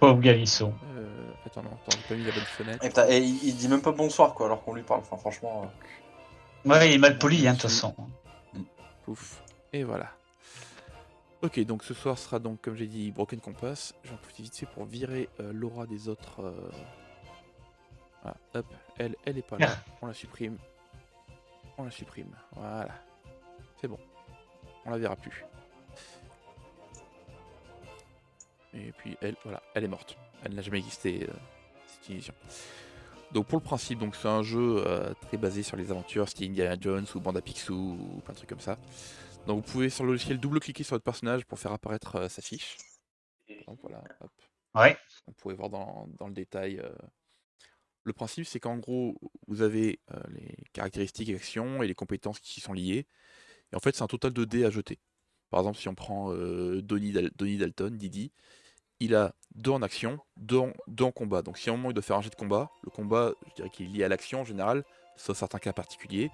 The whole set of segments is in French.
Pauvre Galisson. Attends, non, attends, j'ai pas mis la bonne fenêtre. Et il dit même pas bonsoir, quoi, alors qu'on lui parle. Enfin, franchement. Ouais, il est mal poli, de toute façon. Pouf. Et voilà. Ok, donc ce soir sera donc, comme j'ai dit, Broken Compass. J'en profite vite fait pour virer l'aura des autres. Voilà, hop, elle est pas là. On la supprime. On la supprime. Voilà. C'est bon. On la verra plus. Et puis elle, voilà, elle est morte. Elle n'a jamais existé, cette illusion. Donc pour le principe, donc c'est un jeu très basé sur les aventures, style Indiana Jones ou Banda Picsou ou plein de trucs comme ça. Donc vous pouvez sur le logiciel double-cliquer sur votre personnage pour faire apparaître sa fiche. Donc voilà, hop. Ouais. Vous pouvez voir dans le détail. Le principe, c'est qu'en gros, vous avez les caractéristiques, actions et les compétences qui y sont liées. Et en fait, c'est un total de dés à jeter. Par exemple, si on prend Donnie Dalton, Didi, il a 2 en action, 2 en combat. Donc si à un moment il doit faire un jet de combat, le combat, je dirais qu'il est lié à l'action en général, sauf certains cas particuliers,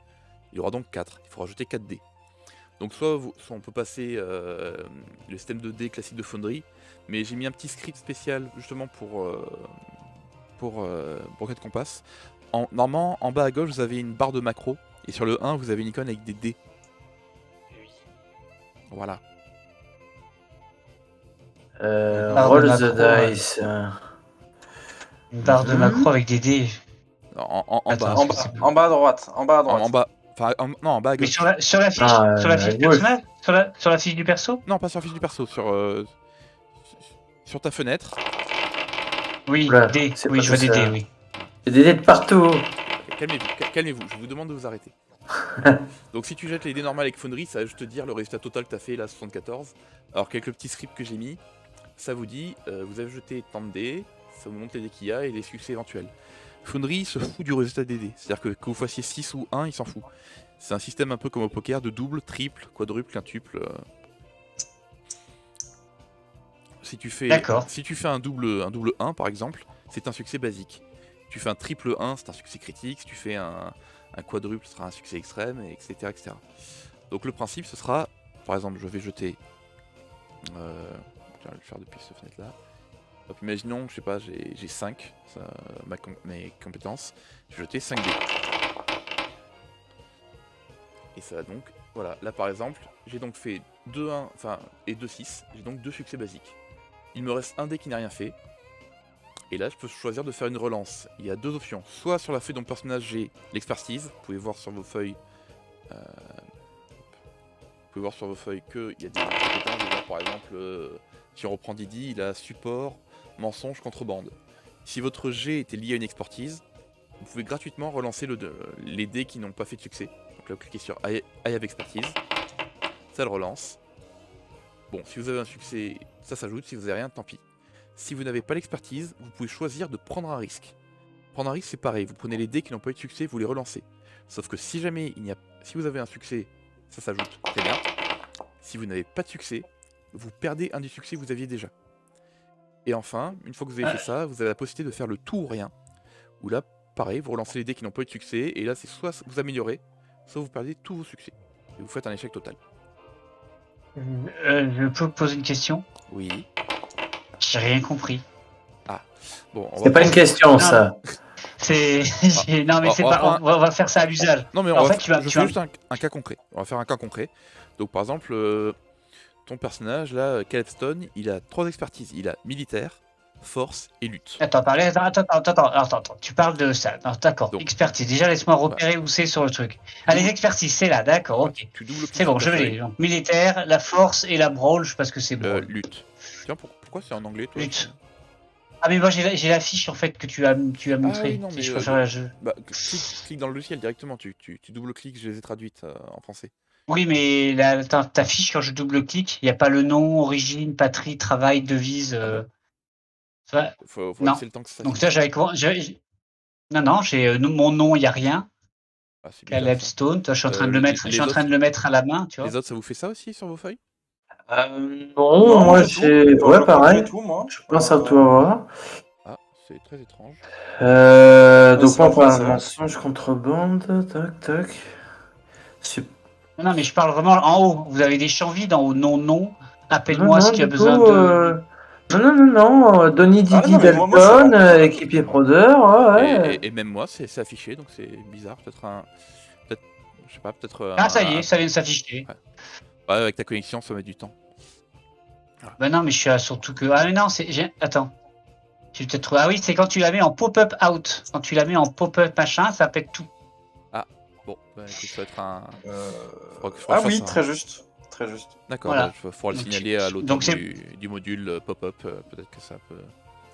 il aura donc 4. Il faut rajouter 4 dés. Donc soit on peut passer le système de dés classique de Foundry, mais j'ai mis un petit script spécial justement pour Broken Compass. Normalement, en bas à gauche, vous avez une barre de macro, et sur le 1, vous avez une icône avec des dés. Voilà. Roll the dice. Une barre de macro avec des dés. En Attends, bas. En bas à droite. En bas à droite. En bas. Enfin, non, en bas à Mais gauche. sur la fiche, Ah, sur la fiche à du gauche. personnage, sur la fiche du perso. Non, pas sur la fiche du perso, sur ta fenêtre. Oui, Oula, dés. c'est Oui, pas je vois tout des ça. dés, oui. Il y a des dés de partout. Calmez-vous, je vous demande de vous arrêter. Donc si tu jettes les dés normales avec Foundry, ça va juste te dire le résultat total que tu as fait là, 74. Alors quelques petits scripts que j'ai mis, ça vous dit, vous avez jeté tant de dés, ça vous montre les dés qu'il y a et les succès éventuels. Foundry se fout du résultat des dés, c'est-à-dire que vous fassiez 6 ou 1, il s'en fout. C'est un système un peu comme au poker, de double, triple, quadruple, quintuple. Si tu fais un double 1 par exemple, c'est un succès basique. Tu fais un triple 1, c'est un succès critique. Si tu fais un quadruple, ce sera un succès extrême, etc., etc. Donc le principe, ce sera, par exemple, je vais jeter... je vais le faire depuis cette fenêtre-là. Donc imaginons, je sais pas, j'ai 5, mes compétences. Je vais jeter 5 dés. Et ça va donc... Voilà, là par exemple, j'ai donc fait 2-1, enfin, et 2-6. J'ai donc 2 succès basiques. Il me reste un dé qui n'a rien fait. Et là, je peux choisir de faire une relance. Il y a 2 options. Soit sur la feuille dont le personnage j'ai l'expertise. Vous pouvez voir sur vos feuilles. Vous pouvez voir sur vos feuilles qu'il y a des compétences. Par exemple, si on reprend Didi, il a support, mensonge, contrebande. Si votre jet était lié à une expertise, vous pouvez gratuitement relancer les dés qui n'ont pas fait de succès. Donc là, vous cliquez sur I have expertise. Ça le relance. Bon, si vous avez un succès, ça s'ajoute. Si vous n'avez rien, tant pis. Si vous n'avez pas l'expertise, vous pouvez choisir de prendre un risque. Prendre un risque, c'est pareil. Vous prenez les dés qui n'ont pas eu de succès, vous les relancez. Sauf que si jamais si vous avez un succès, ça s'ajoute. Très bien. Si vous n'avez pas de succès, vous perdez un du succès que vous aviez déjà. Et enfin, une fois que vous avez fait ça, vous avez la possibilité de faire le tout ou rien. Où là, pareil, vous relancez les dés qui n'ont pas eu de succès. Et là, c'est soit vous améliorez, soit vous perdez tous vos succès. Et vous faites un échec total. Je peux poser une question? Oui. J'ai rien compris. Ah. Bon, c'est pas une question, ça. C'est... non, mais c'est pas... On va faire ça à l'usage. Non, mais en fait, je fais juste un cas concret. On va faire un cas concret. Donc, par exemple, ton personnage, là, Caleb Stone, il a 3 expertises. Il a militaire, force et lutte. Attends. Tu parles de ça. D'accord. Donc, expertise. Déjà, laisse-moi repérer où c'est sur le truc. Ah, les expertises, c'est là. D'accord, ok. C'est bon, je l'ai. Donc, militaire, la force et la brawl, je sais pas ce que c'est brawl. Lutte. Tiens, pourquoi c'est en anglais, toi? Lutte. Ah, mais moi, j'ai la fiche, en fait, que tu as montré. Ah oui, non, mais je préfère la jeu. Bah, clique dans le logiciel directement. Tu double-cliques, je les ai traduites en français. Oui, mais ta fiche, quand je double-clique, il n'y a pas le nom, origine, patrie, travail, devise. Faut non. laisser le temps que ça Donc ça, non, j'ai mon nom, il n'y a rien. Ah, Caleb Stone, toi, je suis en train de le mettre à la main, tu vois. Les autres, ça vous fait ça aussi sur vos feuilles? Non, moi c'est... Ouais, pareil. Je pense à toi. Ah, c'est très étrange. Donc moi, par mensonge, contrebande, tac. Non, mais je parle vraiment en haut. Vous avez des champs vides en haut. Non. Appelle-moi ce qui a besoin de... Non. Donny Didi Dalton, équipier Prodeur, ouais. Et même moi, c'est affiché, donc c'est bizarre. Peut-être, je sais pas, peut-être. Ah, ça y est, ça vient de s'afficher. Ouais, avec ta connexion, ça met du temps. Voilà. Bah non, mais je suis surtout que. Ah, mais non, attends. J'ai peut-être trouvé. Ah oui, c'est quand tu la mets en pop-up out. Quand tu la mets en pop-up machin, ça pète tout. Ah, bon, bah écoute, ça va être un. Ah oui, très juste. Très juste. D'accord, voilà. Il faudra le signaler à l'auteur du module pop-up. Peut-être que ça peut.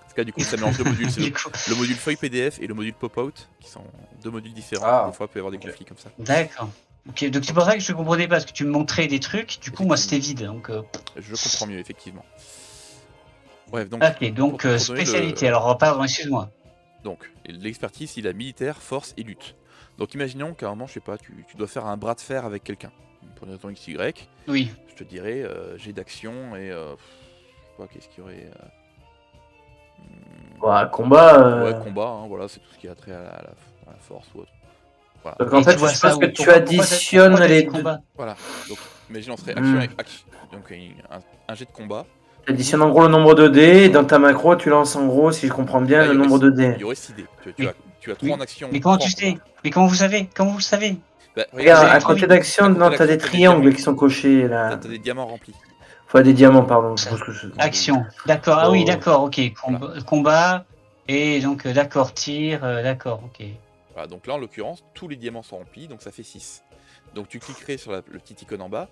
Parce que là, du coup, ça mélange deux modules. C'est le module feuille PDF et le module pop-out, qui sont deux modules différents. Des fois, il peut y avoir des conflits comme ça. D'accord. Ok, donc c'est pour ça que je comprenais pas, parce que tu me montrais des trucs, du coup, moi, c'était vide. Donc, je comprends mieux, effectivement. Bref, donc. Ok, donc spécialité. Alors, pardon, excuse-moi. Donc, l'expertise, il a militaire, force et lutte. Donc, imaginons qu'à un moment, je sais pas, tu dois faire un bras de fer avec quelqu'un. Pour une raison XY. Oui. Je te dirais, j'ai d'action et. Je sais pas, qu'est-ce qu'il y aurait. Combat. Ouais, combat, hein, voilà, c'est tout ce qui a trait à la force ou autre. Voilà. Donc en fait, je pense que tu additionnes les deux. Voilà, donc imagine on serait action avec action. Donc un jet de combat. Tu additionnes en gros le nombre de dés, et dans ta macro, tu lances en gros, si je comprends bien, le nombre de dés. Il y aurait 6 dés. Tu as 3 en action. Mais comment tu sais? Mais comment vous savez? Comment vous le savez? Bah, regarde, à côté d'action, t'as des triangles qui sont cochés là. T'as des diamants remplis. Enfin, des diamants, pardon. Action. D'accord, ah oui, d'accord, ok. Combat, et donc, d'accord, tir, d'accord, ok. Voilà, donc là, en l'occurrence, tous les diamants sont remplis, donc ça fait 6. Donc tu cliquerais sur le petit icône en bas,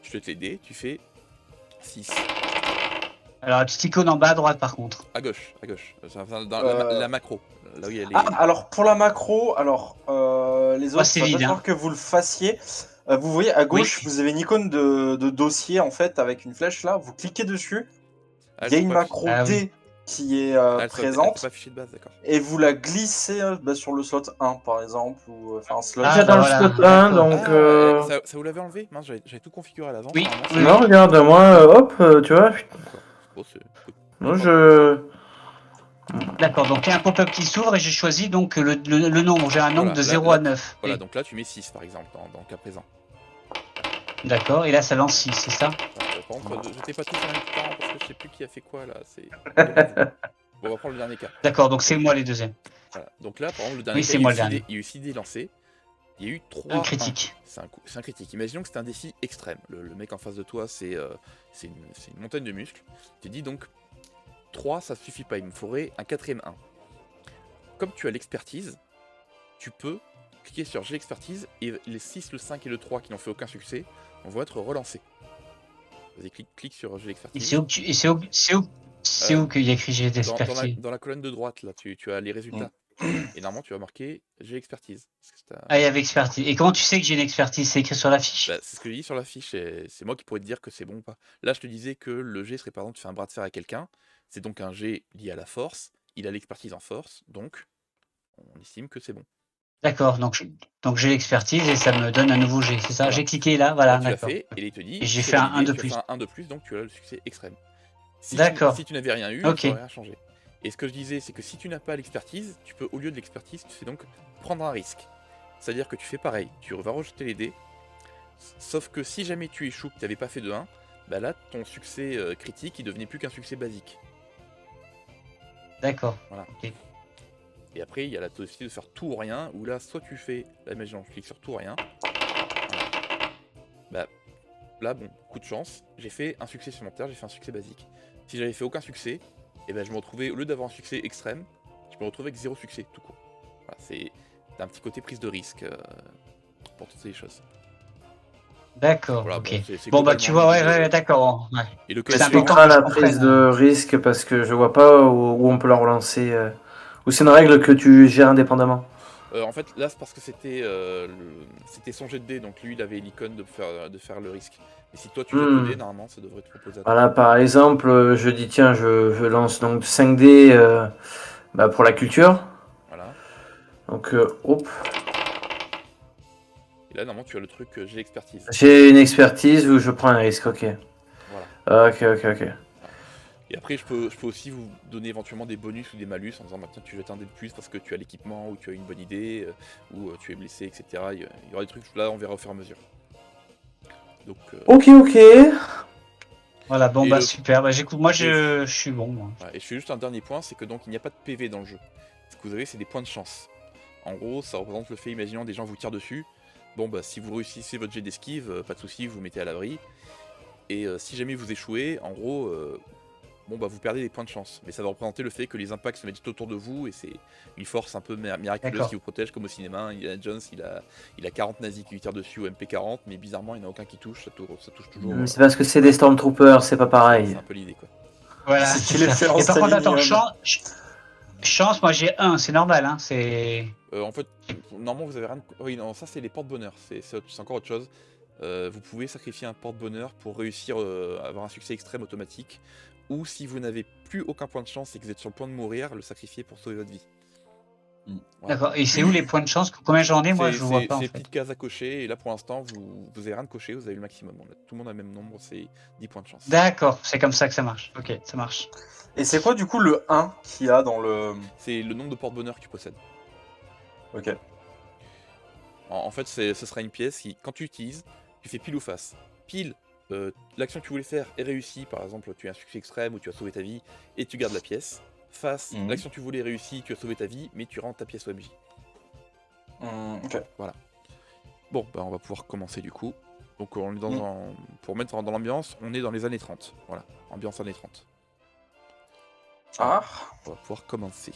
je te les dés, tu fais 6. Alors, la petite icône en bas à droite, par contre. À gauche. Dans la macro. Là où il y a les... alors pour la macro, les autres, c'est vide, que vous le fassiez. Vous voyez à gauche, vous avez une icône de dossier en fait avec une flèche là. Vous cliquez dessus. Il y a une macro D qui est présente. Pas affichée de base, d'accord. Et vous la glissez sur le slot 1 par exemple. Ou un slot. Dans le slot 1, donc. Ça vous l'avez enlevé? Mince, j'avais tout configuré à l'avant. Oui. Non, regarde, moi, hop, tu vois. Non, D'accord, donc il y a un pop-up qui s'ouvre et j'ai choisi donc le nombre. J'ai un nombre de 0 à 9. Voilà, donc là tu mets 6 par exemple dans le cas présent. D'accord, et là ça lance 6, c'est ça? Par contre, je t'ai pas tous en même temps parce que je sais plus qui a fait quoi là. Bon, on va prendre le dernier cas. D'accord, donc c'est moi les deuxièmes. Voilà. Donc là, par exemple, le dernier cas, il y a eu 6 dés lancés. Il y a eu 3. Un critique. C'est un critique. Imaginons que c'est un défi extrême. Le mec en face de toi, c'est une montagne de muscles. Tu dis donc 3, ça suffit pas. Il me faudrait un 4ème 1. Comme tu as l'expertise, tu peux cliquer sur J'ai l'expertise et les 6, le 5 et le 3 qui n'ont fait aucun succès vont être relancés. Vas-y, clique sur J'ai l'expertise. C'est où qu'il y a écrit J'ai l'expertise? Dans la colonne de droite, là, tu as les résultats. Et normalement, tu vas marquer J'ai l'expertise. Ah, il y avait expertise. Et comment tu sais que j'ai une expertise? C'est écrit sur la fiche? C'est ce que je dis sur la fiche. C'est moi qui pourrais te dire que c'est bon ou pas. Là, je te disais que le G serait par exemple, tu fais un bras de fer à quelqu'un. C'est donc un G lié à la force. Il a l'expertise en force. Donc, on estime que c'est bon. D'accord, donc j'ai l'expertise et ça me donne un nouveau G, c'est ça? Voilà. J'ai cliqué là, voilà, d'accord. Et il te dit, et j'ai fait un 1 de plus. Tu as fait un 1 de plus, donc tu as le succès extrême. D'accord. Si tu n'avais rien eu, okay. Tu n'aurais rien changé. Et ce que je disais, c'est que si tu n'as pas l'expertise, tu peux, au lieu de l'expertise, tu fais donc prendre un risque. C'est-à-dire que tu fais pareil, tu vas rejeter les dés, sauf que si jamais tu échoues, que tu n'avais pas fait de 1, bah là, ton succès critique, il devenait plus qu'un succès basique. D'accord. Voilà. Okay. Et après, il y a la possibilité de faire tout ou rien, où là, soit tu fais, là, imaginons, je clique sur tout ou rien. Bah, là, bon, coup de chance, j'ai fait un succès supplémentaire, j'ai fait un succès basique. Si j'avais fait aucun succès, et ben je me retrouvais, au lieu d'avoir un succès extrême, je me retrouvais avec 0 succès, tout court. Voilà, t'as un petit côté prise de risque pour toutes ces choses. D'accord, voilà, ok. Bon, bah, tu vois, ouais, d'accord. Ouais. Et le c'est important la prise de risque, parce que je vois pas où on peut la relancer. Ou c'est une règle que tu gères indépendamment? En fait, là, c'est parce que c'était son jet de dés, donc lui, il avait l'icône de faire le risque. Et si toi, tu fais le dé, normalement, ça devrait te proposer à toi. Voilà, par exemple, je dis, tiens, je lance donc 5 dés pour la culture. Voilà. Donc, hop. Et là, normalement, tu as le truc j'ai l'expertise. J'ai une expertise où je prends un risque, ok. Voilà. Ok. Et après, je peux aussi vous donner éventuellement des bonus ou des malus en disant bah, tiens, tu jettes un dé de plus parce que tu as l'équipement ou tu as une bonne idée ou tu es blessé, etc. Il y aura des trucs là, on verra au fur et à mesure. Donc, ok. Voilà, bon, Et super. J'écoute, moi, je suis bon. Moi. Et je fais juste un dernier point, c'est que donc il n'y a pas de PV dans le jeu. Ce que vous avez, c'est des points de chance. En gros, ça représente le fait, imaginons des gens vous tirent dessus. Bon, si vous réussissez votre jet d'esquive, pas de soucis, vous vous mettez à l'abri. Et si jamais vous échouez, en gros, vous perdez des points de chance. Mais ça va représenter le fait que les impacts se mettent autour de vous et c'est une force un peu miraculeuse qui vous protège, comme au cinéma. Indiana Jones, il a 40 nazis qui lui tirent dessus au MP40, mais bizarrement, il n'y en a aucun qui touche, ça touche toujours. C'est parce que c'est des Stormtroopers, c'est pas pareil. C'est un peu l'idée, quoi. Voilà, C'est c'est ça. Et par contre, attends, Stalinium. chance, moi j'ai 1, c'est normal, hein, c'est... En fait, normalement vous avez rien de... Oui, non, ça c'est les porte-bonheur, c'est encore autre chose. Vous pouvez sacrifier un porte-bonheur pour réussir à avoir un succès extrême automatique, ou si vous n'avez plus aucun point de chance et que vous êtes sur le point de mourir, le sacrifier pour sauver votre vie. Voilà. D'accord, et c'est où les points de chance? Combien j'en ai? Moi je vois pas. C'est les petites cases à cocher, et là pour l'instant vous avez rien de coché, vous avez le maximum. Tout le monde a le même nombre, c'est 10 points de chance. D'accord, c'est comme ça que ça marche. Ok, ça marche. Et c'est quoi du coup le 1 qu'il y a dans le... C'est le nombre de porte-bonheur que tu possèdes. Ok. En fait, ce sera une pièce qui, quand tu utilises, tu fais pile ou face. Pile, l'action que tu voulais faire est réussie, par exemple, tu as un succès extrême ou tu as sauvé ta vie, et tu gardes la pièce. Face, l'action que tu voulais réussie, tu as sauvé ta vie, mais tu rentres ta pièce OMJ. Ok. Voilà. Bon, on va pouvoir commencer du coup. Donc on est pour mettre dans l'ambiance, on est dans les années 30. Voilà, ambiance années 30. Ah. On va pouvoir commencer.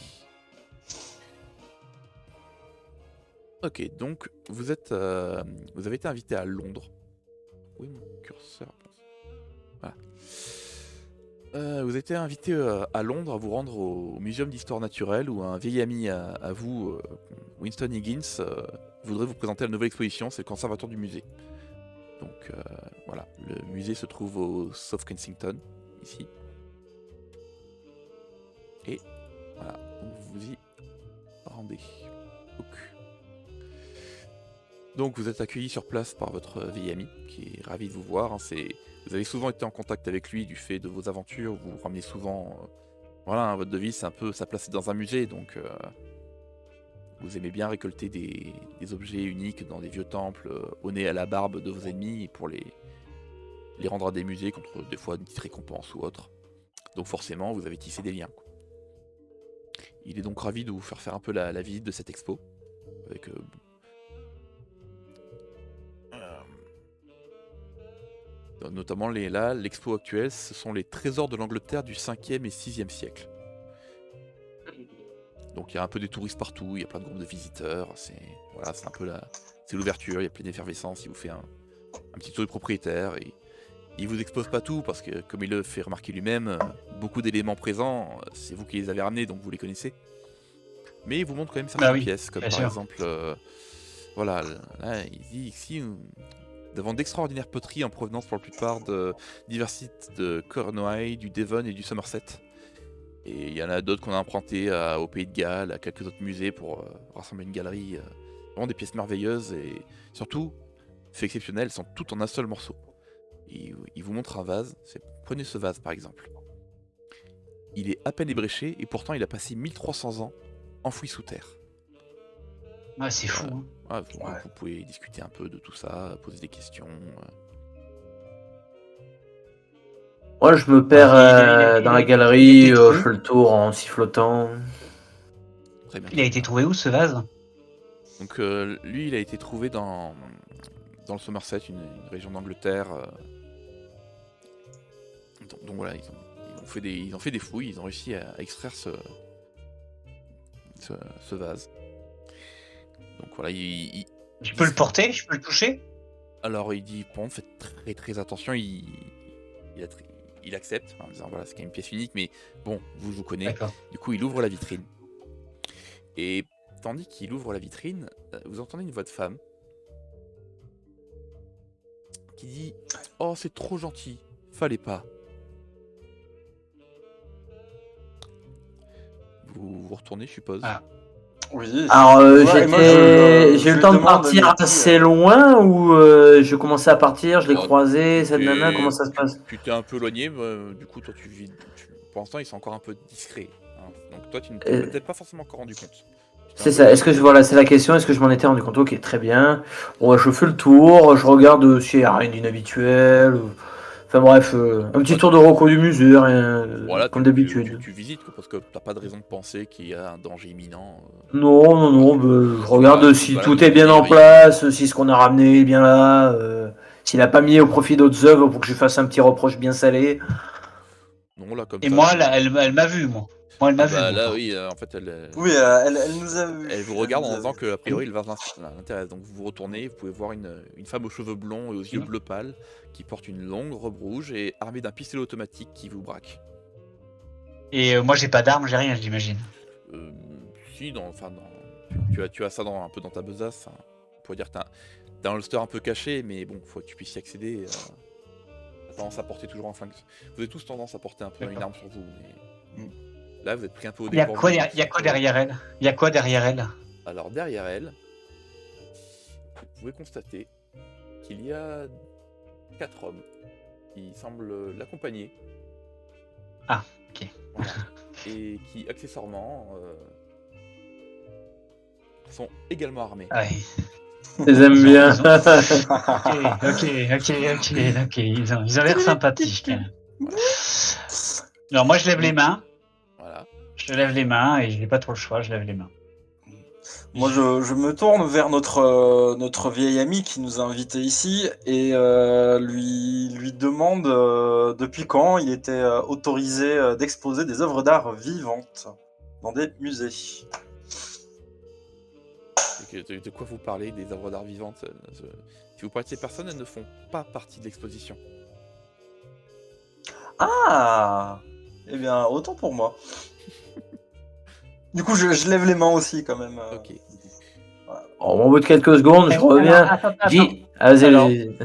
Ok, donc vous avez été invité à Londres. Oui, mon curseur. Voilà. Vous avez été invité à Londres à vous rendre au Muséum d'Histoire Naturelle où un vieil ami à vous, Winston Higgins, voudrait vous présenter la nouvelle exposition, c'est le conservatoire du musée. Donc voilà, le musée se trouve au South Kensington, ici. Et voilà, donc vous y rendez. Donc vous êtes accueilli sur place par votre vieil ami, qui est ravi de vous voir. Vous avez souvent été en contact avec lui du fait de vos aventures, vous vous ramenez souvent... votre devise c'est un peu sa place est dans un musée, donc vous aimez bien récolter des objets uniques dans des vieux temples, au nez à la barbe de vos ennemis, pour les rendre à des musées contre des fois une petite récompense ou autre. Donc forcément vous avez tissé des liens, quoi. Il est donc ravi de vous faire un peu la visite de cette expo, avec... notamment l'expo actuelle, ce sont les trésors de l'Angleterre du 5e et 6e siècle. Donc il y a un peu des touristes partout, il y a plein de groupes de visiteurs, c'est un peu l'ouverture, il y a plein d'effervescence, il vous fait un petit tour du propriétaire, et il vous expose pas tout, parce que comme il le fait remarquer lui-même, beaucoup d'éléments présents, c'est vous qui les avez ramenés, donc vous les connaissez. Mais il vous montre quand même certaines pièces, comme par exemple, là il dit ici... devant d'extraordinaires poteries en provenance pour la plupart de divers sites de Cornouailles, du Devon et du Somerset. Et il y en a d'autres qu'on a empruntées au Pays de Galles, à quelques autres musées pour rassembler une galerie. Vraiment des pièces merveilleuses et surtout, fait exceptionnel, elles sont toutes en un seul morceau. Il vous montre un vase, prenez ce vase par exemple. Il est à peine ébréché et pourtant il a passé 1300 ans enfoui sous terre. Ouais, c'est fou. Hein. Vous pouvez discuter un peu de tout ça, poser des questions. Moi, je me perds dans la galerie, je fais le tour en sifflotant. Très bien. Il a été trouvé où ce vase? Donc lui, il a été trouvé dans le Somerset, une région d'Angleterre. Donc voilà, ils ont fait des fouilles, ils ont réussi à extraire ce vase. Donc voilà, je peux le porter? Je peux le toucher? Alors il dit, bon, faites très très attention, il accepte, en disant voilà, c'est quand même une pièce unique, mais bon, je vous connais. Du coup, il ouvre la vitrine. Et tandis qu'il ouvre la vitrine, vous entendez une voix de femme qui dit « Oh, c'est trop gentil, fallait pas. » Vous retournez, je suppose. Oui. Alors, j'ai eu le temps de partir assez loin ou je commençais à partir, je l'ai croisé, cette nana, comment ça se passe? Tu t'es un peu éloigné, du coup, toi, pour l'instant, ils sont encore un peu discrets. Hein. Donc, toi, tu ne t'es peut-être pas forcément encore rendu compte. C'est ça, c'est la question, est-ce que je m'en étais rendu compte? Ok, très bien. Bon, je fais le tour, je regarde s'il n'y a rien d'inhabituel. Enfin bref, un petit tour de reco du musée, voilà, comme d'habitude. Tu visites, quoi, parce que t'as pas de raison de penser qu'il y a un danger imminent. Non, je regarde si tout est bien en place, si ce qu'on a ramené est bien là, s'il a pas mis au profit d'autres œuvres pour que je fasse un petit reproche bien salé. Non, là, comme Et ça, moi, là, elle m'a vu, moi. Moi, elle m'a vu. Là, oui, en fait, elle... Oui, elle nous a vu. Elle vous regarde en disant que, a priori, le vase l'intéresse. Donc vous vous retournez, vous pouvez voir une femme aux cheveux blonds et aux yeux bleu pâle qui porte une longue robe rouge et armée d'un pistolet automatique qui vous braque. Et moi, j'ai pas d'armes, j'ai rien, j'imagine. Si, tu as ça un peu dans ta besace. Hein. On pourrait dire que t'as un holster un peu caché, mais bon, faut que tu puisses y accéder. T'as tendance à porter toujours un flingue. Vous avez tous tendance à porter un peu une arme sur vous. Mais... Là, vous êtes pris un peu au dépourvu. Il y a quoi derrière elle? Il y a quoi derrière elle? Alors, derrière elle, vous pouvez constater qu'il y a 4 hommes qui semblent l'accompagner. Ah, ok. Voilà. Et qui, accessoirement, sont également armés. Ouais. Je les aime bien. Ok. Ils ont l'air sympathiques. Voilà. Alors, moi, je lève les mains. Voilà. Je lève les mains et je n'ai pas trop le choix, je lève les mains. Moi, je me tourne vers notre vieil ami qui nous a invités ici et lui demande depuis quand il était autorisé d'exposer des œuvres d'art vivantes dans des musées. De quoi vous parlez, des œuvres d'art vivantes? Si vous parlez de ces personnes, elles ne font pas partie de l'exposition. Ah! Eh bien, autant pour moi. Du coup, je lève les mains aussi, quand même. Ok. Voilà. Au bout de quelques secondes, je reviens. Attends. Vas-y.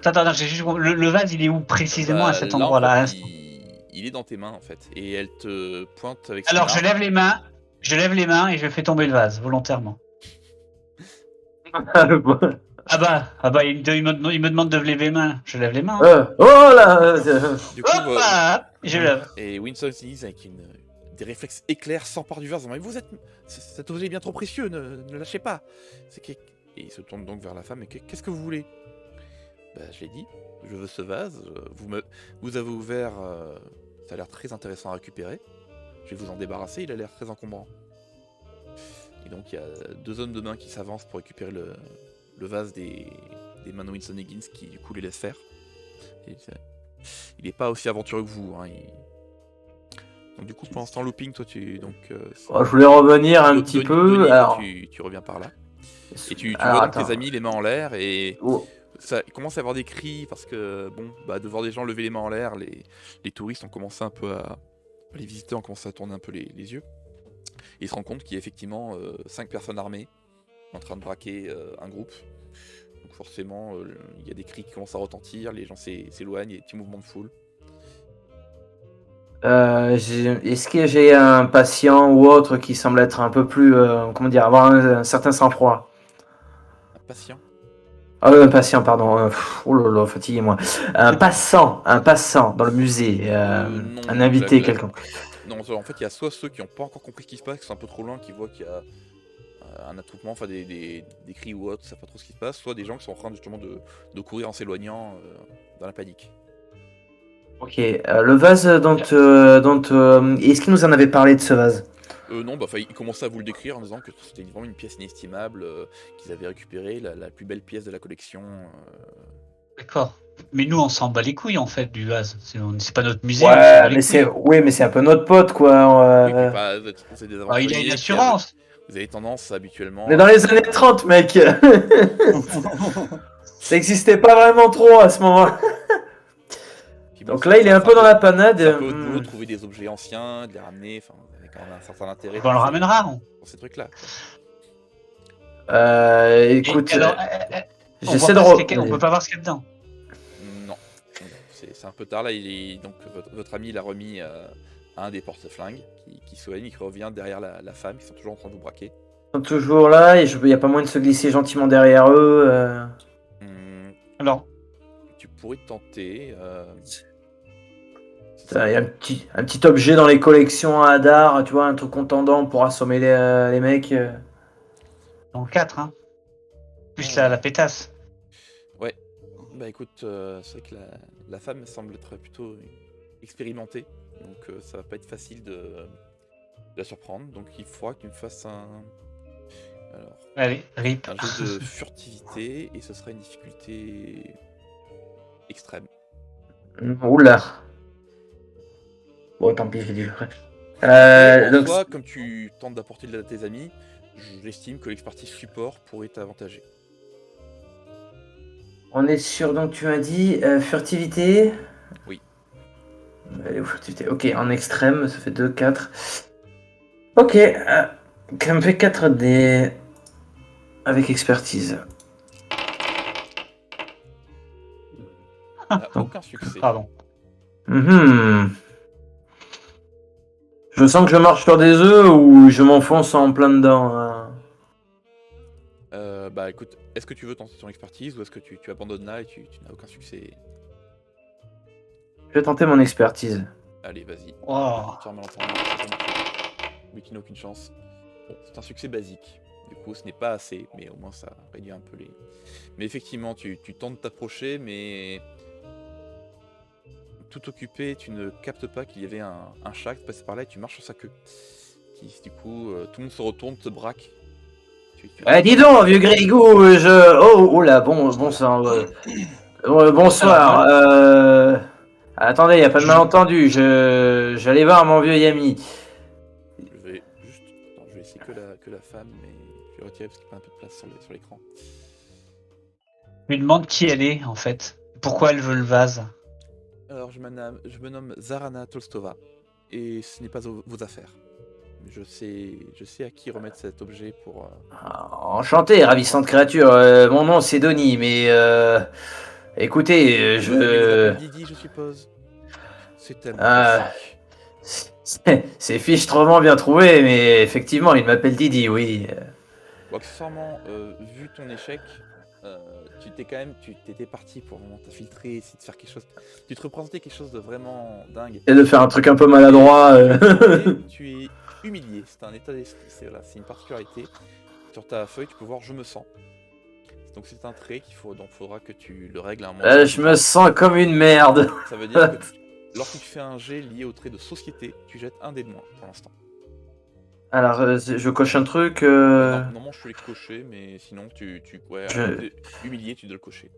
Attends, j'ai juste... le vase, il est où précisément à cet endroit-là? En fait, il est dans tes mains, en fait. Et elle te pointe avec Alors, je lève les mains et je fais tomber le vase, volontairement. Ah bah, il me demande de lever les mains. Je lève les mains. Hein. Oh là Du coup, je lève. Et Winston se dit avec des réflexes éclairs s'empare du vase. Mais cet objet est bien trop précieux, ne lâchez pas. Et il se tourne donc vers la femme. Et qu'est-ce que vous voulez? Bah, je l'ai dit, je veux ce vase. Vous avez ouvert, ça a l'air très intéressant à récupérer. Je vais vous en débarrasser, il a l'air très encombrant. Et donc il y a 2 hommes de main qui s'avancent pour récupérer le vase des mains de Winston Higgins qui du coup les laisse faire. Il est pas aussi aventureux que vous. Hein, Donc du coup pour l'instant looping, toi tu je voulais revenir un petit peu. Alors... Tu reviens par là. Et tu vois donc tes amis les mains en l'air et ça commence à avoir des cris parce que bon de voir des gens lever les mains en l'air, les touristes ont commencé un peu à... Les visiteurs ont commencé à tourner un peu les yeux. Et ils se rendent compte qu'il y a effectivement 5 personnes armées en train de braquer un groupe. Donc forcément, il y a des cris qui commencent à retentir, les gens s'éloignent, il y a des petits mouvements de foule. Est-ce que j'ai un patient ou autre qui semble être un peu plus, avoir un certain sang-froid? Un patient? Un patient, pardon. Oh là là, fatiguez-moi. Un passant dans le musée. Non, un invité, quelqu'un. Non, en fait, il y a soit ceux qui n'ont pas encore compris ce qui se passe, qui sont un peu trop loin, qui voient qu'il y a un attroupement, enfin des cris ou autre, qui ne savent pas trop ce qui se passe, soit des gens qui sont en train justement de courir en s'éloignant dans la panique. Ok, le vase dont est-ce qu'il nous en avait parlé de ce vase? Non, il commençait à vous le décrire en disant que c'était vraiment une pièce inestimable, qu'ils avaient récupéré, la plus belle pièce de la collection. D'accord. Mais nous, on s'en bat les couilles en fait du vase. C'est pas notre musée. Ouais, mais c'est un peu notre pote quoi. Il a une assurance. Vous avez tendance habituellement. On est dans les années 30, mec. Ça n'existait pas vraiment trop à ce moment-là. Donc là, il est un peu dans la panade. C'est un peu de boulot de trouver des objets anciens, de les ramener, avec quand même un certain intérêt. On le ramènera. Pour ces trucs-là. Écoute, j'essaie de. On peut pas voir ce qu'il y a dedans. Non. C'est un peu tard là. Donc votre ami l'a remis à un des porte-flingues qui soigne et qui revient derrière la femme. Ils sont toujours en train de vous braquer. Ils sont toujours là et il n'y a pas moyen de se glisser gentiment derrière eux. Alors, tu pourrais tenter. Il y a un petit objet dans les collections à Hadar, tu vois, un truc contendant pour assommer les mecs. Dans le 4, hein. Plus la pétasse. Ouais. Bah écoute, c'est vrai que la femme semble être plutôt expérimentée, donc ça va pas être facile de la surprendre. Donc il faudra que tu me fasses alors, Allez, rip. un jeu de furtivité, et ce sera une difficulté extrême. Oula. Bon, tant pis, j'ai dit le vrai. Après, en Donc, soi, comme tu tentes d'apporter de l'aide à tes amis, j'estime que l'expertise support pourrait t'avantager. on est sur, donc tu m'as dit furtivité. Oui. Allez, furtivité. Ok, en extrême, ça fait 2, 4. Ok, ça me fait 4 dés avec expertise. N'a aucun succès. Pardon. Mhm. Je sens que je marche sur des œufs ou je m'enfonce en plein dedans. Bah écoute, est-ce que tu veux tenter ton expertise ou est-ce que tu abandonnes là et tu n'as aucun succès? Je vais tenter mon expertise. Allez, vas-y. Oh. Tire malentendu, mais qui n'a aucune chance. Bon, c'est un succès basique. Du coup, ce n'est pas assez, mais au moins ça réduit un peu les... Mais effectivement, tu tentes de t'approcher, mais... Tout occupé, tu ne captes pas qu'il y avait un chat qui passait par là et tu marches sur sa queue. Du coup, tout le monde se retourne, te braque. Dis donc, vieux Grégou, oh là, bonsoir. Bonsoir. Attendez, il n'y a pas de malentendu. J'allais voir mon vieux Yami. Je vais juste... Attends, je vais essayer que la femme, mais je vais retirer parce qu'il n'y a pas un peu de place sur l'écran. Je lui demande qui elle est, en fait. Pourquoi elle veut le vase. Alors, je me nomme Zarana Tolstova, et ce n'est pas vos affaires. Je sais à qui remettre cet objet pour... Enchanté, ravissante créature. Mon nom c'est Donny, mais écoutez, Mais vous l'appelez Didi, je suppose. C'est tellement classique. C'est fichtrement bien trouvé, mais effectivement, il m'appelle Didi, oui. Bon, accessoirement, vu ton échec, tu t'étais parti pour vraiment t'infiltrer, essayer de faire quelque chose. Tu te représentais quelque chose de vraiment dingue. Et de faire un truc un peu maladroit. Tu es humilié, c'est un état d'esprit, c'est une particularité. Sur ta feuille, tu peux voir je me sens. Donc c'est un trait donc faudra que tu le règles à un moment. Je me sens comme une merde. Ça veut dire que lorsque tu fais un jet lié au trait de société, tu jettes un dé de moins pour l'instant. Alors, je coche un truc. Non, je peux les cocher, mais sinon, humilié, tu dois le cocher.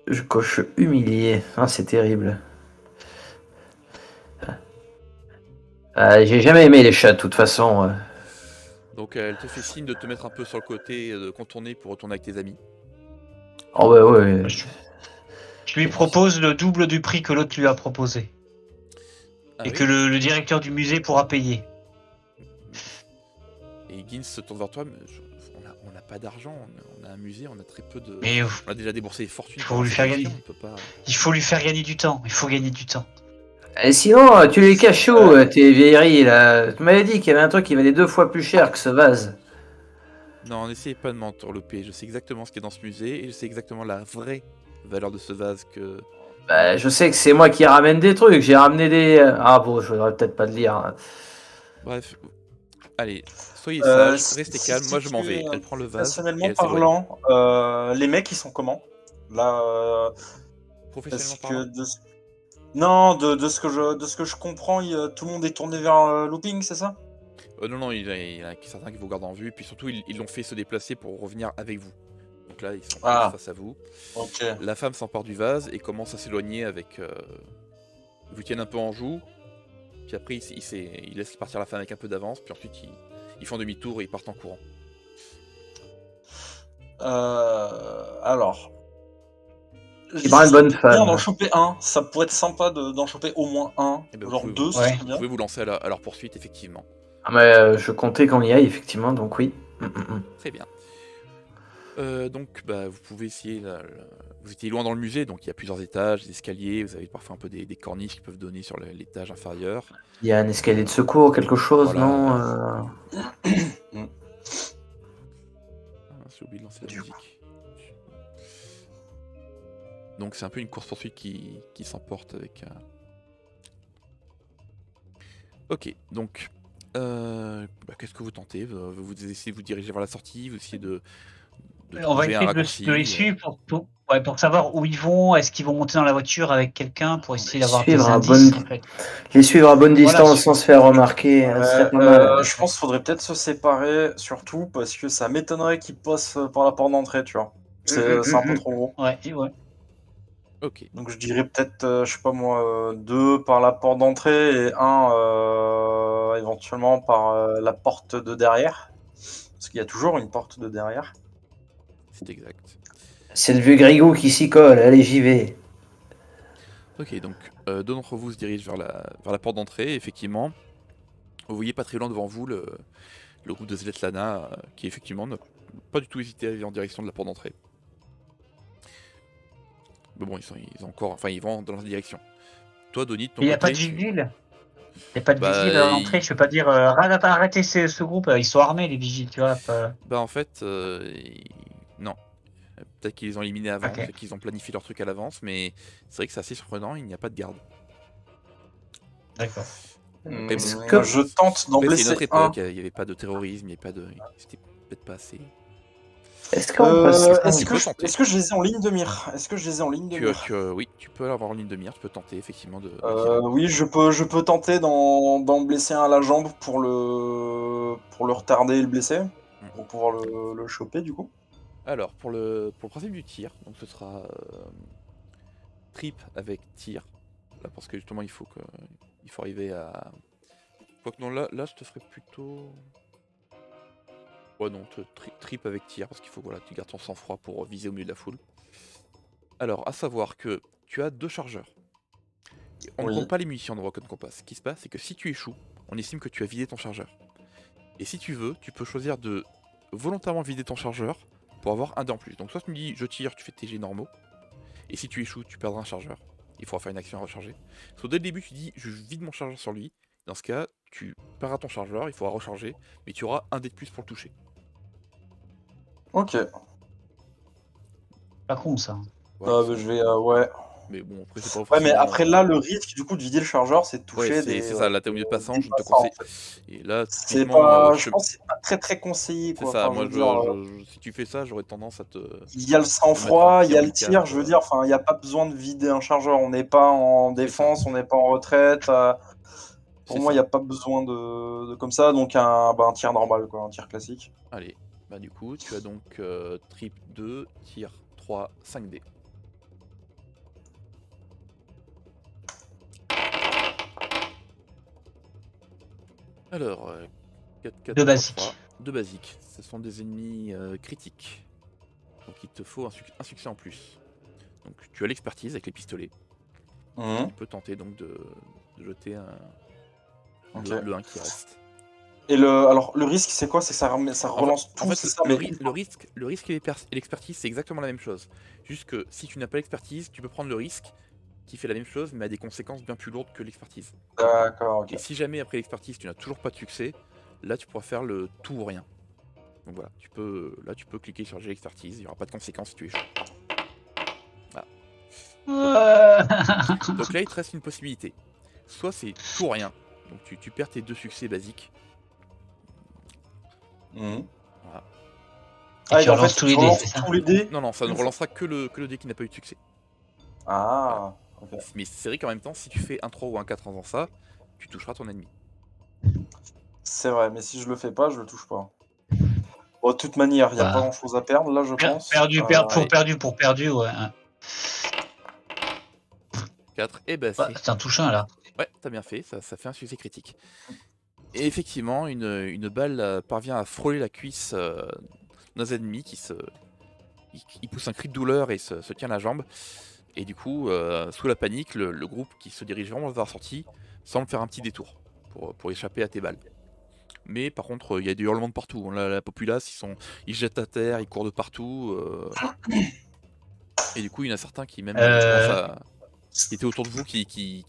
Je coche humilié. Ah, c'est terrible. J'ai jamais aimé les chats, de toute façon. Donc, elle te fait signe de te mettre un peu sur le côté, de contourner pour retourner avec tes amis. Oh, ouais. Je lui propose le double du prix que l'autre lui a proposé. Et oui. que le directeur du musée pourra payer. Et Gins se tourne vers toi, mais on n'a pas d'argent, on a un musée, on a très peu de... Mais on a déjà déboursé des fortunes. Il faut lui faire gagner du temps, il faut gagner du temps. Et sinon, tu les caches où, tes vieilleries, là? Tu m'avais dit qu'il y avait un truc qui valait 2 fois plus cher que ce vase. Non, n'essayez pas de m'entourlouper, je sais exactement ce qu'il y a dans ce musée, et je sais exactement la vraie valeur de ce vase que... Je sais que c'est moi qui ramène des trucs, j'ai ramené des... Ah bon, je voudrais peut-être pas le lire. Bref, allez, soyez sages, restez calme, moi je m'en vais. Elle prend le vase. Professionnellement parlant, les mecs ils sont comment? Là, professionnellement parlant. Non, de ce que je comprends, tout le monde est tourné vers Looping, c'est ça? Non, il y en a certains qui vous gardent en vue, et puis surtout ils l'ont fait se déplacer pour revenir avec vous. Donc là, ils sont face à vous. Okay. La femme s'empare du vase et commence à s'éloigner avec... Ils vous tiennent un peu en joue, puis après ils laissent partir la femme avec un peu d'avance, puis ensuite ils font demi-tour et ils partent en courant. Alors... Il prend une bonne femme. Bien d'en choper un, ça pourrait être sympa d'en choper au moins un, genre deux, c'est bien. Vous pouvez vous lancer à leur poursuite, effectivement. Ah mais je comptais qu'on y aille, effectivement, donc oui. Très bien. Donc vous pouvez essayer, vous étiez loin dans le musée, donc il y a plusieurs étages, des escaliers, vous avez parfois un peu des corniches qui peuvent donner sur l'étage inférieur. Il y a un escalier de secours, quelque chose, voilà. Non J'ai oublié de lancer la musique. Donc c'est un peu une course-poursuite qui s'emporte avec... Ok, donc... qu'est-ce que vous tentez? Vous essayez de vous diriger vers la sortie, vous essayez de On va trouver un essayer raccourci. de les suivre pour savoir où ils vont. Est-ce qu'ils vont monter dans la voiture avec quelqu'un pour essayer d'avoir des Suivre à indices bonne- en fait. Les suivre à bonne Voilà, distance sans se faire remarquer, ce serait pas mal. Je pense qu'il faudrait peut-être se séparer, surtout parce que ça m'étonnerait qu'ils passent par la porte d'entrée, tu vois. C'est un peu trop gros. Ouais. Ok. Donc je dirais peut-être, je sais pas moi, 2 par la porte d'entrée et un éventuellement par la porte de derrière. Parce qu'il y a toujours une porte de derrière. C'est exact. C'est le vieux Grigou qui s'y colle, allez, j'y vais. Ok, donc deux d'entre vous se dirigent vers la porte d'entrée. Effectivement, vous voyez pas très loin devant vous le groupe de Svetlana qui effectivement n'a pas du tout hésité à aller en direction de la porte d'entrée. Mais bon, ils vont dans la direction. Toi, Donny, de ton Il n'y a côté, pas de vigile. Il n'y a pas de Bah, vigile à l'entrée. Je ne peux pas dire arrêtez ce groupe. Ils sont armés les vigiles, tu vois. Bah en fait, non. Peut-être qu'ils les ont éliminés avant, Ok. peut-être qu'ils ont planifié leur truc à l'avance, mais c'est vrai que c'est assez surprenant, il n'y a pas de garde. D'accord. Mais bon, Je tente d'en après, c'est une blesser autre un. époque, il n'y avait pas de terrorisme, il n'y avait pas de... C'était peut-être pas assez... Est-ce qu'on passe Est-ce que je les ai en ligne de mire? Est-ce que je les ai en ligne de mire? Oui, tu peux avoir en ligne de mire, tu peux tenter effectivement de... Oui, je peux tenter d'en blesser un à la jambe pour le retarder et le blesser, pour pouvoir le choper du coup. Alors, pour le principe du tir, donc ce sera trip avec tir, là parce que justement il faut arriver à... Quoique non, là je te ferai plutôt... Ouais non, trip avec tir, parce qu'il faut voilà, tu gardes ton sang-froid pour viser au milieu de la foule. Alors, à savoir que tu as 2 chargeurs. On ne Oui. compte pas les munitions de Rocket Compass. Ce qui se passe, c'est que si tu échoues, on estime que tu as vidé ton chargeur. Et si tu veux, tu peux choisir de volontairement vider ton chargeur pour avoir un dé en plus. Donc soit tu me dis je tire, tu fais tes jets normaux. Et si tu échoues, tu perdras un chargeur. Il faudra faire une action à recharger. Soit dès le début tu dis je vide mon chargeur sur lui. Dans ce cas, tu perdras ton chargeur, il faudra recharger, mais tu auras un dé de plus pour le toucher. Ok. Pas con ça. Voilà, Je vais ouais. mais bon, après c'est pas Ouais, forcément... mais après là, le risque du coup de vider le chargeur, c'est de toucher Ouais, des. c'est ça, là t'es au milieu de passant, des je ne te passants, conseille. en fait. Et là, C'est typiquement, pas. Je pense que c'est pas très conseillé c'est quoi. ça, Enfin, moi je veux dire, si tu fais ça, j'aurais tendance à te... il y a le mettre sang-froid, un il y a tir le ou tir, quatre, je veux dire, enfin, il n'y a pas besoin de vider un chargeur, on n'est pas en C'est défense, on n'est pas en retraite. Pour C'est moi, il ça. n'y a pas besoin de comme ça, donc un tir normal, quoi, un tir classique. Allez, bah du coup, tu as donc trip 2, tir 3, 5D. Alors, 4, 4, Deux basiques. 2 basiques. Ce sont des ennemis critiques. Donc il te faut un succès en plus. Donc tu as l'expertise avec les pistolets. Tu peux tenter donc de jeter Ok. le 1 qui reste. Et alors, le risque, c'est quoi? C'est que ça relance tout, En fait, c'est ça, le mais risque et l'expertise, c'est exactement la même chose. Juste que si tu n'as pas l'expertise, tu peux prendre le risque qui fait la même chose, mais a des conséquences bien plus lourdes que l'expertise. D'accord, ok. Et si jamais après l'expertise, tu n'as toujours pas de succès, là tu pourras faire le tout ou rien. Donc voilà, tu peux cliquer sur j'ai l'expertise, il n'y aura pas de conséquences si tu échoues. Donc là, il te reste une possibilité. Soit c'est tout ou rien, donc tu perds tes 2 succès basiques. Mhm. Voilà. Et tu en relances fait, tous les tu dés, relances c'est ça? tous les dés. Non, ça ne relancera que le dé qui n'a pas eu de succès. Ah, ok. Mais c'est vrai qu'en même temps, si tu fais un 3 ou un 4 en faisant ça, tu toucheras ton ennemi. C'est vrai, mais si je le fais pas, je le touche pas. Bon, de toute manière, il n'y a Bah. pas grand chose à perdre, là, je pense. Perdu, ouais. 4, et bah Bah, c'est un touche-un là. Ouais, t'as bien fait, ça fait un succès critique. Et effectivement, une balle parvient à frôler la cuisse de nos ennemis il pousse un cri de douleur et se tient la jambe. Et du coup, sous la panique, le groupe qui se dirige vraiment vers la sortie semble faire un petit détour pour échapper à tes balles. Mais par contre, il y a des hurlements de partout. Là, la populace, ils jettent à terre, ils courent de partout. Et du coup, il y en a certains qui même qui étaient autour de vous, qui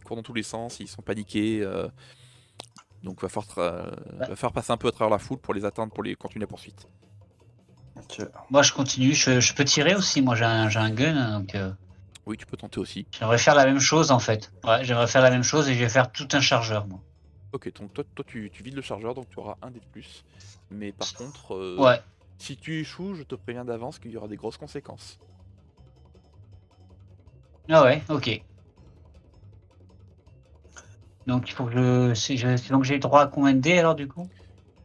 courent dans tous les sens, ils sont paniqués. Donc va falloir passer un peu à travers la foule pour les atteindre, pour les continuer la poursuite. Ok. Moi je continue, je peux tirer aussi, moi j'ai un gun, donc Oui, tu peux tenter aussi. j'aimerais faire la même chose en fait. Ouais, j'aimerais faire la même chose et je vais faire tout un chargeur moi. Ok, donc toi tu vides le chargeur, donc tu auras un dé de plus. Mais par contre, Ouais. Si tu échoues, je te préviens d'avance qu'il y aura des grosses conséquences. Ah ouais, ok. Donc il faut que donc j'ai le droit à combien de dés alors du coup?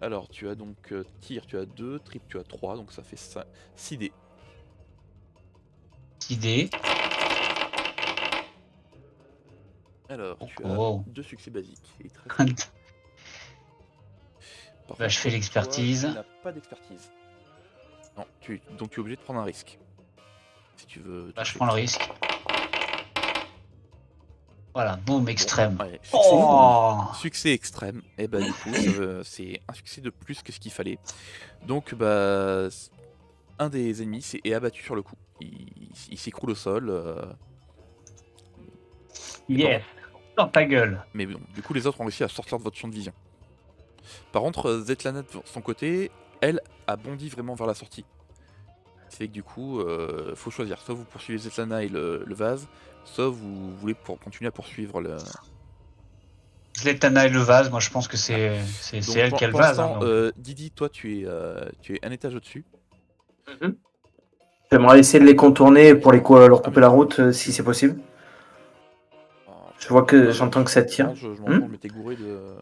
Alors, tu as donc tir, tu as 2, trip, tu as 3, donc ça fait 6 dés. 6 dés. Alors, tu as Oh. 2 succès basiques. Et très Bah, Par je contre, fais l'expertise. toi, tu n'as pas d'expertise. Non, donc tu es obligé de prendre un risque. Si tu veux. Bah, je toucher. prends le risque. Voilà, boum, extrême. Ouais, succès extrême. Et bah du coup, c'est un succès de plus que ce qu'il fallait. Donc bah un des ennemis est abattu sur le coup. Il s'écroule au sol. Yes. Dans ta gueule. Mais bon, du coup les autres ont réussi à sortir de votre champ de vision. Par contre, Zetlana de son côté, elle a bondi vraiment vers la sortie. C'est que du coup, faut choisir. Soit vous poursuivez Zetlana et le vase, soit vous voulez continuer à poursuivre le. Zletana et le vase, moi je pense que c'est elle qui a le Pour vase. l'instant, Hein, Didi, toi tu es un étage au-dessus. J'aimerais essayer de les contourner pour leur couper la route si c'est possible. Je vois que j'entends que ça tire. Je m'en rends compte, je m'étais gouré de.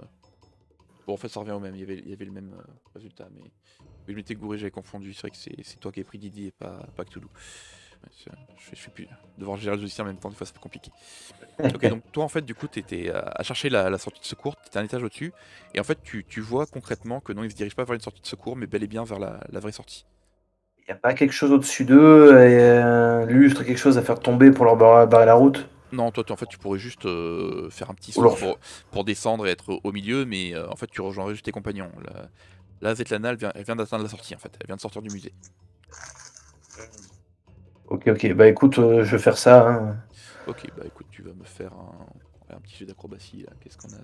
Bon, en fait, ça revient au même. Il y avait le même résultat, mais je m'étais gouré, j'avais confondu. C'est vrai que c'est toi qui as pris Didi et pas Cthulhu. Je fais plus. Devoir gérer le dossier en même temps, des fois, c'est compliqué. Ok, donc toi, en fait, du coup, t'étais à chercher la sortie de secours. T'étais un étage au-dessus, et en fait, tu vois concrètement que non, ils se dirigent pas vers une sortie de secours, mais bel et bien vers la vraie sortie. Il n'y a pas quelque chose au-dessus d'eux, un lustre, quelque chose à faire tomber pour leur barrer la route? Non, toi, en fait, tu pourrais juste faire un petit saut pour descendre et être au milieu, mais en fait, tu rejoindrais juste tes compagnons. Là, Zetlana, elle vient d'atteindre la sortie, en fait. Elle vient de sortir du musée. Ok, bah écoute, je vais faire ça. Hein. Ok, bah écoute, tu vas me faire un petit jeu d'acrobatie, là. Qu'est-ce qu'on a?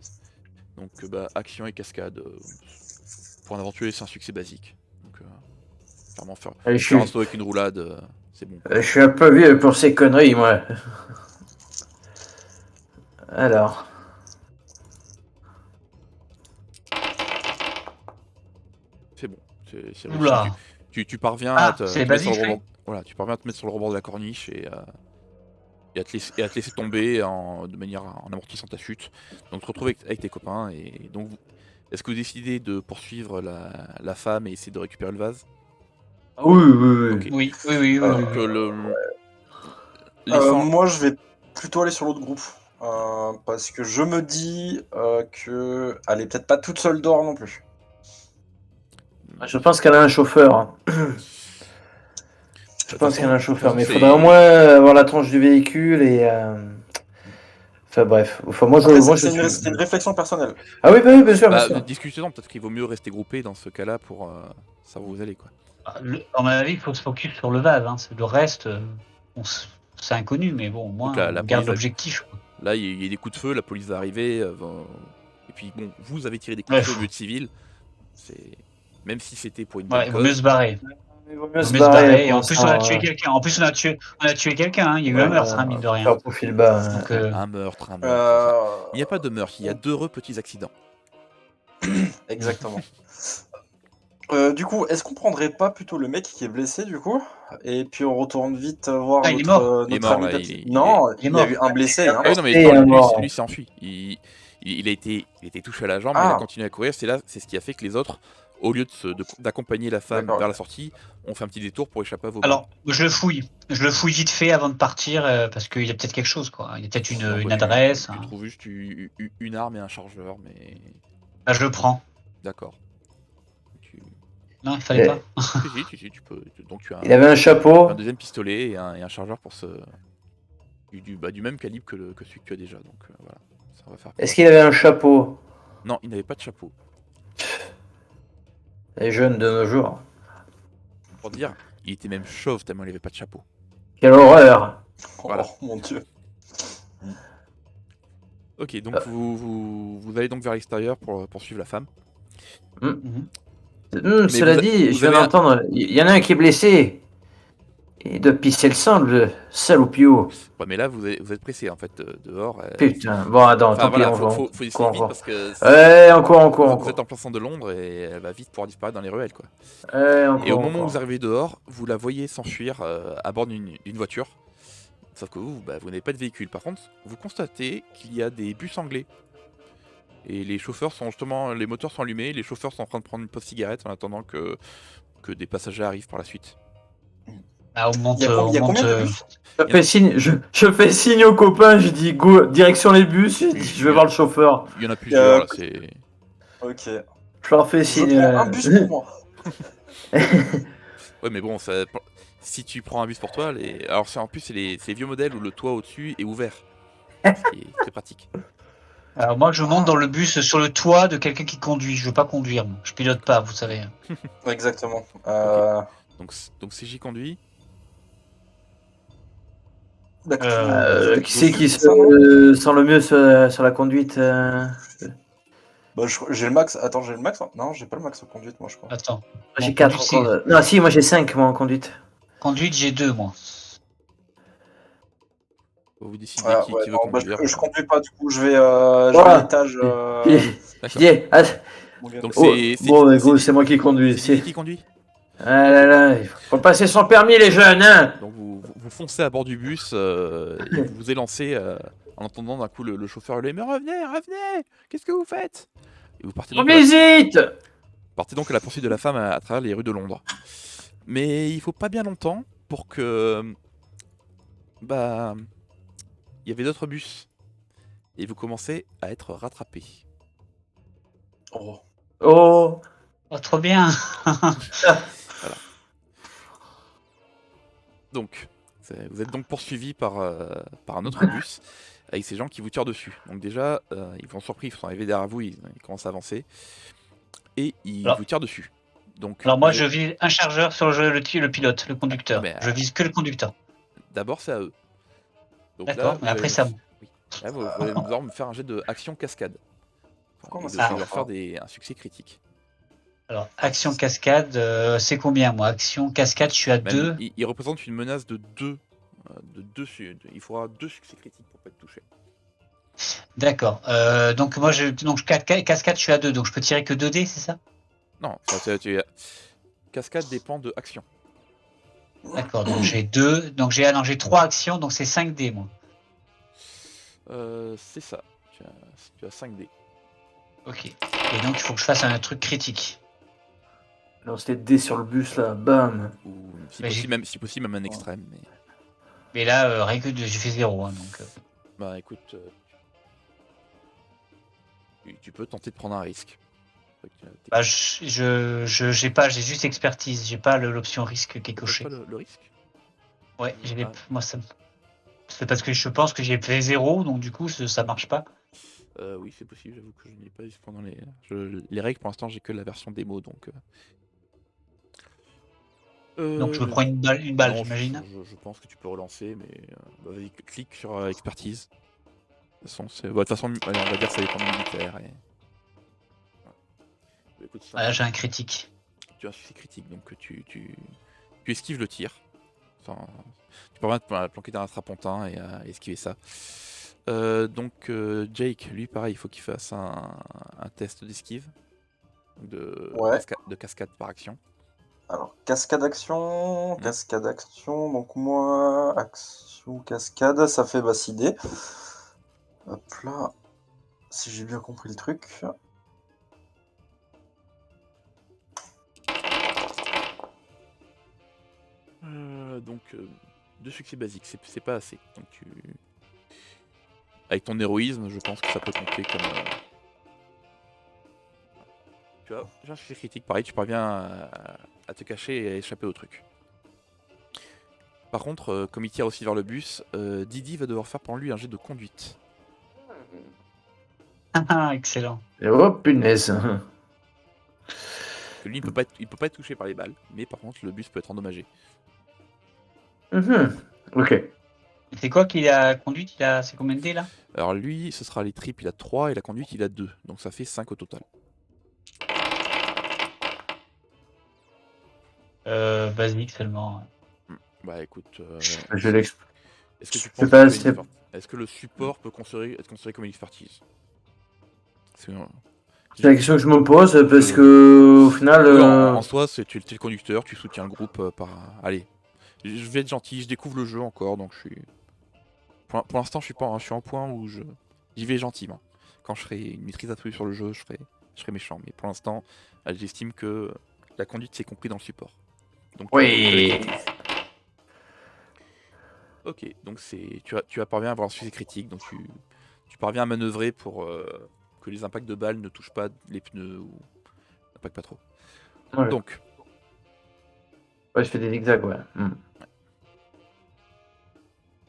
Donc, bah, action et cascade. Pour un aventuré, c'est un succès basique. Donc, clairement, faire un saut avec une roulade, c'est bon. Je suis un peu vieux pour ces conneries, moi. Alors. C'est bon, c'est Oula. réussi. Tu parviens Ah, à te c'est mettre sur basique, le rebord. Voilà, tu parviens à te mettre sur le rebord de la corniche et à te laisser tomber de manière en amortissant ta chute. Donc, te retrouver avec tes copains. Et donc, est-ce que vous décidez de poursuivre la femme et essayer de récupérer le vase? Oui. Ok. Oui. Donc, moi, je vais plutôt aller sur l'autre groupe. Parce que je me dis que elle est peut-être pas toute seule dehors non plus. Je pense qu'elle a un chauffeur. Hein. Je pense qu'elle a un chauffeur, mais il faudrait au moins avoir la tranche du véhicule et. Enfin bref. Enfin, moi, c'est une réflexion personnelle. Ah oui, bien sûr. Discutez-en, peut-être qu'il vaut mieux rester groupé dans ce cas-là pour savoir où vous allez, quoi. À mon avis, il faut se focus sur le vase. Hein. Le reste, c'est inconnu, mais bon, au moins, on garde l'objectif. Là, il y a des coups de feu, la police va arriver. Et puis, bon, vous avez tiré des coups de feu au lieu de civils. Même si c'était pour une bonne cause. Il vaut mieux se barrer. Il vaut mieux se barrer. Et en plus, on a tué quelqu'un. On a tué quelqu'un. Hein. Il y a eu un meurtre, mine de rien. Profil bas. Donc, un meurtre. Il n'y a pas de meurtre, il y a d'heureux petits accidents. Exactement. Du coup, est-ce qu'on prendrait pas plutôt le mec qui est blessé, du coup? Et puis on retourne vite voir notre ami Papy. Non, il y a eu un blessé. Hein. Ah oui, non, mais lui s'est enfui. Il a été touché à la jambe, il a continué à courir. C'est ce qui a fait que les autres, au lieu d'accompagner la femme vers la sortie, ont fait un petit détour pour échapper à vos balles. Alors, je le fouille vite fait avant de partir parce qu'il y a peut-être quelque chose, quoi. Il y a peut-être une adresse. Tu trouves juste une arme et un chargeur, mais. Ah, je le prends. D'accord. Non, il fallait pas. Si, tu peux. Donc tu as. Il avait un chapeau. Un deuxième pistolet et un chargeur pour du même calibre que celui que tu as déjà. Donc voilà. Ça va faire. Est-ce qu'il avait un chapeau? Non, il n'avait pas de chapeau. Les jeunes de nos jours. Pour dire, il était même chauve tellement il n'avait pas de chapeau. Quelle horreur! Voilà. Oh mon dieu. Ok, donc vous allez donc vers l'extérieur pour poursuivre la femme. Cela dit, je viens d'entendre, il y en a un qui est blessé. Il doit pisser le sang, le salopio. Ouais, mais là, vous êtes pressé en fait dehors. Putain, bon, attends, Enfin tant pis, voilà, on va. faut essayer vite parce que Ouais, encore. vous êtes en plein centre de Londres et elle va vite pouvoir disparaître dans les ruelles quoi. Ouais, Et au moment où vous arrivez dehors, vous la voyez s'enfuir à bord d'une voiture. Sauf que vous n'avez pas de véhicule. Par contre, vous constatez qu'il y a des bus anglais. Et les chauffeurs sont justement, les moteurs sont allumés, les chauffeurs sont en train de prendre une pause cigarette en attendant que des passagers arrivent par la suite. Ah, on monte. Il y a combien de bus? Je fais signe aux copains, je dis go, direction les bus, je vais voir le chauffeur. Il y en a plusieurs là, c'est. Ok. Je leur fais Je signe. prends un bus pour moi. Ouais, mais bon, si tu prends un bus pour toi, alors en plus c'est les vieux modèles où le toit au-dessus est ouvert. Ce qui est très pratique. Alors moi, je monte dans le bus sur le toit de quelqu'un qui conduit. Je veux pas conduire, moi. Je pilote pas, vous savez. Exactement. Donc CJ conduit. Qui c'est qui sent le mieux sur la conduite j'ai le max. Attends, j'ai le max? Non, j'ai pas le max en conduite, moi, je crois. Attends. J'ai Bon, 4 conduite, encore. Non, si, moi j'ai 5 moi en conduite. Conduite, j'ai 2, moi. Vous décidez qui veut conduire. Je conduis pas, du coup, je vais à l'étage. Donc c'est moi qui conduis. C'est qui conduit. Ah là là, il faut passer son permis les jeunes, hein. Donc vous foncez à bord du bus, et vous vous élancez en entendant d'un coup le chauffeur hurler « Mais revenez, qu'est-ce que vous faites ?» Et vous partez On visite. Partez donc à la poursuite de la femme à travers les rues de Londres. Mais il faut pas bien longtemps pour que... il y avait d'autres bus. Et vous commencez à être rattrapé. Oh. Oh. Oh, trop bien. Voilà. Donc, vous êtes donc poursuivi par un autre bus avec ces gens qui vous tirent dessus. Donc déjà, ils vont surpris, ils sont arrivés derrière vous, ils commencent à avancer et ils vous tirent dessus. Donc, alors moi, je vise un chargeur sur le pilote, le conducteur. Je vise que le conducteur. D'abord, c'est à eux. D'accord, mais après ça. Oui. Là, vous allez devoir me faire un jet de action cascade. Pourquoi ça va faire un succès critique. Alors, action cascade, c'est combien moi? Action cascade, je suis à 2. Il représente une menace de 2. Il faudra 2 succès critiques pour pas être touché. D'accord. Donc moi, cascade, je suis à 2, donc je peux tirer que 2 dés, c'est ça? Non, cascade dépend de action. D'accord, donc j'ai 2. Donc j'ai 3 actions, donc c'est 5 dés moi. C'est ça. Tu as 5 dés. Ok. Et donc il faut que je fasse un truc critique. Lance les dés sur le bus là, bam. Ou si possible même un extrême. Mais là, rien que j'ai fait 0. Hein, donc, Bah écoute, tu peux tenter de prendre un risque. J'ai pas, j'ai juste expertise, j'ai pas l'option risque qui est cochée. Pas le risque. Ouais, moi c'est parce que je pense que j'ai fait 0, donc du coup ça marche pas. Oui, c'est possible, j'avoue que je n'ai pas eu pendant les règles, pour l'instant j'ai que la version démo, donc... Donc je me prends une balle, j'imagine. Je pense que tu peux relancer, mais vas-y, clique sur expertise. De toute façon, allez, on va dire que ça dépend du militaire. Et... Écoute, là j'ai un critique. Tu as un succès critique, donc tu esquives le tir. Enfin, tu peux vraiment te planquer dans un strapontin et esquiver ça. Donc Jake, lui pareil, il faut qu'il fasse un test d'esquive. De cascade par action. Alors, cascade action, donc moi, action, cascade, ça fait 6 dés. Hop là, si j'ai bien compris le truc. Donc, 2 succès basiques, c'est pas assez. Donc avec ton héroïsme, je pense que ça peut compter comme... Tu vois, j'ai un succès critique, pareil, tu parviens à te cacher et à échapper au truc. Par contre, comme il tire aussi vers le bus, Didi va devoir faire pour lui un jet de conduite. Ah, excellent. Oh punaise. Que lui, il peut pas être touché par les balles, mais par contre, le bus peut être endommagé. Ok. C'est quoi qu'il a conduite? C'est combien de dés là? Alors lui, ce sera les tripes, il a 3 et la conduite, il a 2. Donc ça fait 5 au total. Basique seulement. Bah écoute, Je l'ex- est-ce que tu je sais penses pas, que c'est est-ce que le support peut être considéré comme une expertise? C'est la question que je me pose parce Je- que au final, Oui, en soi, tu es le conducteur, tu soutiens le groupe par. Allez, je vais être gentil, je découvre le jeu encore, donc je suis. Pour l'instant, je suis en point où j'y vais gentiment. Quand je ferai une maîtrise absolue sur le jeu, je serai méchant. Mais pour l'instant, j'estime que la conduite c'est compris dans le support. Donc oui. ok, donc tu as parvenu à avoir un succès critique, donc tu parviens à manœuvrer pour que les impacts de balles ne touchent pas les pneus ou n'impactent pas trop. Ouais. Donc, Ouais, je fais des zigzags, ouais.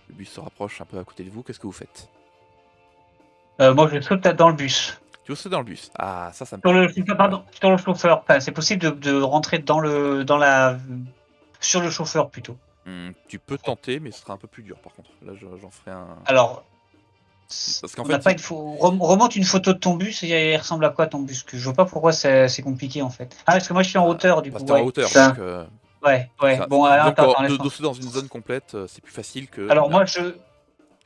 le bus se rapproche un peu à côté de vous, qu'est-ce que vous faites? Moi, je saute dans le bus. Tu veux sauter dans le bus? Ah, ça me Sur plaît. pardon, sur le chauffeur. Enfin, c'est possible de rentrer sur le chauffeur plutôt. Tu peux tenter, mais ce sera un peu plus dur par contre. Là, j'en ferai un. Alors, Parce qu'en on n'a fait, pas remonte une photo de ton bus et il ressemble à quoi ton bus? Que je vois pas pourquoi c'est compliqué en fait. Ah, parce que moi je suis en hauteur du coup. t'es en Ouais. hauteur, Ça. donc. Ouais. Bon, alors, Disons que attends, de laisse-moi. sauter dans une zone complète, c'est plus facile que. Alors moi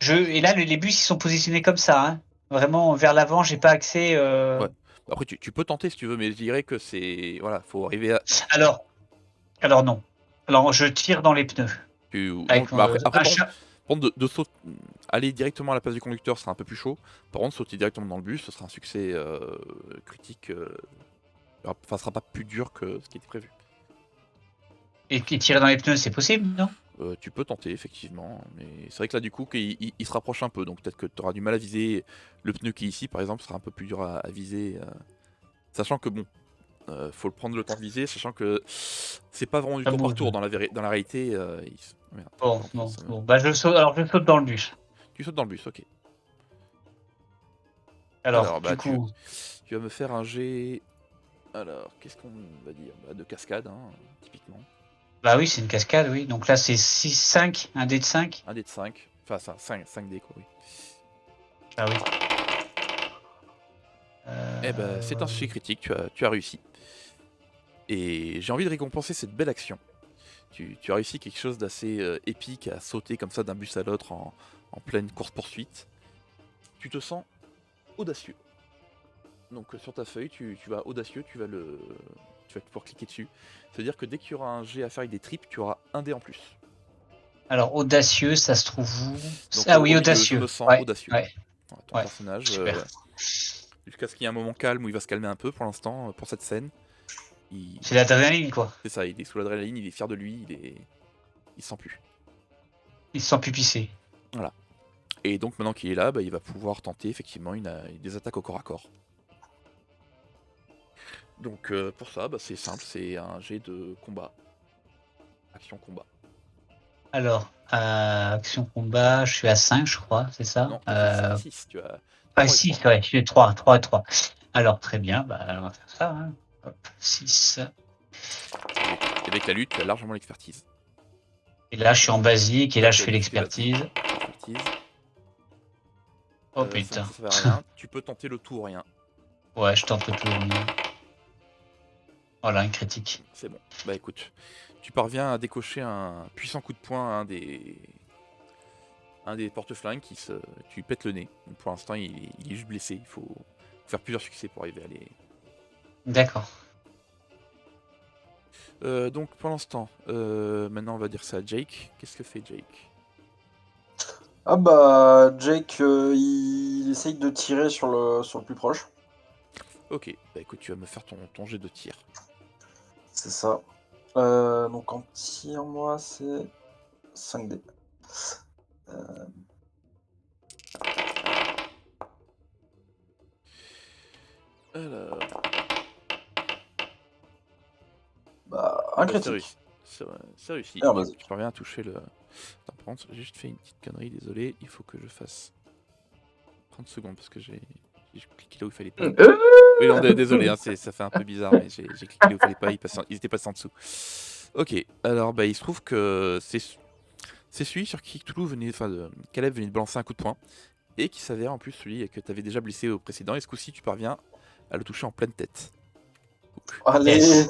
et là les bus ils sont positionnés comme ça, hein. Vraiment vers l'avant, j'ai pas accès. Ouais. Après, tu peux tenter si tu veux, mais je dirais que c'est. Voilà, faut arriver à. Alors, non. Alors je tire dans les pneus. Non, Avec bah après, un par contre, de sauter. Aller directement à la place du conducteur sera un peu plus chaud. Par contre, sauter directement dans le bus, ce sera un succès critique. Enfin, ce sera pas plus dur que ce qui était prévu. Et tirer dans les pneus, c'est possible, non? Tu peux tenter, effectivement, mais c'est vrai que là, du coup, il se rapproche un peu, donc peut-être que tu auras du mal à viser. Le pneu qui est ici, par exemple, sera un peu plus dur à viser. Sachant que, bon, faut le prendre le temps de viser, sachant que c'est pas vraiment du tour par tour. Dans la réalité, merde, Bon. Bah je saute. Alors je saute dans le bus. tu sautes dans le bus, ok. Alors, bah, du coup. tu vas me faire un jet. Alors, qu'est-ce qu'on va dire? Bah, de cascade, hein, typiquement. Bah oui, c'est une cascade, oui. Donc là, c'est 6, 5, un dé de 5. Un dé de 5. Enfin, ça, 5 dés, quoi, oui. Ah oui. Eh ben, c'est un succès critique, tu as réussi. Et j'ai envie de récompenser cette belle action. Tu as réussi quelque chose d'assez épique à sauter comme ça d'un bus à l'autre en pleine course-poursuite. Tu te sens audacieux. Donc sur ta feuille, tu vas audacieux, tu vas pouvoir cliquer dessus. Ça veut dire que dès qu'il y aura un jet à faire avec des tripes, tu auras un dé en plus. Alors, audacieux, ça se trouve où? Donc, Ah oui, milieu, audacieux. je me sens audacieux. Ouais. Voilà, ton personnage, super. jusqu'à ce qu'il y ait un moment calme où il va se calmer un peu pour l'instant, pour cette scène. C'est l'adrénaline, quoi. C'est ça, il est sous l'adrénaline, il est fier de lui, il se sent plus. Il se sent pupissé. Voilà. Et donc maintenant qu'il est là, bah, il va pouvoir tenter effectivement des attaques au corps à corps. Donc pour ça, bah, c'est simple, c'est un jet de combat. Action combat. Alors, action combat, je suis à 5, je crois, c'est ça? Non, 6, tu as... Ah, 6, ouais, je suis 3 et 3. Alors, très bien, bah, on va faire ça. Hein. Hop, 6. Et avec la lutte, tu as largement l'expertise. Et là, je suis en basique, et là, je fais l'expertise. Oh putain. Ça fait rien. Tu peux tenter le tout ou rien. Ouais, je tente le tout. Voilà, un critique. C'est bon. Bah écoute, tu parviens à décocher un puissant coup de poing à un des porte-flingues tu lui pètes le nez. Donc pour l'instant, il est juste blessé. Il faut faire plusieurs succès pour arriver à les... D'accord. Donc pour l'instant, maintenant on va dire ça à Jake. Qu'est-ce que fait Jake? Ah bah Jake il essaye de tirer sur le plus proche. Ok, bah écoute, tu vas me faire ton jet de tir. C'est ça. Donc en tir, moi c'est 5D. Alors... Bah, un critique. C'est réussi. Ah, vas-y. Tu parviens à toucher le... Attends, par contre, j'ai juste fait une petite connerie, désolé. Il faut que je fasse 30 secondes parce que j'ai cliqué là où il fallait pas. Oui, non, désolé, hein, ça fait un peu bizarre, mais j'ai cliqué là où il fallait pas, ils étaient passés en dessous. Ok, alors bah, il se trouve que c'est celui sur qui Caleb venait de balancer un coup de poing, et qui s'avère en plus celui que tu avais déjà blessé au précédent, et ce coup-ci tu parviens à le toucher en pleine tête. Allez Yes.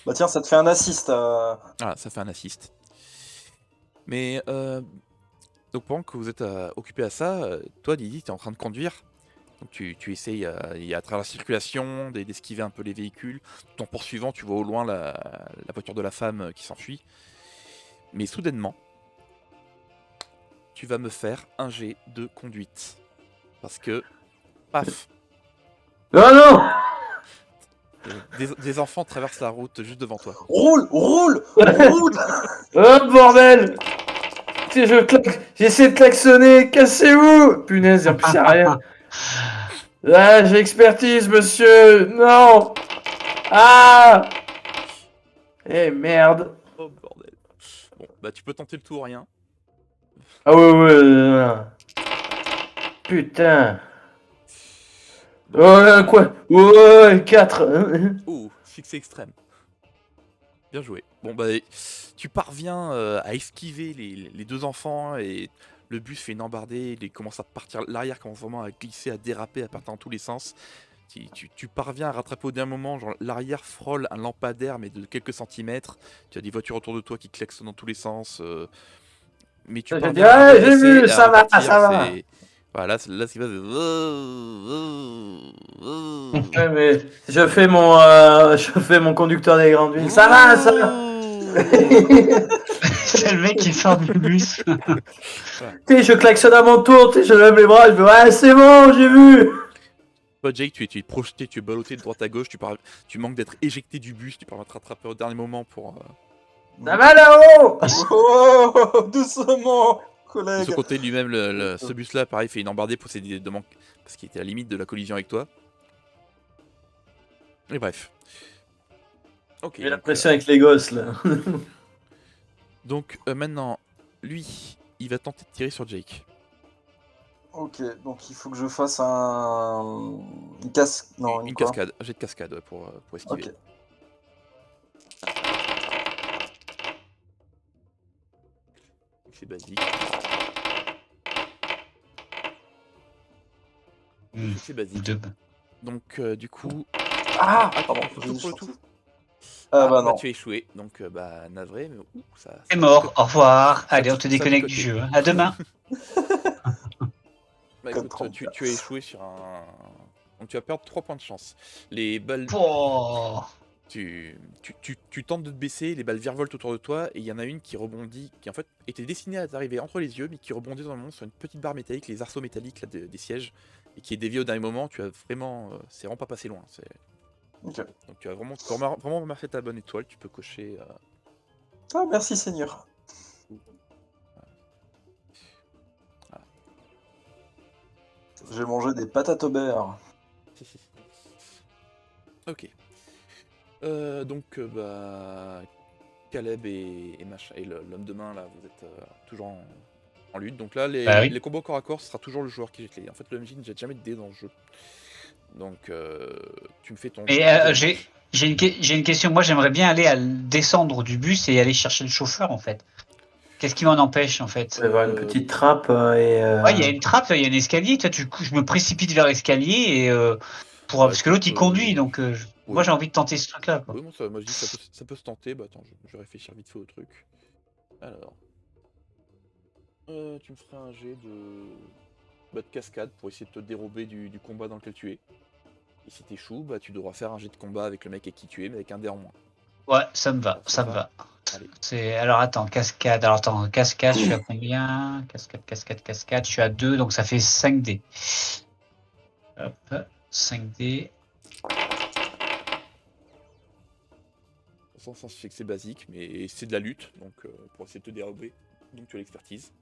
Bah tiens, ça te fait un assist. Ah, ça fait un assist. Mais donc pendant que vous êtes occupé à ça, toi Didi, tu es en train de conduire. Donc tu essayes à travers la circulation d'esquiver un peu les véhicules. Tout en poursuivant, tu vois au loin la voiture de la femme qui s'enfuit. Mais soudainement, tu vas me faire un jet de conduite. Parce que, paf, Oh non! des enfants traversent la route juste devant toi. Roule! Oh bordel! J'essaie de klaxonner, cassez-vous! Punaise, en plus y'a rien. Ah, j'ai expertise, monsieur! Non! Ah! Eh merde! Oh bordel. Bon, bah tu peux tenter le tout ou rien. Ah ouais. Putain! Oh, quoi? Ouais, 4! Oh, succès extrême. Bien joué. Bon bah tu parviens à esquiver les deux enfants et le bus fait une embardée, il commence à partir, l'arrière commence vraiment à glisser, à déraper, à partir dans tous les sens. Tu parviens à rattraper au dernier moment, genre l'arrière frôle un lampadaire mais de quelques centimètres, tu as des voitures autour de toi qui klaxonnent dans tous les sens, mais tu parviens à Ouais, j'ai redresser vu, et à ça va, repartir, ça va! Voilà, là c'est pas de... Ouais, mais je fais mon conducteur des grandes villes. Ça va, ça va! C'est le mec qui sort du bus. Tu sais, je klaxonne à mon tour, tu sais, je lève les bras, je fais ouais, c'est bon, j'ai vu! Toi, Jake, tu es projeté, tu es ballotté de droite à gauche, tu manques d'être éjecté du bus, tu parviens à te rattraper au dernier moment pour... Ça va là-haut! Oh, doucement, De collègue. ce côté, lui-même, ce bus-là, pareil, fait une embardée pour s'aider de manque, parce qu'il était à la limite de la collision avec toi. Et bref. Ok. J'ai la pression avec les gosses là. Donc maintenant, lui, il va tenter de tirer sur Jake. Ok, donc il faut que je fasse une casse. Non, Une quoi cascade, un jet de cascade ouais, pour esquiver. Ok. C'est basique. C'est basique. Donc du coup... Ah, pardon, pardon, pour le tout. Bah non. Tu as échoué, donc bah navré, mais ça... C'est mort, au revoir. Allez, on te déconnecte du jeu. À demain. Bah écoute, tu as échoué sur un... Donc tu vas perdre 3 points de chance. Les balles... Oh. Tu tentes de te baisser, les balles virevoltent autour de toi, et il y en a une qui rebondit, qui en fait était destinée à t'arriver entre les yeux, mais qui rebondit dans le monde sur une petite barre métallique, les arceaux métalliques là, des sièges, et qui est déviée au dernier moment. Tu as vraiment... c'est vraiment pas passé loin. Ok. Donc tu as vraiment remarqué ta bonne étoile, tu peux cocher... Ah, merci Seigneur. Voilà. J'ai mangé des patates au beurre. Ok. Donc, bah... Caleb et l'homme de main, là, vous êtes toujours en lutte. Donc là, les combats corps à corps, ce sera toujours le joueur qui jette les dés. En fait, le MJ ne jette jamais de dés dans le jeu. Donc, tu me fais ton... Et j'ai une question. Moi, j'aimerais bien aller descendre du bus et aller chercher le chauffeur, en fait. Qu'est-ce qui m'en empêche, en fait? Il va y avoir une petite trappe et... Ouais, il y a une trappe, il y a un escalier. Toi, je me précipite vers l'escalier et parce que l'autre il conduit, donc moi j'ai envie de tenter ce truc-là. Quoi. Oui, moi je dis ça peut se tenter. Bah attends, je vais réfléchir vite fait au truc. Alors, tu me feras un jet de cascade pour essayer de te dérober du combat dans lequel tu es. Et si t'échoues, bah tu devras faire un jet de combat avec le mec avec qui tu es, mais avec un dé en moins. Ouais, ça me va, ça me va. Allez. Alors attends, cascade. Alors attends, cascade, je suis à combien? Cascade, je suis à 2, donc ça fait 5 dés. Hop, 5 dés. Sans c'est que c'est basique, mais c'est de la lutte, donc pour essayer de te dérober, donc tu as l'expertise.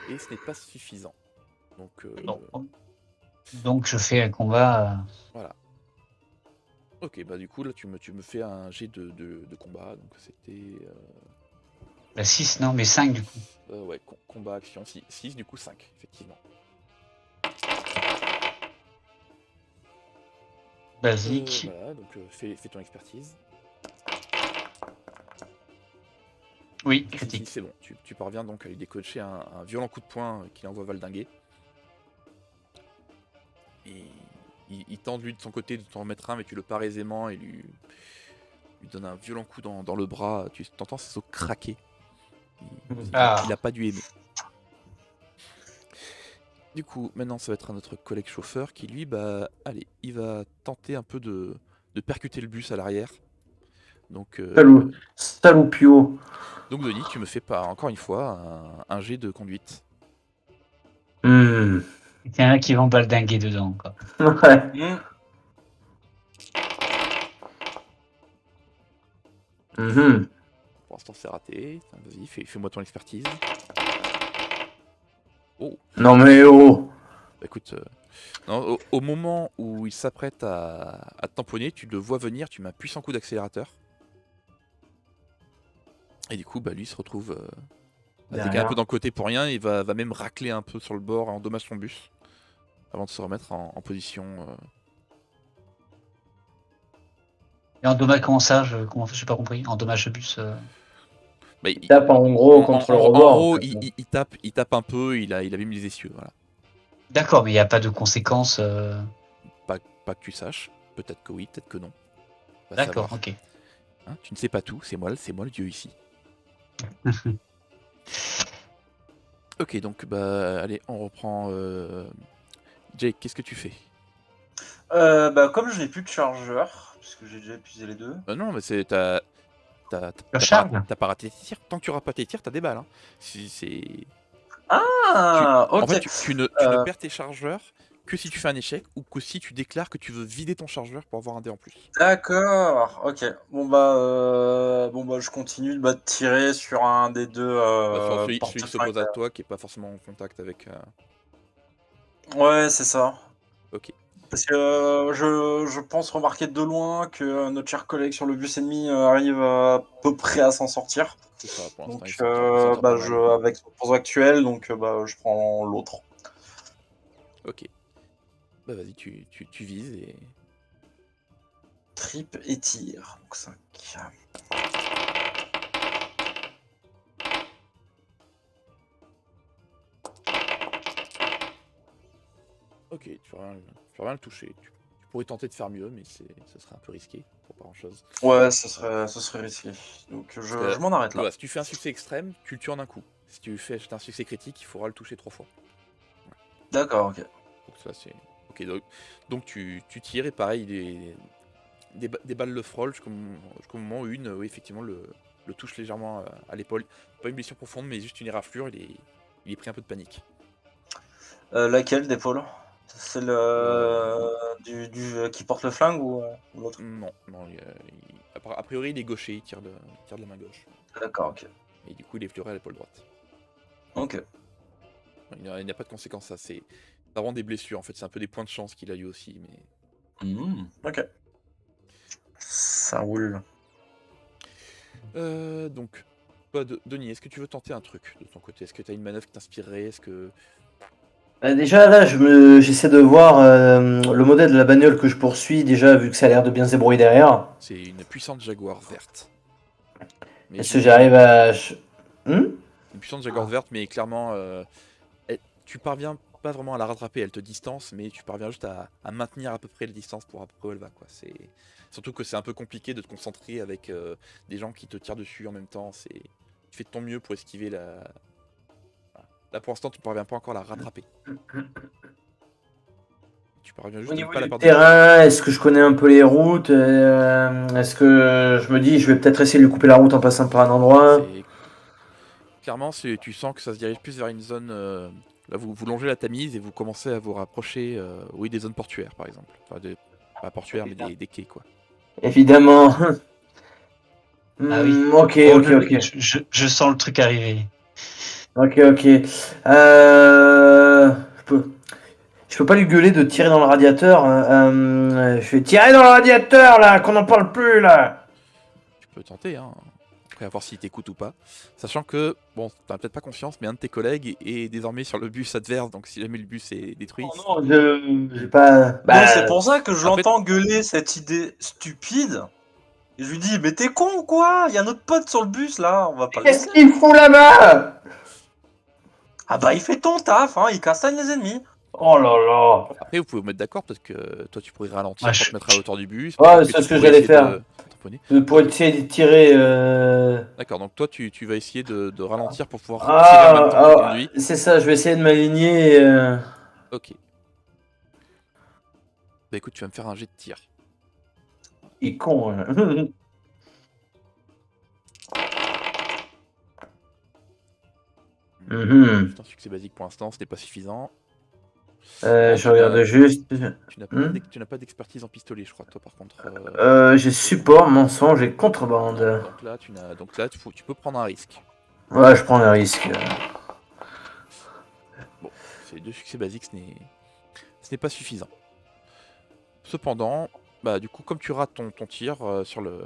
Et ce n'est pas suffisant. Donc je fais un combat. Voilà. Ok, bah du coup là tu me fais un jet de combat, donc c'était... 6, non, mais 5 du coup. Ouais, combat, action, 6 du coup 5, effectivement. Basique. Voilà, donc fais ton expertise. Oui, critique. C'est bon, tu parviens donc à lui décocher un violent coup de poing qui l'envoie valdinguer. Et il tente lui de son côté de t'en remettre un, mais tu le pares aisément et lui donne un violent coup dans le bras. Tu t'entends ses os craquer. Il a pas dû aimer. Du coup, maintenant ça va être à notre collègue chauffeur qui lui, allez, il va tenter un peu de percuter le bus à l'arrière. Donc, Saloupio. Donc Denis, tu me fais pas encore une fois un jet de conduite. Il y en a qui vont baldinguer dedans, quoi. Ouais. Pour l'instant c'est raté. Vas-y, fais-moi ton expertise. Oh. Non mais oh. Écoute, non, au moment où il s'apprête à te tamponner, tu le vois venir, tu mets un puissant coup d'accélérateur. Et du coup, lui se retrouve un peu dans le côté pour rien, il va même racler un peu sur le bord et endommage son bus avant de se remettre en position. Et endommage, comment ça? J'ai pas compris. Endommage le bus. Il tape en gros contre le rebord. En gros, il tape un peu, il abîme les essieux, voilà. D'accord, mais il n'y a pas de conséquences. Pas que tu saches. Peut-être que oui, peut-être que non. D'accord, ok. Hein, tu ne sais pas tout, c'est moi le dieu ici. Ok, donc allez, on reprend. Jake, qu'est-ce que tu fais? Comme je n'ai plus de chargeur, puisque j'ai déjà épuisé les deux. Non, mais c'est Le t'as pas raté tes tirs. Tant que tu auras pas tes tirs, t'as des balles. Hein. Ok. En fait, tu ne perds tes chargeurs que si tu fais un échec ou que si tu déclares que tu veux vider ton chargeur pour avoir un dé en plus. D'accord, ok. Je continue de tirer sur un des deux. Sur celui qui s'oppose à toi, qui est pas forcément en contact avec. Ouais, c'est ça. Ok. Parce que je pense remarquer de loin que notre cher collègue sur le bus ennemi arrive à peu près à s'en sortir. C'est ça, pour l'instant. Donc, il s'en tire pas mal. avec son poison actuel, donc je prends l'autre. Ok. Vas-y, tu vises et. Trip et tir. Donc 5. Ok, tu vas rien le toucher. Tu pourrais tenter de faire mieux, mais ce serait un peu risqué pour pas grand chose. Ouais, ce serait risqué. Donc je m'en arrête là. Voilà, si tu fais un succès extrême, tu le tues en un coup. Si tu fais un succès critique, il faudra le toucher 3 fois. Ouais. D'accord, ok. Donc ça c'est. Ok, donc tu tires et pareil, des balles le frôlent jusqu'au moment où une, oui, effectivement, le touche légèrement à l'épaule. Pas une blessure profonde, mais juste une éraflure, il est pris un peu de panique. Laquelle d'épaule? Celle du qui porte le flingue ou l'autre? Non, a priori il est gaucher, il tire de la main gauche. D'accord, ok. Et du coup il est fleuré à l'épaule droite. Ok. Il n'y a pas de conséquence, ça c'est vraiment des blessures en fait, c'est un peu des points de chance qu'il a eu aussi. Mais... Ok. Ça roule. Donc, toi, Denis, est-ce que tu veux tenter un truc de ton côté? Est-ce que tu as une manœuvre qui t'inspirerait? Est-ce que... Déjà là, j'essaie de voir le modèle de la bagnole que je poursuis, déjà vu que ça a l'air de bien se débrouiller derrière. C'est une puissante Jaguar verte. Est-ce que j'arrive à... Une puissante Jaguar verte, mais clairement, tu parviens pas vraiment à la rattraper, elle te distance, mais tu parviens juste à maintenir à peu près la distance pour à peu près où elle va, quoi. Surtout que c'est un peu compliqué de te concentrer avec des gens qui te tirent dessus en même temps. Tu fais de ton mieux pour esquiver la... Là pour l'instant tu ne parviens pas encore à la rattraper. Tu parviens juste Au à ne niveau pas la du perdre. terrain, est-ce que je connais un peu les routes? Est-ce que je me dis je vais peut-être essayer de lui couper la route en passant par un endroit? Clairement, tu sens que ça se dirige plus vers une zone... Là vous longez la Tamise et vous commencez à vous rapprocher des zones portuaires par exemple. Enfin, pas portuaires mais des quais quoi. Évidemment. Ah oui. Ok. Je sens le truc arriver. Ok. Je peux pas lui gueuler de tirer dans le radiateur. Je vais tirer dans le radiateur là, qu'on n'en parle plus là. Tu peux tenter, hein. Après à voir s'il t'écoute ou pas. Sachant que, bon, t'as peut-être pas confiance, mais un de tes collègues est désormais sur le bus adverse, donc si jamais le bus est détruit... Oh non, j'ai pas... Non, c'est pour ça que je l'entends gueuler cette idée stupide. Et je lui dis, mais t'es con ou quoi? Il y a notre pote sur le bus là, on va pas le Qu'est-ce laisser. qu'il fout là-bas? Ah bah il fait ton taf, hein, il castagne les ennemis. Oh là là. Après, vous pouvez vous mettre d'accord, peut-être que toi tu pourrais ralentir Ouais, pour je- te mettre à la hauteur du bus. Ouais, peut-être c'est tu ce que pourrais j'allais essayer faire. de tamponner. Pour essayer de tirer. D'accord, donc toi tu vas essayer de ralentir pour pouvoir tirer en même temps qu'il Ah, conduit. c'est ça, je vais essayer de m'aligner. Ok. Bah écoute, tu vas me faire un jet de tir. Il est con. Hein. Mhm. Juste un succès basique pour l'instant, ce n'est pas suffisant. Je regarde juste. Tu n'as pas d'expertise en pistolet, je crois, toi par contre. J'ai support, mensonge et contrebande. Non, donc là tu peux prendre un risque. Ouais, je prends le risque. Bon, c'est 2 succès basiques, ce n'est pas suffisant. Cependant, bah du coup, comme tu rates ton tir sur le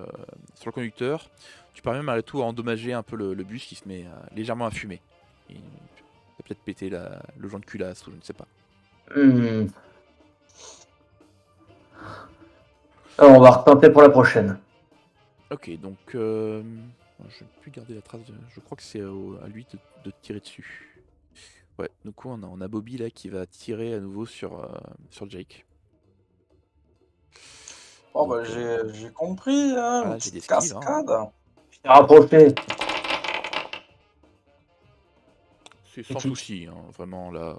conducteur, tu parviens malgré tout à endommager un peu le bus qui se met légèrement à fumer. Il a peut-être pété le joint de culasse ou je ne sais pas. Hmm. Alors, on va retenter pour la prochaine. Ok, donc je ne vais plus garder la trace. Je crois que c'est à lui de tirer dessus. Ouais, du coup on a Bobby là qui va tirer à nouveau sur Jake. Oh, Donc, bah, j'ai compris, hein, voilà, une j'ai des petite skills, hein. cascade. Je t'ai rapproché. C'est sans souci, hein, vraiment là.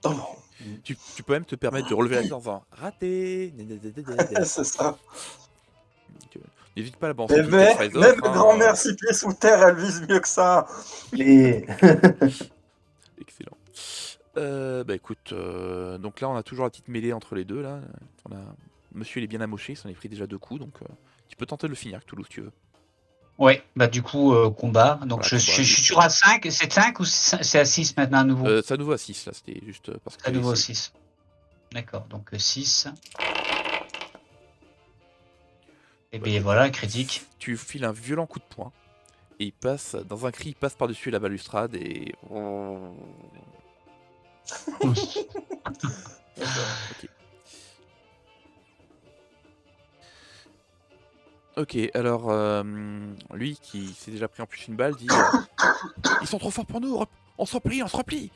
Oh, Tu peux même te permettre de relever la tête en faisant raté. c'est ça. N'hésite pas à la balancer Eh une petite ben, catchphrase même off, ma hein. grand-mère six pieds sous terre, elle vise mieux que ça. Et... Excellent. Bah écoute, donc là on a toujours la petite mêlée entre les deux là. Monsieur il est bien amoché, il s'en est pris déjà 2 coups, donc tu peux tenter de le finir avec Toulouse si tu veux. Ouais, bah du coup, combat. Donc Voilà, je combat, suis juste, toujours à 5. C'est 5 ou c'est à 6 maintenant à nouveau? c'est à nouveau à 6 là, c'était juste parce que À nouveau c'est- 6. D'accord, donc 6. Et bah, bien écoute, voilà, critique. tu files un violent coup de poing et il passe, dans un cri, il passe par-dessus la balustrade et... D'accord. Ok. Ok, alors lui qui s'est déjà pris en plus une balle dit ils sont trop forts pour nous, on se replie, on se replie.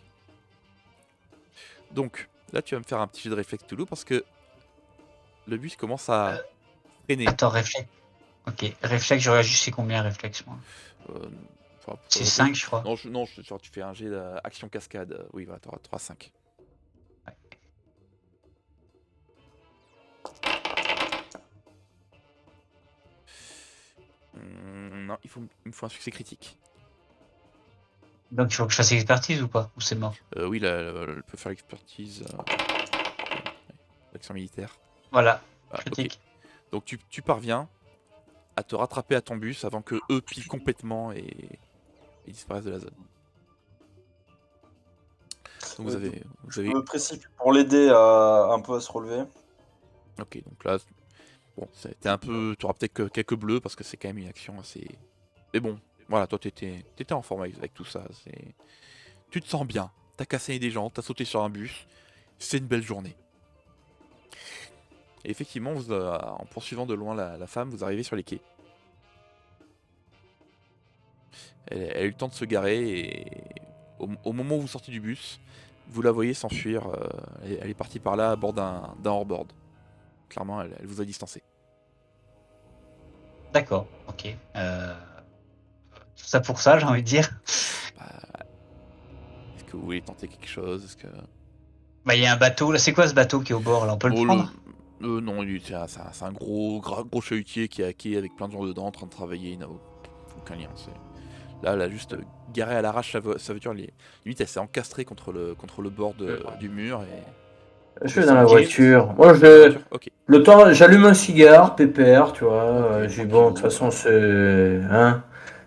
Donc là tu vas me faire un petit jet de réflexe Toulouse parce que le bus commence à freiner. Attends, réflexe. Ok, réflexe, j'aurais juste c'est combien réflexe moi? C'est 5 je crois. Non, genre, tu fais un jet d'action cascade. Oui, voilà, t'auras 3-5. Non, il me faut un succès critique. Donc il faut que je fasse expertise ou pas? Ou c'est mort? Oui, là, elle peut faire l'expertise. L'action militaire. Voilà, Ah, critique. ok. Donc tu parviens à te rattraper à ton bus avant que eux pillent complètement et disparaissent de la zone. Donc vous avez... Je me précipite pour l'aider un peu à se relever. Ok, donc là, bon, t'es un peu... Tu auras peut-être que quelques bleus parce que c'est quand même une action assez... Mais bon, voilà, toi t'étais en forme avec tout ça. Tu te sens bien, t'as cassé des gens, t'as sauté sur un bus, c'est une belle journée. Et effectivement, en poursuivant de loin la femme, vous arrivez sur les quais. Elle a eu le temps de se garer et au moment où vous sortez du bus, vous la voyez s'enfuir. Elle est partie par là à bord d'un hors-board. Clairement, elle vous a distancé. D'accord, ok. Tout ça pour ça, j'ai envie de dire. Bah, est-ce que vous voulez tenter quelque chose? Est-ce que... Bah il y a un bateau, là c'est quoi ce bateau qui est au bord là? On peut le prendre? Non, c'est un gros chalutier qui est à quai avec plein de gens dedans en train de travailler. Il n'a aucun lien. Là, elle a juste garé à l'arrache sa voiture. Limite, elle s'est encastrée contre le bord du mur. Et... Je suis dans la voiture. Moi, okay. Le temps, j'allume un cigare, pépère, tu vois. Okay, J'ai bon, de toute façon, hein,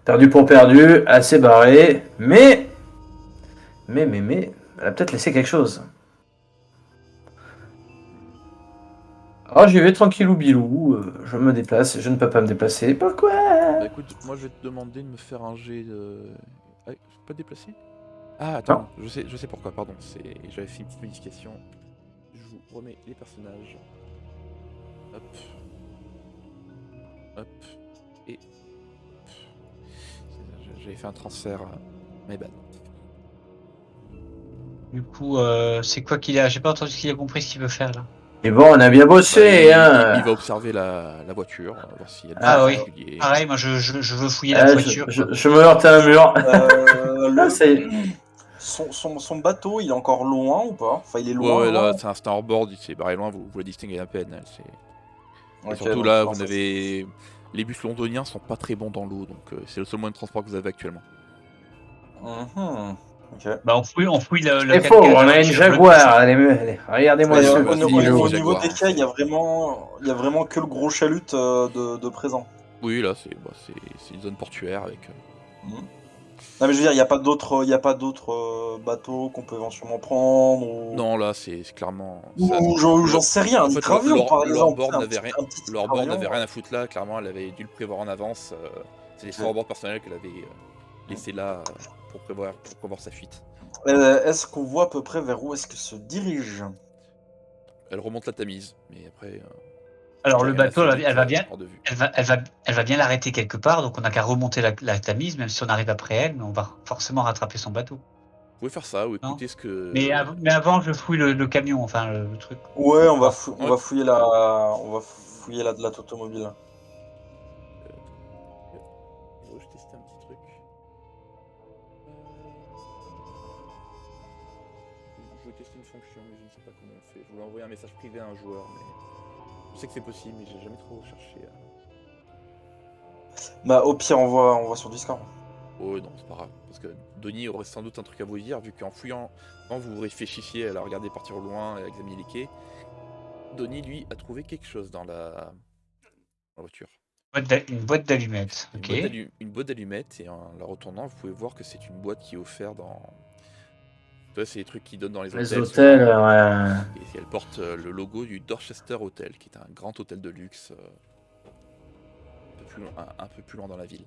perdu pour perdu, assez barré. Mais, elle a peut-être laissé quelque chose. Alors, j'y vais tranquillou bilou. Je me déplace. Je ne peux pas me déplacer. Pourquoi? Bah écoute, moi je vais te demander de me faire un jet de... Ah, je peux pas te déplacer? Ah, attends, je sais pourquoi, pardon. J'avais fait une petite modification. Je vous remets les personnages. Hop. Hop. Et... J'avais fait un transfert. My bad. Du coup, c'est quoi qu'il a? J'ai pas entendu ce qu'il a compris, ce qu'il veut faire là. Et bon, on a bien bossé, il va observer la voiture, voir s'il y a des Ah oui. particuliers. Pareil, moi je veux fouiller la voiture. Je me heurte à un mur. C'est... Son bateau, il est encore loin ou pas? Enfin, il est loin, Ouais, loin. là, c'est un harbord, il s'est barré loin, vous le distinguez à peine. Et Ok, surtout donc, là, non, vous ça, avez... Les bus londoniens sont pas très bons dans l'eau, donc c'est le seul moyen de transport que vous avez actuellement. Mhm. Ok. Bah on fouille le C'est faux, 4x4 on de la a une voiture. Jaguar. Allez, regardez-moi Et, ce ouais, petit c'est vrai, au c'est niveau Jaguar, des quais, hein, il y a vraiment que le gros chalut de présent. Oui, là, c'est une zone portuaire avec... Mhm. Non, mais je veux dire, il y a pas d'autres bateaux qu'on peut éventuellement prendre ou, Non, là, c'est clairement... j'en sais rien, En un fait, hydravion par exemple. leur Un petit board hydravion. n'avait rien à foutre là, clairement, elle avait dû le prévoir en avance. C'est les storyboards personnels qu'elle avait laissé là pour prévoir sa fuite. Est-ce qu'on voit à peu près vers où est-ce que se dirige? Elle remonte la Tamise, mais après... Alors le elle a bateau, assez vite, elle va bien, hors de vue. elle va bien l'arrêter quelque part, donc on n'a qu'à remonter la Tamise, même si on arrive après elle, mais on va forcément rattraper son bateau. Vous pouvez faire ça ou Non écouter ce que... mais avant, je fouille le camion, enfin le truc. Ouais, on Ouais. va fouiller la automobile. Je testais un petit truc. Je vais tester une fonction, mais je ne sais pas comment on fait. Je voulais envoyer un message privé à un joueur, mais je sais que c'est possible, mais j'ai jamais trop cherché à... Bah, au pire, on voit sur Discord. Oh non, c'est pas grave, parce que Denis aurait sans doute un truc à vous dire, vu qu'en fouillant, quand vous vous réfléchissiez à la regarder partir au loin et à examiner les quais, Denis, lui, a trouvé quelque chose dans la voiture. Une boîte d'allumettes, ok. Une boîte d'allumettes, et en la retournant, vous pouvez voir que c'est une boîte qui est offerte dans... Tu vois, c'est les trucs qui donnent dans les hôtels. Les hôtels, souvent. ouais. Et elle porte le logo du Dorchester Hotel, qui est un grand hôtel de luxe un peu plus loin dans la ville.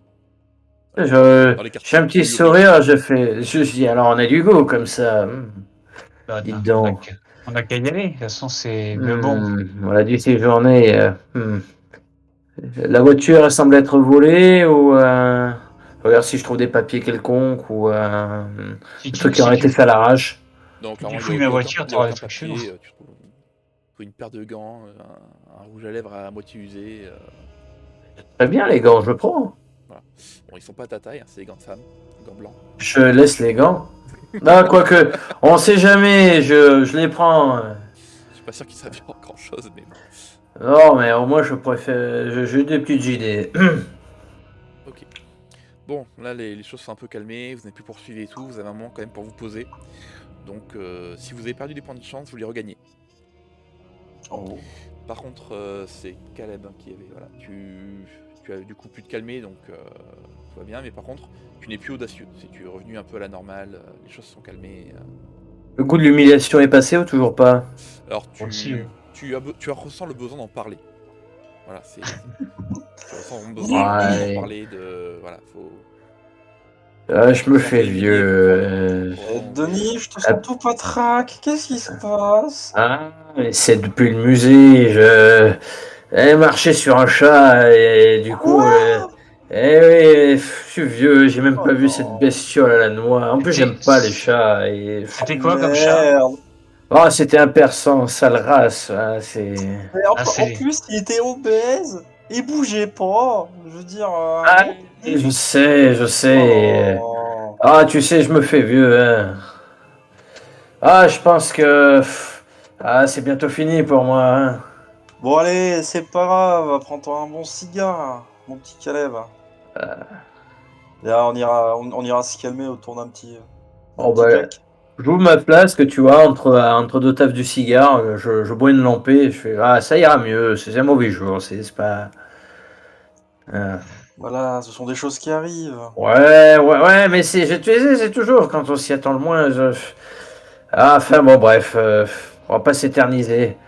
J'ai un petit sourire, je dis alors on a du goût comme ça. Bah, Dites donc. on a qu'à y aller, de toute façon c'est bon. On a dû séjourner. La voiture elle semble être volée ou regarde si je trouve des papiers quelconques ou un truc qui aurait été fait à l'arrache. Donc, Si tu fouilles ma voiture, tu auras des trucs chelous. Tu trouves une paire de gants, un rouge à lèvres à moitié usé. Très bien les gants, je prends. Voilà. Bon, ils sont pas à ta taille, hein, c'est des gants de femme, des gants blancs. Je laisse les gants. Non, quoique, on sait jamais, je les prends. Je suis pas sûr qu'ils servent à grand chose, mais bon. Non, mais au moins je préfère. J'ai des petites idées. Ok. Bon, là les choses sont un peu calmées, vous n'avez plus poursuivi et tout, vous avez un moment quand même pour vous poser. Donc si vous avez perdu des points de chance, vous les regagnez. Oh. Par contre, c'est Caleb qui avait. Voilà, tu as du coup pu te calmer, donc tout va bien, mais par contre, tu n'es plus audacieux. Si tu es revenu un peu à la normale, les choses sont calmées. Le coup de l'humiliation est passé ou toujours pas? Alors tu ressens le besoin d'en parler. Voilà, tu ressens le besoin d'en parler de. Voilà, faut. Je me fais vieux. Denis, je te sens tout patraque. Qu'est-ce qui se passe? Ah, mais c'est depuis le musée. J'ai marché sur un chat et du coup. Oui, je suis vieux, j'ai même pas vu cette bestiole à la noix. En plus, j'aime pas les chats. C'était quoi comme chat? Oh, c'était un persan, sale race. Hein, en plus, il était obèse. Il bougeait pas. Je veux dire. Je sais. Oh. Ah, tu sais, je me fais vieux. Hein. Ah, je pense que. Ah, c'est bientôt fini pour moi. Hein. Bon, allez, c'est pas grave. Prends-toi un bon cigare, mon petit Caleb. Là, on ira se calmer autour d'un petit. Jack. J'ouvre ma flasque, tu vois, entre deux taffes du cigare. Je bois une lampée. Je fais ah, ça ira mieux. C'est un mauvais jour. C'est pas. Voilà, ce sont des choses qui arrivent. Ouais, mais c'est toujours quand on s'y attend le moins. Ah, enfin bon, bref, on va pas s'éterniser.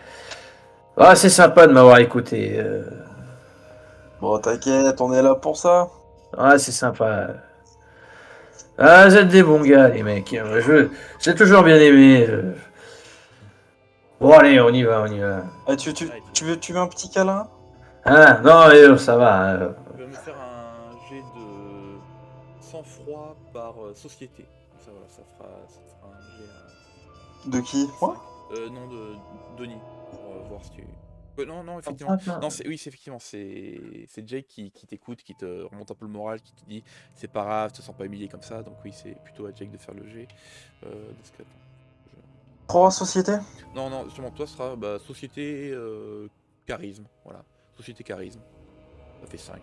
Ah, c'est sympa de m'avoir écouté. Bon, t'inquiète, on est là pour ça. Ah, c'est sympa. Ah, vous êtes des bons gars, les mecs. J'ai toujours bien aimé. Bon, allez, on y va. Tu veux un petit câlin? Ah, non, ça va. Tu vas me faire un jet de sang-froid par société. Ça, voilà, ça fera un jet De qui? Moi? Non, de Denis. Pour voir si tu... non, effectivement. Ah, Non, c'est effectivement, c'est Jake qui t'écoute, qui te remonte un peu le moral, qui te dit c'est pas grave, te sens pas humilié comme ça. Donc oui, c'est plutôt à Jake de faire le jet. Dans ce cas, Trois sociétés? non, justement, toi, ce sera société charisme. Voilà, société charisme. Ça fait 5.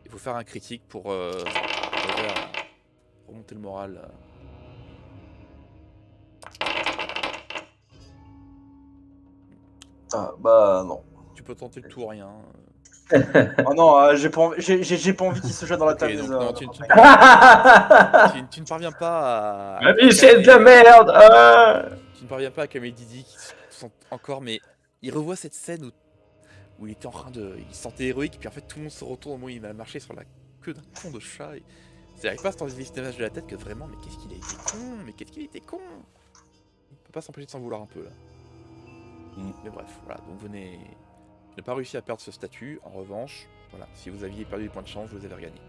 Il faut faire un critique pour remonter le moral. Ah, bah non. Tu peux tenter le tout ou rien. Oh non, j'ai pas envie qu'il se jette dans la Ok, tamise. donc, non, tu ne parviens pas à... Ma vie, c'est de la merde. Tu ne parviens pas à calmer Didi qui se sent encore, mais il revoit cette scène où il était en train de... Il se sentait héroïque, puis en fait tout le monde se retourne au moment où il va marcher sur la queue d'un con de chat. Il n'arrive pas à se sortir cette image de la tête que vraiment, mais qu'est-ce qu'il a été con, mais qu'est-ce qu'il a été con. Il peut pas s'empêcher de s'en vouloir un peu là. Mais bref, voilà, donc vous n'avez pas réussi à perdre ce statut. En revanche, voilà, si vous aviez perdu des points de chance, vous les avez regagnés.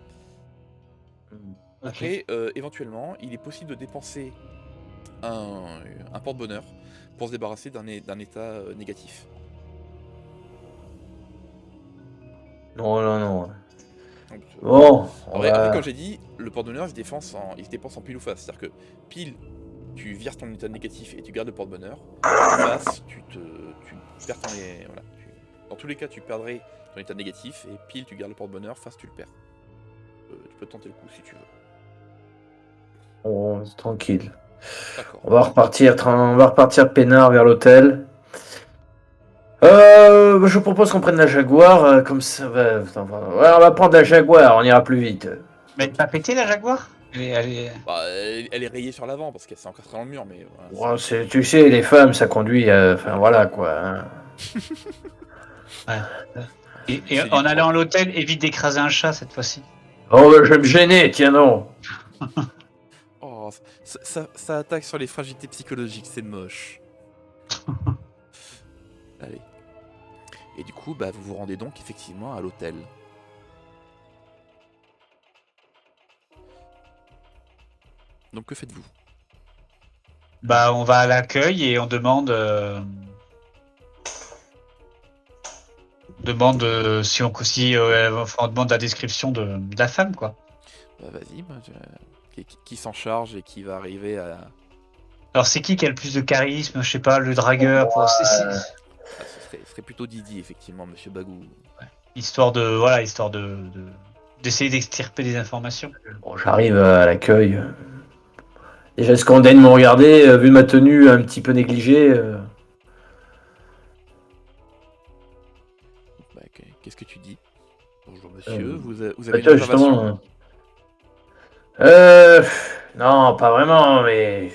Après, éventuellement, il est possible de dépenser un porte-bonheur pour se débarrasser d'un état négatif. Non. Donc, Bon. après, comme j'ai dit, le porte-bonheur il se dépense en pile ou face. C'est-à-dire que pile, tu vires ton état négatif et tu gardes le porte-bonheur. Face, tu perds ton... Voilà, dans tous les cas, tu perdrais ton état négatif et pile, tu gardes le porte-bonheur. Face, tu le perds. Tu peux tenter le coup si tu veux. Oh, c'est tranquille. D'accord. On va repartir peinard vers l'hôtel. Je propose qu'on prenne la Jaguar, comme ça va. Ouais, on va prendre la Jaguar, on ira plus vite. Mais t'as pété la Jaguar? Elle est... Elle est rayée sur l'avant parce qu'elle s'est encastrée dans le mur, mais voilà. Ouais, tu sais, les femmes, ça conduit. Enfin voilà quoi. Hein. Ouais. Et en allant à l'hôtel, évite d'écraser un chat cette fois-ci. Oh, je vais me gêner, tiens non. Oh, ça attaque sur les fragilités psychologiques, c'est moche. Allez. Et du coup, vous vous rendez donc effectivement à l'hôtel. Donc que faites-vous? On va à l'accueil et on demande si on on demande la description de la femme quoi. Vas-y, qui s'en charge et qui va arriver à... Alors c'est qui a le plus de charisme? Je sais pas, le dragueur pour... ce serait plutôt Didi effectivement, monsieur Bagou. Ouais. Histoire d'essayer d'extirper des informations. Bon, j'arrive à l'accueil. Déjà, est-ce qu'on daigne me regarder, vu ma tenue un petit peu négligée Qu'est-ce que tu dis? Bonjour monsieur, vous avez une Justement, réservation? non, pas vraiment, mais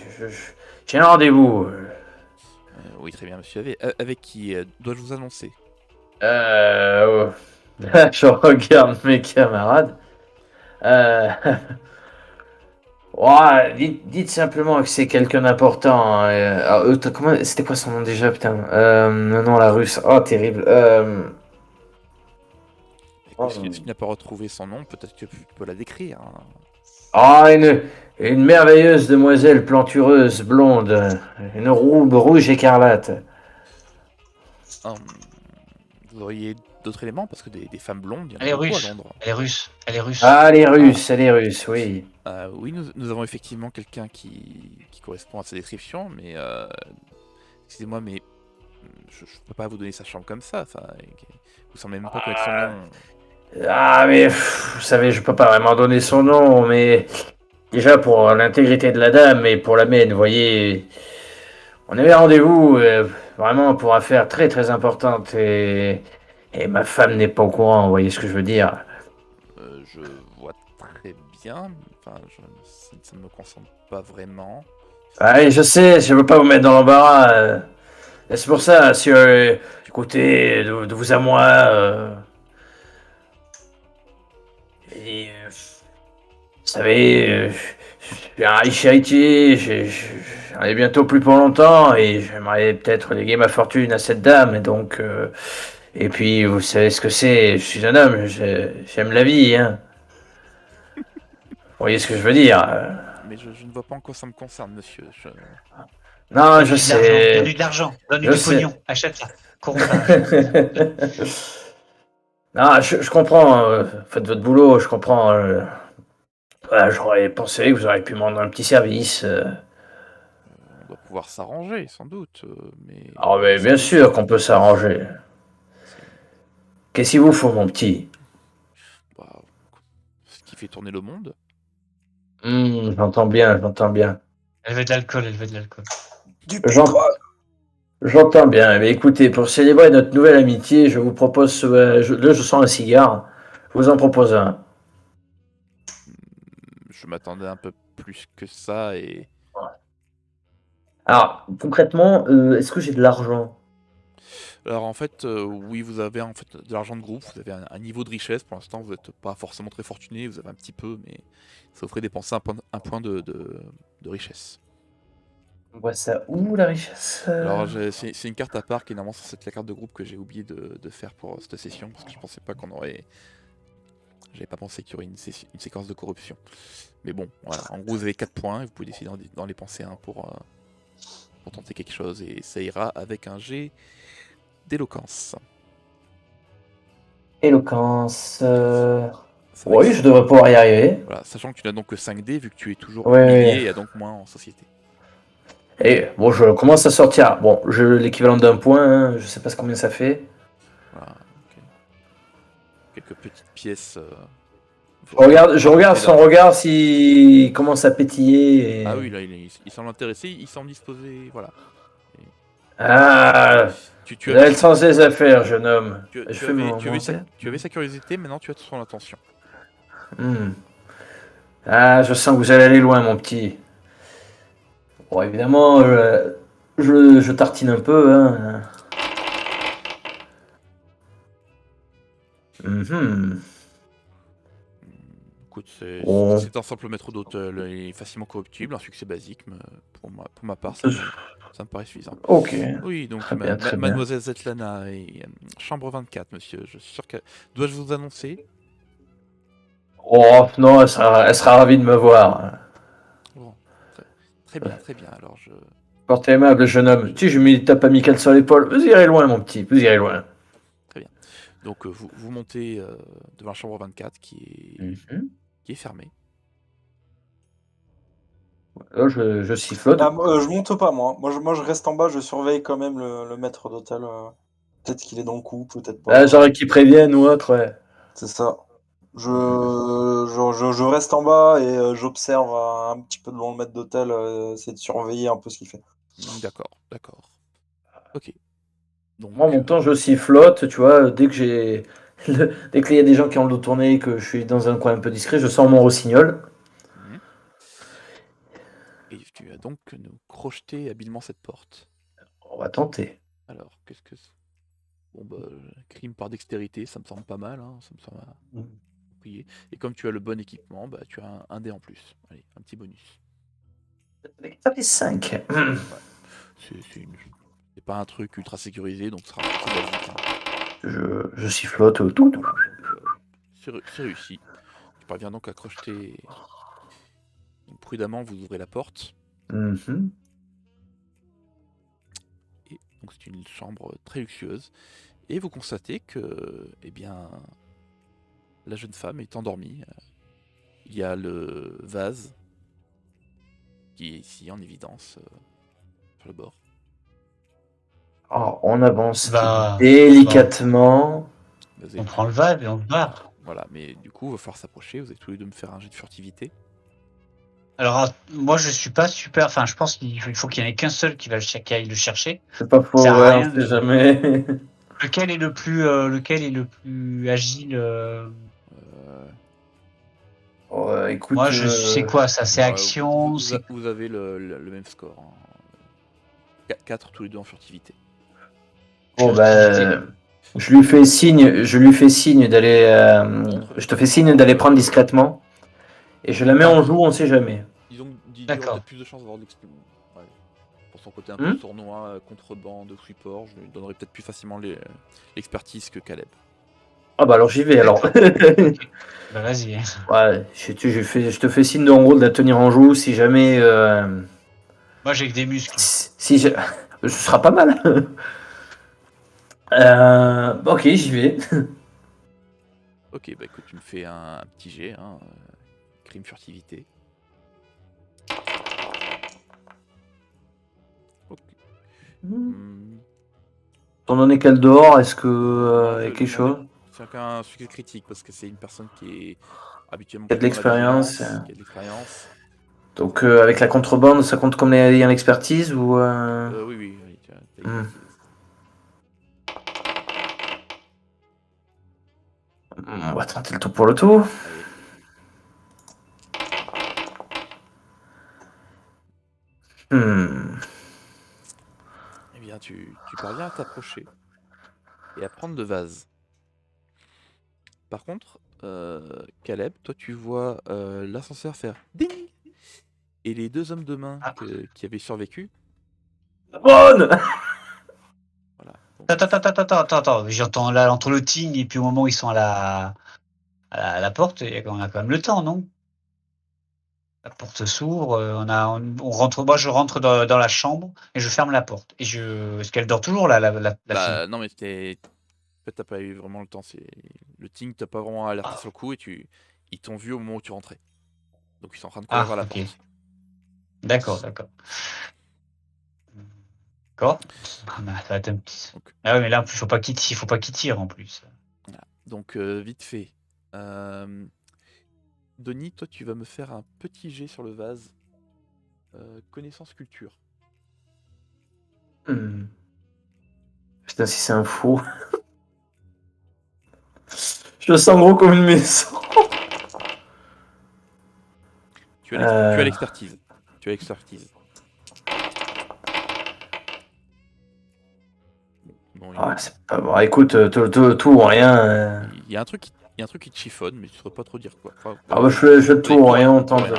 j'ai un rendez-vous. Oui, très bien monsieur. Avec qui dois-je vous annoncer? Je regarde mes camarades. Ouais, dites simplement que c'est quelqu'un d'important. C'était quoi son nom déjà, putain? Non, la russe. Oh, terrible. Si tu n'as pas retrouvé son nom, peut-être que tu peux la décrire. Hein. Ah, une merveilleuse demoiselle plantureuse, blonde. Une robe rouge écarlate. Vous auriez d'autres éléments? Parce que des femmes blondes, il y en a Elle est beaucoup russe. à Londres. Elle est russe. Ah, elle est russe, oui. Oui, nous avons effectivement quelqu'un qui correspond à sa description, mais excusez-moi, mais je ne peux pas vous donner sa chambre comme ça. Vous semblez même pas connaître son nom. Ah, mais vous savez, je peux pas vraiment donner son nom, mais déjà pour l'intégrité de la dame et pour la mienne, vous voyez, on avait rendez-vous vraiment pour affaires très très importantes et ma femme n'est pas au courant, vous voyez ce que je veux dire. Je vois très bien, enfin, ça ne me concerne pas vraiment. Ah, je sais, je veux pas vous mettre dans l'embarras. C'est pour ça, si écoutez, de vous à moi. Vous savez, je suis un riche héritier, j'en ai bientôt plus pour longtemps et j'aimerais peut-être léguer ma fortune à cette dame. Et donc, et puis, vous savez ce que c'est, je suis un homme, j'aime la vie. Hein. Vous voyez ce que je veux dire? Mais je ne vois pas en quoi ça me concerne, monsieur. Non, je sais. Donne-lui de l'argent, donne-lui Je du sais. pognon, achète-la. Cours pas. Non, je comprends. Faites votre boulot, je comprends. Ouais, j'aurais pensé que vous auriez pu me rendre un petit service. On doit pouvoir s'arranger, sans doute, mais... Ah, mais c'est bien une sûr histoire qu'on peut complexe. s'arranger. C'est Qu'est-ce qu'il vous faut, mon petit? bah, ce qui fait tourner le monde. J'entends bien, j'entends bien. Elle veut de l'alcool, elle veut de l'alcool. Du J'en- pétrole. J'entends bien. Mais écoutez, pour célébrer notre nouvelle amitié, je vous propose. Là, je sens un cigare. Je vous en propose un. Je m'attendais un peu plus que ça, et... Alors, concrètement, est-ce que j'ai de l'argent? Alors en fait, oui, vous avez en fait de l'argent de groupe, vous avez un niveau de richesse, pour l'instant vous n'êtes pas forcément très fortuné, vous avez un petit peu, mais ça vous ferait dépenser un point de richesse. On voit ça où, la richesse? Alors c'est une carte à part qui est normalement censée être la carte de groupe que j'ai oublié de faire pour cette session, parce que je pensais pas qu'on aurait... J'avais pas pensé qu'il y aurait une séquence de corruption. Mais bon, voilà, en gros vous avez 4 points, et vous pouvez décider d'en dépenser un pour tenter quelque chose, et ça ira avec un G d'éloquence. Éloquence. Ça va Oui, être- je devrais pouvoir y arriver. Voilà, sachant que tu n'as donc que 5 dés, vu que tu es toujours Ouais, humilié ouais. et a donc moins en société. Et bon, je commence à sortir. Bon, l'équivalent d'un point, hein, je sais pas combien ça fait. Voilà, ok. Quelques petites pièces. Je regarde son regard s'il commence à pétiller. Ah oui, là, il semble intéressé, il semble disposé. Voilà. Ah, Tu vous avez le sens des affaires, jeune homme. Je fais mon tu avais sa curiosité, maintenant tu as son attention. Hmm. Ah, je sens que vous allez aller loin, mon petit. Bon, évidemment, je tartine un peu, hein. Mhm. Écoute, Bon. c'est un simple maître d'hôtel, il est facilement corruptible, un succès basique, mais pour ma part, ça me paraît suffisant. Ok. Oui, donc Très bien, très bien. mademoiselle Zetlana et chambre 24, monsieur, je suis sûr que... Dois-je vous annoncer? Oh, non, elle sera ravie de me voir. Bon, très bien, alors je... Portez aimable, jeune homme. Tu sais, je me tape amical sur l'épaule. Vous irez loin, mon petit, vous irez loin. Donc vous montez devant la chambre 24 qui est fermée. Là, je sifflote. Ah, je monte pas, moi. Moi, je reste en bas, je surveille quand même le maître d'hôtel. Peut-être qu'il est dans le coup, peut-être pas. Là, genre qui préviennent ou autre, ouais. C'est ça. Je reste en bas et j'observe un petit peu de loin le maître d'hôtel, essayer de surveiller un peu ce qu'il fait. D'accord. Ok. Donc, Moi, en mon temps, je sifflote, tu vois, dès que j'ai. Dès qu'il y a des gens qui ont le dos tourné et que je suis dans un coin un peu discret, je sors mon rossignol. et tu vas donc nous crocheter habilement cette porte. On va tenter. Alors, qu'est-ce que c'est? Bon bah, crime par dextérité, ça me semble pas mal, hein, ça me semble approprié. Et comme tu as le bon équipement, bah tu as un dé en plus. Allez, un petit bonus. Ça fait 5. C'est pas un truc ultra sécurisé, donc ce sera basique, hein. Je sifflote tout. C'est réussi. Tu parviens donc à crocheter. Donc, prudemment, vous ouvrez la porte. Mhm. Et donc c'est une chambre très luxueuse. Et vous constatez que, eh bien, la jeune femme est endormie. Il y a le vase qui est ici en évidence sur le bord. Alors, on avance Bah, délicatement. On prend le vase et on se barre. Voilà, mais du coup, il va falloir s'approcher. Vous allez tous les deux me faire un jet de furtivité. Alors, moi, je suis pas super. Enfin, je pense qu'il faut qu'il y en ait qu'un seul qui aille le chercher. C'est pas faux, Ça sert à ouais, rien on sait jamais. Lequel est le plus agile Écoute, Moi, sais quoi ça? C'est Bah, action. vous avez le même score. Hein. 4 tous les deux en furtivité. bon, bah, je lui fais signe d'aller. Je te fais signe d'aller prendre discrètement. Et je la mets en joue, on sait jamais. Disons qu'il D'accord. aurait peut-être plus de chances d'avoir de l'expérience. Ouais. Pour son côté un peu sournois, contrebande, support, je lui donnerais peut-être plus facilement l'expertise que Caleb. Ah bah alors j'y vais alors. Bah, vas-y. Ouais, je te fais signe de, en gros de la tenir en joue si jamais Moi, j'ai que des muscles. Si je... Ce sera pas mal. Ok, j'y vais. Ok, bah écoute, tu me fais un petit jet, hein, crime furtivité. Ok. Ton nom est quel dehors? Est-ce que Non, y a je quelque demandais chose? c'est un succès critique parce que c'est une personne qui est habituellement Il y a de plutôt dans la l'expérience. vigilance, qui a de l'expérience. Donc avec la contrebande, ça compte comme ayant l'expertise ou Oui, tu as Hmm. l'expertise. On va tenter le tout pour le tout. Allez. Eh bien, tu parviens à t'approcher et à prendre le vase. Par contre, Caleb, toi tu vois l'ascenseur faire ding et les deux hommes de main Ah. qui avaient survécu. Bonne. Voilà. Donc, Attends. J'entends là entre le ting et puis au moment où ils sont à la porte, on a quand même le temps, non? La porte s'ouvre, on rentre. Moi, je rentre dans la chambre et je ferme la porte. Est-ce qu'elle dort toujours, la fille? bah non mais en fait t'as pas eu vraiment le temps. Le ting t'a pas vraiment alerté sur le coup et ils t'ont vu au moment où tu rentrais. Donc ils sont en train de courir Ah, vers la ok. porte. D'accord. D'accord. Ah, bah, ça va être un petit. Donc, Ah oui, mais là, en plus, faut pas qu'il tire en plus. voilà. Donc vite fait. Denis, toi tu vas me faire un petit jet sur le vase. Connaissance culture. Putain, si c'est un faux. Je le sens gros comme une maison. Tu as l'expertise. Tu as l'expertise. Bon, Ouais, c'est pas bon. Écoute, tout ou rien. il y a un truc qui te chiffonne, mais tu ne saurais pas trop dire quoi. Enfin, Ah bah je tout ou rien, on tente. Allez.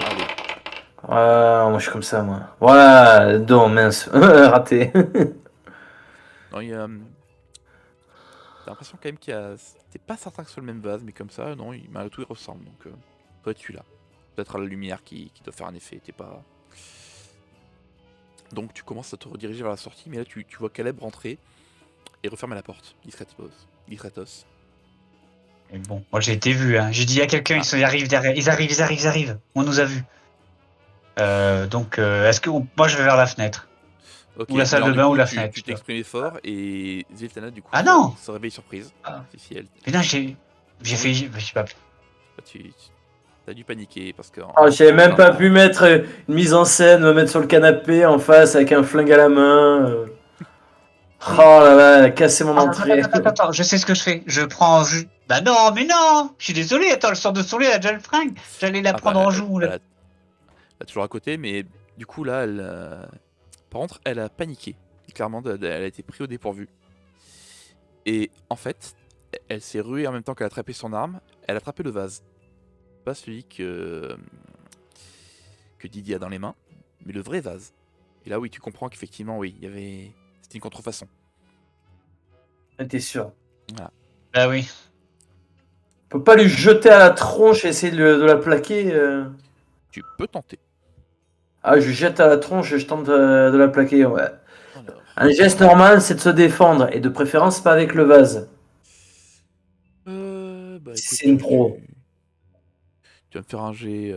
Moi je suis comme ça, moi. Voilà, don, mince. Raté. Non, t'as l'impression quand même t'es pas certain que ce soit le même vase, mais comme ça, non, malgré tout, il ressemble. Donc, peut être celui-là. Peut-être à la lumière qui doit faire un effet. T'es pas. Donc, tu commences à te rediriger vers la sortie, mais là, tu vois Caleb rentrer et refermer la porte. Discretos. Et bon, moi, j'ai été vu, hein. J'ai dit, il y a quelqu'un, ils arrivent derrière. Ils arrivent. On nous a vus. Donc, moi, je vais vers la fenêtre. Ok, Ou la mais salle alors de du bain ou coup, la tu fenêtre. t'exprimais fort et Ziltana, du coup, Ah non! se réveille surprise. Ah. Si elle. Putain, j'ai fait. Je sais pas. T'as dû paniquer parce que. J'avais même pas pu mettre une mise en scène, me mettre sur le canapé en face avec un flingue à la main. Oh là là, elle a cassé mon entrée. Attends, je sais ce que je fais. Je prends en jus. Bah non, mais non! Je suis désolé, attends, le sort de soleil, elle a déjà le fringue. J'allais la prendre en joue. Elle a toujours à côté, mais du coup, là, par contre, elle a paniqué. Clairement, elle a été prise au dépourvu. Et en fait, elle s'est ruée en même temps qu'elle a attrapé son arme. Elle a attrapé le vase. Pas celui que Didier a dans les mains, mais le vrai vase. Et là, oui, tu comprends qu'effectivement, oui, c'était une contrefaçon. T'es sûr? Voilà. Bah oui. On peut pas lui jeter à la tronche et essayer de la plaquer. Tu peux tenter. Ah, je lui jette à la tronche et je tente de la plaquer, ouais. Alors, Un geste normal, c'est de se défendre, et de préférence pas avec le vase. bah écoute, C'est une pro. tu vas me faire un jet.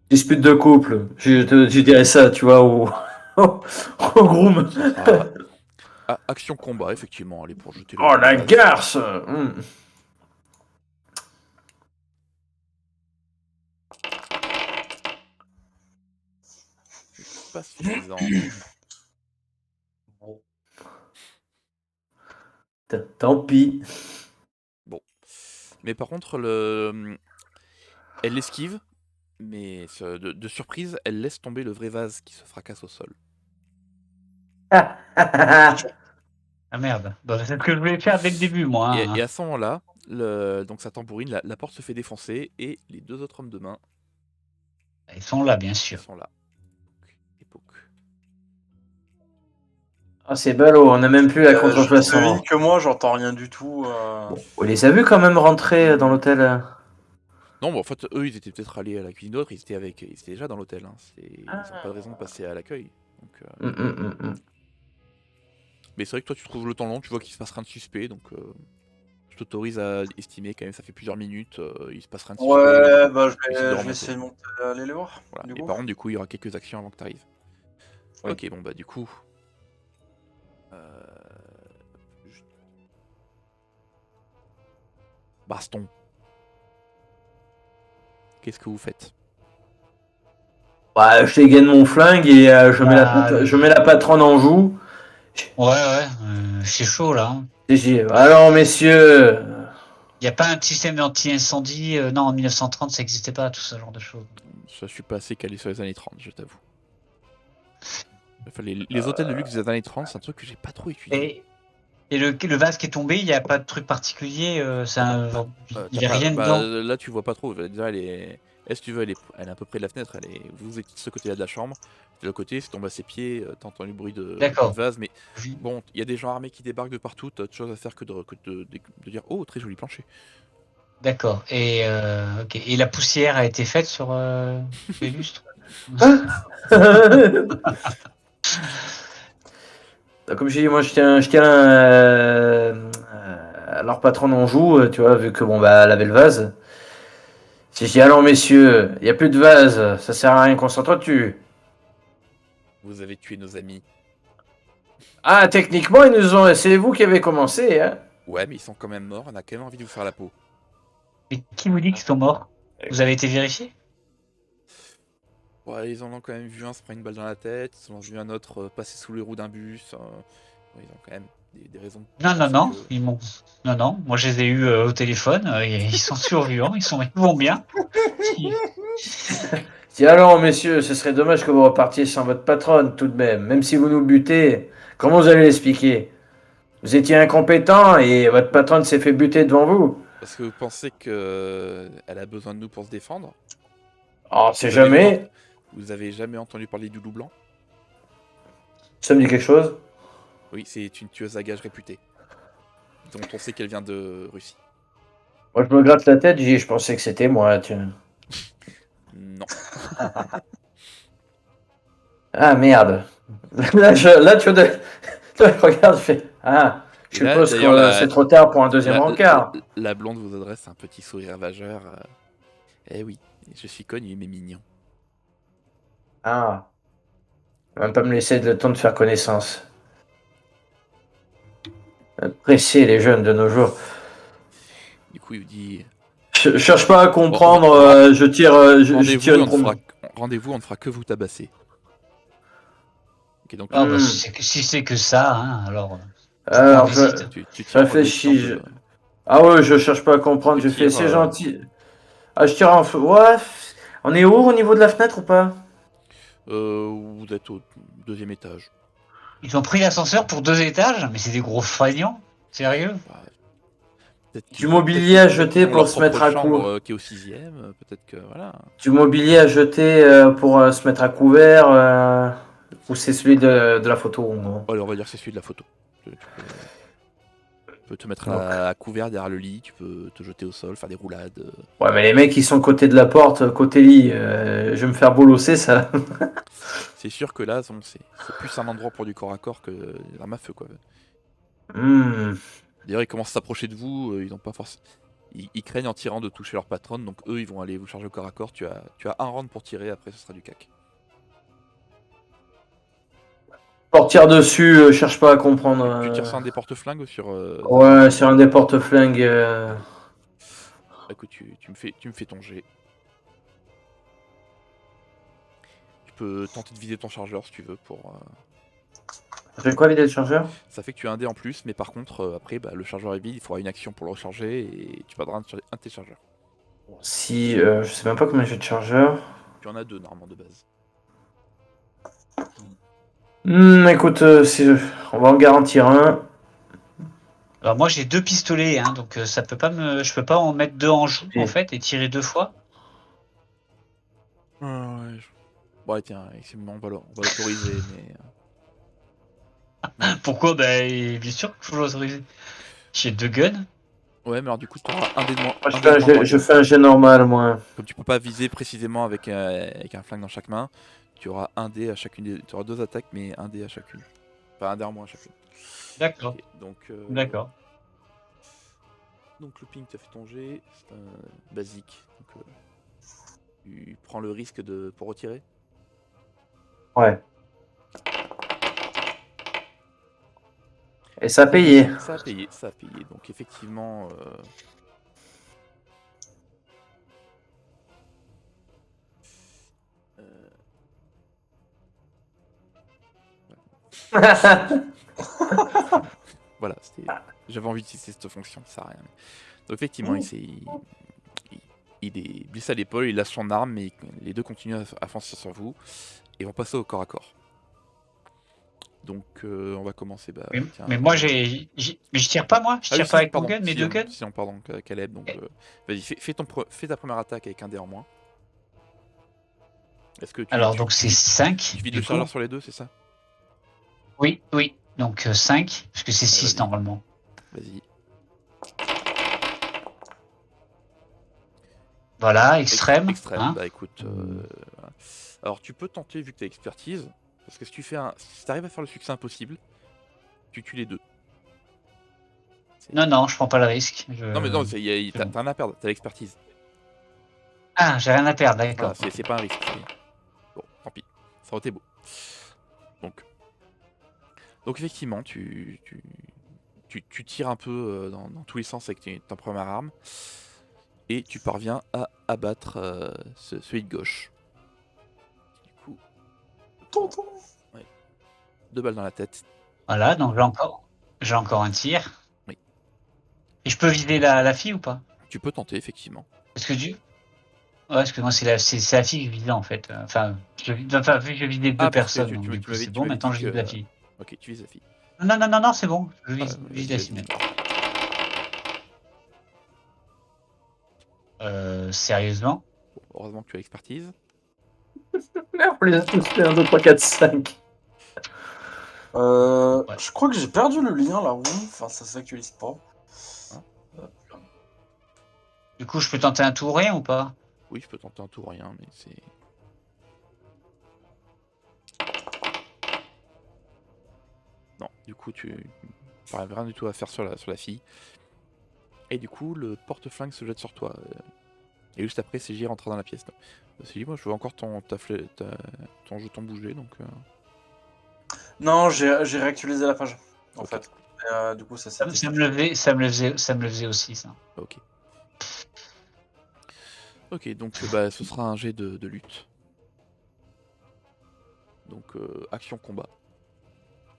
Dispute de couple, je dirais ça, tu vois, au groom. Action combat, effectivement. Allez, pour jeter le. Oh la vase. garce. Pas suffisant. Tant pis. Bon. Mais par contre, elle l'esquive, mais de surprise, elle laisse tomber le vrai vase qui se fracasse au sol. Ah merde. Bah, c'est ce que je voulais faire dès le début, moi. Hein. Et à ce moment-là, donc ça tambourine, la porte se fait défoncer et les deux autres hommes de main. Ils sont là, bien sûr. Ils sont là. Époque. Ah, c'est ballot, on a même plus la contrefaçon. Je que moi, j'entends rien du tout. Bon, on les a vus quand même rentrer dans l'hôtel. Non, mais en fait, eux, ils étaient peut-être allés à la cuisine d'autres, ils étaient déjà dans l'hôtel. Hein. Ils n'ont pas de raison de passer à l'accueil. Donc, Mais c'est vrai que toi, tu trouves le temps long, tu vois qu'il se passe rien de suspect, donc je t'autorise à estimer quand même, ça fait plusieurs minutes, il se passe rien de suspect. Ouais, bah Tu décides de je vais remonter. essayer de monter, aller les voir. Voilà. Du Et coup. par contre, du coup, il y aura quelques actions avant que tu arrives. Oui. Ok, bon, bah, du coup. je- Baston. Qu'est-ce que vous faites? Bah, je dégaine mon flingue et Bah, je mets la patronne en joue. ouais, c'est chaud là. Hein. Et je dis, alors messieurs, Il n'y a pas un système anti-incendie. Non, en 1930, ça n'existait pas, tout ce genre de choses. Je suis pas assez calé sur les années 30, je t'avoue. Enfin, les hôtels de luxe des années 30, c'est un truc que j'ai pas trop étudié. Et le vase qui est tombé, il n'y a pas de truc particulier. Il n'y a rien Bah, dedans. là, tu vois pas trop. Déjà, si tu veux, elle est à peu près de la fenêtre. Vous êtes de ce côté-là de la chambre. De l'autre côté, c'est tombé à ses pieds. T'as entendu le bruit du D'accord. vase. Mais bon, il y a des gens armés qui débarquent de partout. T'as autre chose à faire que de dire oh, très joli plancher. D'accord. Ok. Et la poussière a été faite sur les lustres. comme je dis, moi je tiens leur patronne en joue, tu vois, vu que bon bah elle avait le vase. Si je dis alors messieurs, il y a plus de vase, ça sert à rien qu'on s'entretue. Vous avez tué nos amis. Ah, techniquement, c'est vous qui avez commencé, hein. Ouais, mais ils sont quand même morts. On a quand même envie de vous faire la peau. Mais qui vous dit qu'ils sont morts? Vous avez été vérifié? Ouais, ils en ont quand même vu un se prendre une balle dans la tête. Ils en ont vu un autre passer sous les roues d'un bus. Ouais, ils ont quand même des raisons. Non. Ils m'ont. Non. Moi, je les ai eus au téléphone. Ils sont survivants. Ils vont bien. Je dis alors messieurs, ce serait dommage que vous repartiez sans votre patronne tout de même si vous nous butez. Comment vous allez l'expliquer? Vous étiez incompétent et votre patronne s'est fait buter devant vous. Parce que vous pensez qu'elle a besoin de nous pour se défendre? Oh, c'est jamais. Vous avez jamais entendu parler du loup blanc? Ça me dit quelque chose? Oui, c'est une tueuse à gages réputée. Dont on sait qu'elle vient de Russie. Moi, je me gratte la tête, je pensais que c'était moi, tiens. Non. Ah merde. Là, tu regardes, je fais. Ah, je suppose que c'est trop tard pour un deuxième rencard. La blonde vous adresse un petit sourire ravageur. Eh oui, je suis connu, mais mignon. Ah. Même pas me laisser le temps de faire connaissance. Pressés, les jeunes de nos jours. Du coup, il vous dit Je cherche pas à comprendre, je tire une promenade. rendez-vous, on ne fera que vous tabasser. Ok, donc, Si c'est que ça, hein, alors. Alors, tu je réfléchis. Ah ouais, je cherche pas à comprendre, je fais c'est gentil. Ah, je tire en feu. Ouais, on est haut au niveau de la fenêtre ou pas? Vous êtes au 2e étage. Ils ont pris l'ascenseur pour 2 étages? Mais c'est des gros feignants. Sérieux? Du mobilier à jeter pour se mettre à couvert. Qui est au 6e, peut-être que voilà. Du mobilier à jeter pour se mettre à couvert ou c'est celui de la photo en gros. Alors on va dire que c'est celui de la photo. Tu peux te mettre à couvert derrière le lit, tu peux te jeter au sol, faire des roulades. Ouais, mais les mecs ils sont côté de la porte, côté lit. Je vais me faire bolosser ça. C'est sûr que là, c'est plus un endroit pour du corps à corps que l'arme à feu quoi. D'ailleurs, ils commencent à s'approcher de vous, ils ont pas forcément. Ils craignent en tirant de toucher leur patronne, donc eux ils vont aller vous charger au corps à corps. Tu as un round pour tirer, après ce sera du cac. Portir dessus, cherche pas à comprendre. Tu tires sur un des porte-flingues ou sur. Ouais, sur un des porte-flingues. Écoute, tu me fais ton jet. Tu peux tenter de vider ton chargeur si tu veux pour. Ça fait quoi vider le chargeur? Ça fait que tu as un dé en plus, mais par contre, après, le chargeur est vide, il faudra une action pour le recharger et tu perdras un de tes chargeurs. Si, je sais même pas combien j'ai de chargeurs. Tu en as 2 normalement de base. Écoute, on va en garantir un. Alors moi j'ai 2 pistolets, hein, donc ça peut pas je peux pas en mettre 2 en joue en fait et tirer 2 fois. Ouais. Bon, tiens, on va l'autoriser, mais. Pourquoi? Bien sûr qu'il faut l'autoriser. J'ai 2 guns. Ouais, mais alors du coup, tu auras un dé de moins. Je fais un jet normal, moi. Comme tu peux pas viser précisément avec un flingue dans chaque main, tu auras un dé à chacune. Tu auras 2 attaques, mais un dé à chacune. Enfin, un dé en moins à chacune. D'accord. Ok, donc, D'accord. donc looping, tu as fait ton jet, c'est un basique. Donc, tu prends le risque pour retirer. Ouais. Et ça a payé. Ça a payé, ça a payé. Donc effectivement, voilà, j'avais envie d'utiliser cette fonction, ça sert à rien. Donc effectivement, il est blessé à l'épaule, il a son arme, mais les deux continuent à foncer sur vous et vont passer au corps à corps. Donc on va commencer. Mais moi mais je tire pas moi, je tire pas avec mon gun, mes deux guns. Sinon, pardon, Caleb. Donc vas-y, fais ta première attaque avec un dé en moins. Est-ce que alors donc c'est 5. Tu vides le chargeur sur les deux, c'est ça? Oui. Donc 5, parce que c'est 6 normalement. Vas-y. Voilà, extrême. Extrême, Hein, bah écoute. Alors tu peux tenter, vu que t'as expertise, parce que si tu arrives à faire le succès impossible, tu tues les deux. non, je prends pas le risque. Non mais non, t'as rien à perdre, t'as l'expertise. Ah, j'ai rien à perdre, d'accord. Voilà, c'est pas un risque. Bon, tant pis, ça aurait été beau. Donc effectivement, tu tires un peu dans tous les sens avec ta première arme, et tu parviens à abattre celui de gauche. Du coup, ouais, 2 balles dans la tête. Voilà, donc j'ai encore un tir. Oui. Et je peux viser la fille ou pas? Tu peux tenter, effectivement. Parce que moi c'est la fille que je visais en fait. Enfin, vu que je visais deux personnes, donc du coup c'est bon, maintenant je vise la fille. Ok, tu vises la fille. Non, c'est bon, je vise la fille maintenant. Sérieusement? Bon, heureusement que tu as l'expertise. On les a tous fait 1, 2, 3, 4, 5. Je crois que j'ai perdu le lien là, enfin ça s'actualise pas. Hein? Du coup, je peux tenter un tour rien ou pas? Oui, je peux tenter un tour rien, mais c'est... Non, du coup, tu n'arrives rien du tout à faire sur la fille. Et du coup, le porte-flingue se jette sur toi. Et juste après, CJ rentre dans la pièce. CJ, moi, je veux encore ton jeton bouger, donc... Non, j'ai réactualisé la page, en fait. Du coup, ça me le faisait aussi, ça. Ok. Ok, donc ce sera un jet de lutte. Donc, action combat.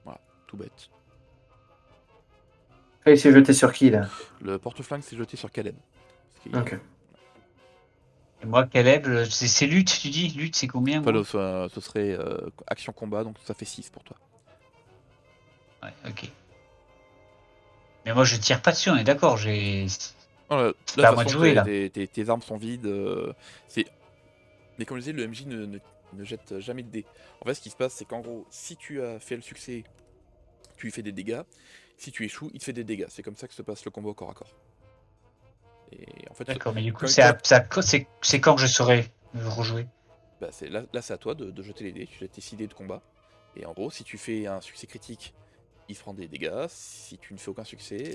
Voilà, tout bête. Et il s'est jeté sur qui, là? Le porte-flingue s'est jeté sur Caleb. Ok. Et moi, Caleb, c'est lutte, tu dis? Lutte, c'est combien? Enfin, ce serait action combat, donc ça fait 6 pour toi. Ouais, ok. Mais moi, je tire pas dessus, on est d'accord, Là, c'est pas à moi de jouer, là. Tes armes sont vides. Mais comme je disais, le MJ ne jette jamais de dés. En fait, ce qui se passe, c'est qu'en gros, si tu as fait le succès, tu lui fais des dégâts. Si tu échoues, il te fait des dégâts. C'est comme ça que se passe le combat au corps à corps. Et en fait, d'accord, mais du coup, c'est quand que je saurai rejouer? Bah là, c'est à toi de jeter les dés. Tu jettes tes 6 dés de combat. Et en gros, si tu fais un succès critique, il te prend des dégâts. Si tu ne fais aucun succès,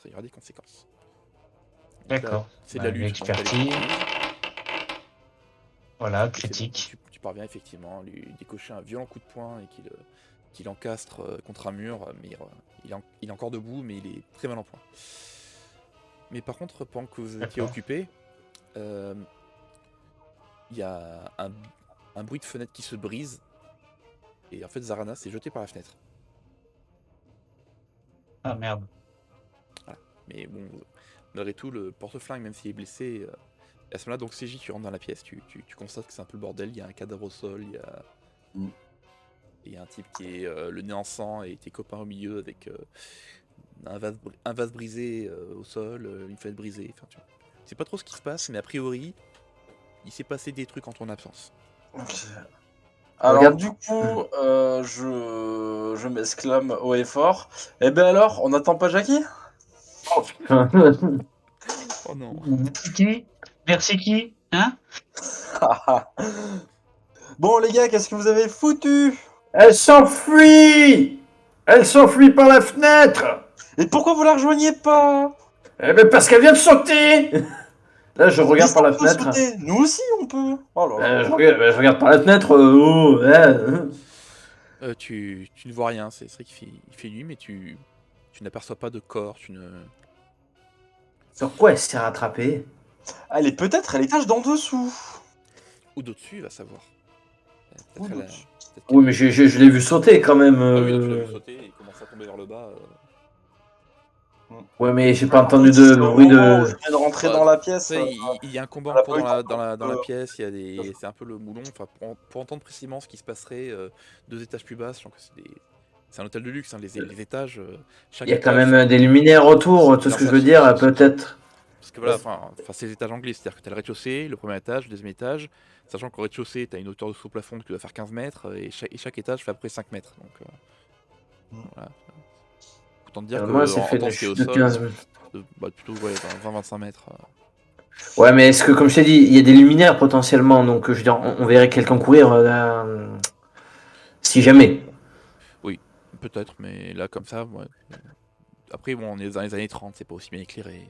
il y aura des conséquences. D'accord. C'est de la lutte. Expertise. Voilà, critique. Tu parviens effectivement à lui décocher un violent coup de poing et qu'il encastre contre un mur, mais il est encore debout, mais il est très mal en point. Mais par contre, pendant que vous étiez occupé, il y a un bruit de fenêtre qui se brise, et en fait Zarana s'est jetée par la fenêtre. Ah merde. Voilà. Mais bon, malgré tout, le porte-flingue, même s'il est blessé, à ce moment-là, donc CJ, tu rentres dans la pièce, tu constates que c'est un peu le bordel, il y a un cadavre au sol, il y a un type qui est le nez en sang et tes copains au milieu avec un vase brisé au sol, une fenêtre brisée, enfin tu vois. C'est pas trop ce qui se passe, mais a priori, il s'est passé des trucs en ton absence. Okay. Alors du coup, je m'exclame haut et fort. Eh ben alors, on n'attend pas Jackie? Oh non. Merci qui? Merci qui? Hein? Bon, les gars, qu'est-ce que vous avez foutu? Elle s'enfuit! Elle s'enfuit par la fenêtre! Et pourquoi vous la rejoignez pas? Eh ben parce qu'elle vient de sauter! Là, je regarde Mais par la ça peut fenêtre. sauter. Nous aussi, on peut. Oh là là. Je regarde par la fenêtre. Tu ne vois rien, c'est vrai qu'il fait nuit, mais tu n'aperçois pas de corps, Sur quoi elle s'est rattrapée? Elle est peut-être à l'étage d'en dessous. ou d'au-dessus, va savoir. Ou Peut-être d'au-dessus. Oui, mais je l'ai vu sauter quand même. Ah oui, donc tu l'as vu sauter et il commence à tomber vers le bas. Ouais, mais j'ai pas entendu de bruit Je de. viens de rentrer dans la pièce. Tu sais, il y a un combat la en cours police, dans la pièce, c'est un peu le moulon. Enfin, pour entendre précisément ce qui se passerait 2 étages plus bas, sachant que c'est un hôtel de luxe, hein, les étages. Chaque Il y a quand étage, même des luminaires autour, tout ce que je veux dire, peut-être. Parce que voilà, enfin c'est les étages anglais, c'est-à-dire que tu as le rez-de-chaussée, le premier étage, le deuxième étage, sachant qu'au rez-de-chaussée, tu as une hauteur de sous-plafond qui doit faire 15 mètres, et chaque étage fait à peu près 5 mètres. Donc, voilà. Autant te dire que Moi, c'est en fait temps de c'est au chute de sol, 15 mètres. plutôt ouais, 20-25 mètres. Ouais, mais est-ce que, comme je t'ai dit, il y a des luminaires potentiellement, donc je veux dire, on verrait quelqu'un courir si jamais. Oui, peut-être, mais là comme ça, ouais. Après bon, on est dans les années 30, c'est pas aussi bien éclairé.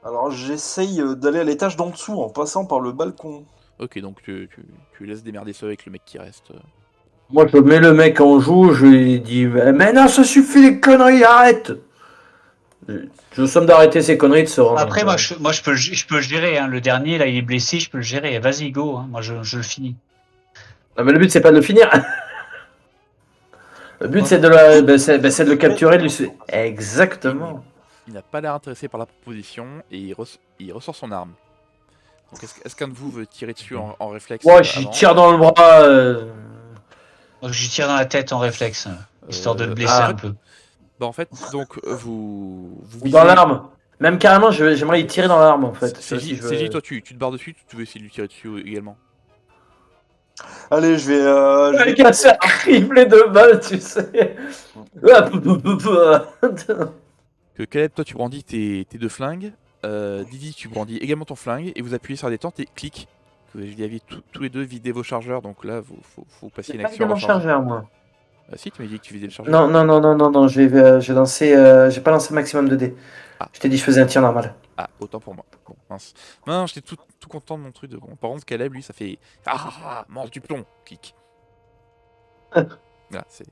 Alors j'essaye d'aller à l'étage d'en dessous en passant par le balcon. Ok, donc tu laisses démerder ça avec le mec qui reste. Moi, je mets le mec en joue, je lui dis, mais non, ça suffit les conneries, arrête! Je somme d'arrêter ces conneries de se rendre. Après, moi, je peux le gérer. Hein. Le dernier, là, il est blessé, je peux le gérer. Vas-y, go. Hein. Moi, je le finis. Non, mais le but, c'est pas de le finir. Le but, c'est de, c'est de le capturer, de lui. Exactement. Il n'a pas l'air intéressé par la proposition et il ressort son arme. Donc est-ce qu'un de vous veut tirer dessus en réflexe? Moi, j'y tire dans le bras. Donc, je tire dans la tête en réflexe, histoire de le blesser un peu. Bah en fait, donc vous Ou dans l'arme. Même carrément, j'aimerais y tirer dans l'arme en fait. CJ, toi tu te barres dessus, tu veux essayer de lui tirer dessus également. Allez, je vais. Le gars se fait cribler de balles, tu sais. Que Caleb, toi tu brandis tes 2 flingues. Didi, tu brandis également ton flingue et vous appuyez sur la détente et clic. Vous aviez tous les deux vidé vos chargeurs, donc là vous passiez une action. J'ai pas vidé mon chargeur, moi. Si, tu m'as dit que tu vidais le chargeur. Non, j'ai lancé. J'ai pas lancé le maximum de dés. Ah. Je t'ai dit, je faisais un tir normal. Ah, autant pour moi. Bon, mince. Non, j'étais tout content de mon truc de bon. Par contre, Caleb, lui, ça fait. Mange du plomb, clic. Là, c'est.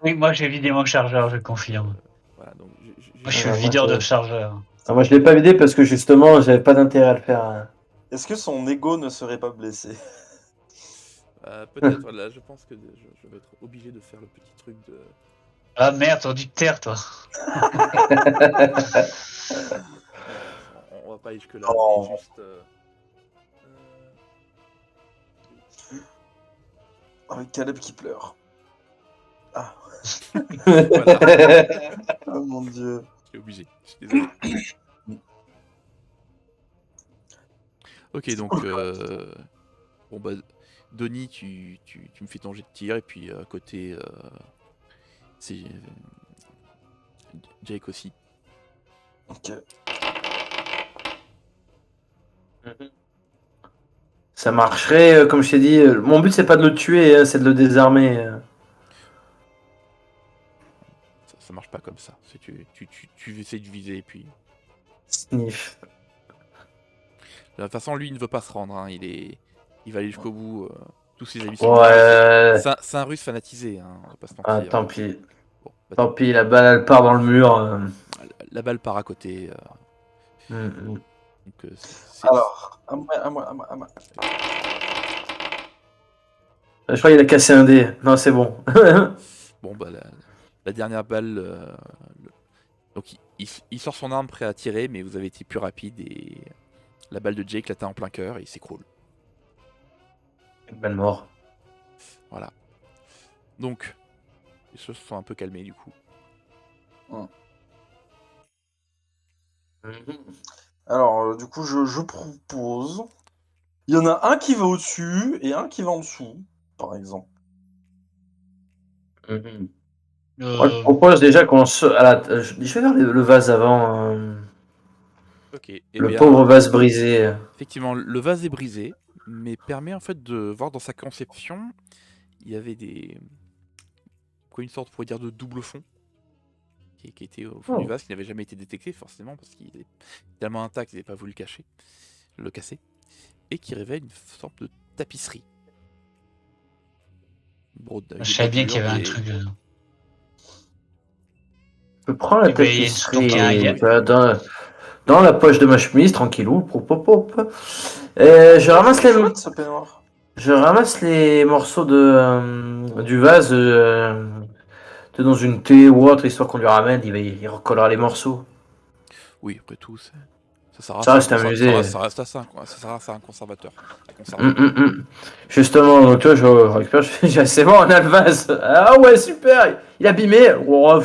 Oui, moi, j'ai vidé mon chargeur, je confirme. Voilà, donc. Moi, je suis le videur de chargeur. Ah, moi, je l'ai pas vidé parce que justement, j'avais pas d'intérêt à le faire. Est-ce que son ego ne serait pas blessé? Peut-être, là, je pense que je vais être obligé de faire le petit truc de. Ah merde, t'as dû te taire, toi. On va pas aller jusque-là, Oh. mais juste. Avec Caleb qui pleure. Ah. Voilà, Oh mon dieu. je suis obligé, je suis désolé. Ok, donc. Bon, bah. Donnie, tu me fais ton jet de tir, et puis à côté. C'est. Jake aussi. Ok. Ça marcherait, comme je t'ai dit. Mon but, c'est pas de le tuer, c'est de le désarmer. Ça marche pas comme ça. Tu essaies de viser, et puis. Sniff. De toute façon, lui, il ne veut pas se rendre. Hein. Il va aller jusqu'au bout. Tous ses amis sont Ouais. C'est un russe fanatisé, hein, on va pas se mentir. Ah, tant pis. Bon, bah, Tant pis, la balle, elle part dans le mur. la balle part à côté. Mm. Donc, Alors, à moi. Je crois qu'il a cassé un dé. Non, c'est bon. Bon, bah, la dernière balle. Donc, il sort son arme prêt à tirer, mais vous avez été plus rapide et la balle de Jake l'atteint en plein cœur et il s'écroule. Une balle mort. Voilà. Donc, les choses se sont un peu calmées du coup. Alors, du coup, je propose. Il y en a un qui va au-dessus et un qui va en dessous, par exemple. Moi, je propose déjà qu'on se. Je vais faire le vase avant. Ok. Eh Le bien, pauvre vase brisé. effectivement, le vase est brisé, mais permet en fait de voir dans sa conception, il y avait une sorte, on pourrait dire, de double fond qui était au fond du Oh. vase, qui n'avait jamais été détecté forcément parce qu'il est tellement intact, ils n'avaient pas voulu le casser, et qui révèle une sorte de tapisserie. Je savais bien qu'il y avait un truc dedans. Je prends la Eh ben, tapisserie donc, il y a- dans la poche de ma chemise, tranquillou, je ramasse les. Chouette, ce peignoir. Je ramasse les morceaux du vase dans une thé ou autre, histoire qu'on lui ramène, il recollera les morceaux. Oui, après tout, ça Ça reste un musée. Ça reste à ça, quoi. Ça reste à un conservateur. Justement, donc toi, je récupère, c'est bon, on a le vase. Ah ouais, super, il est abîmé. Oh,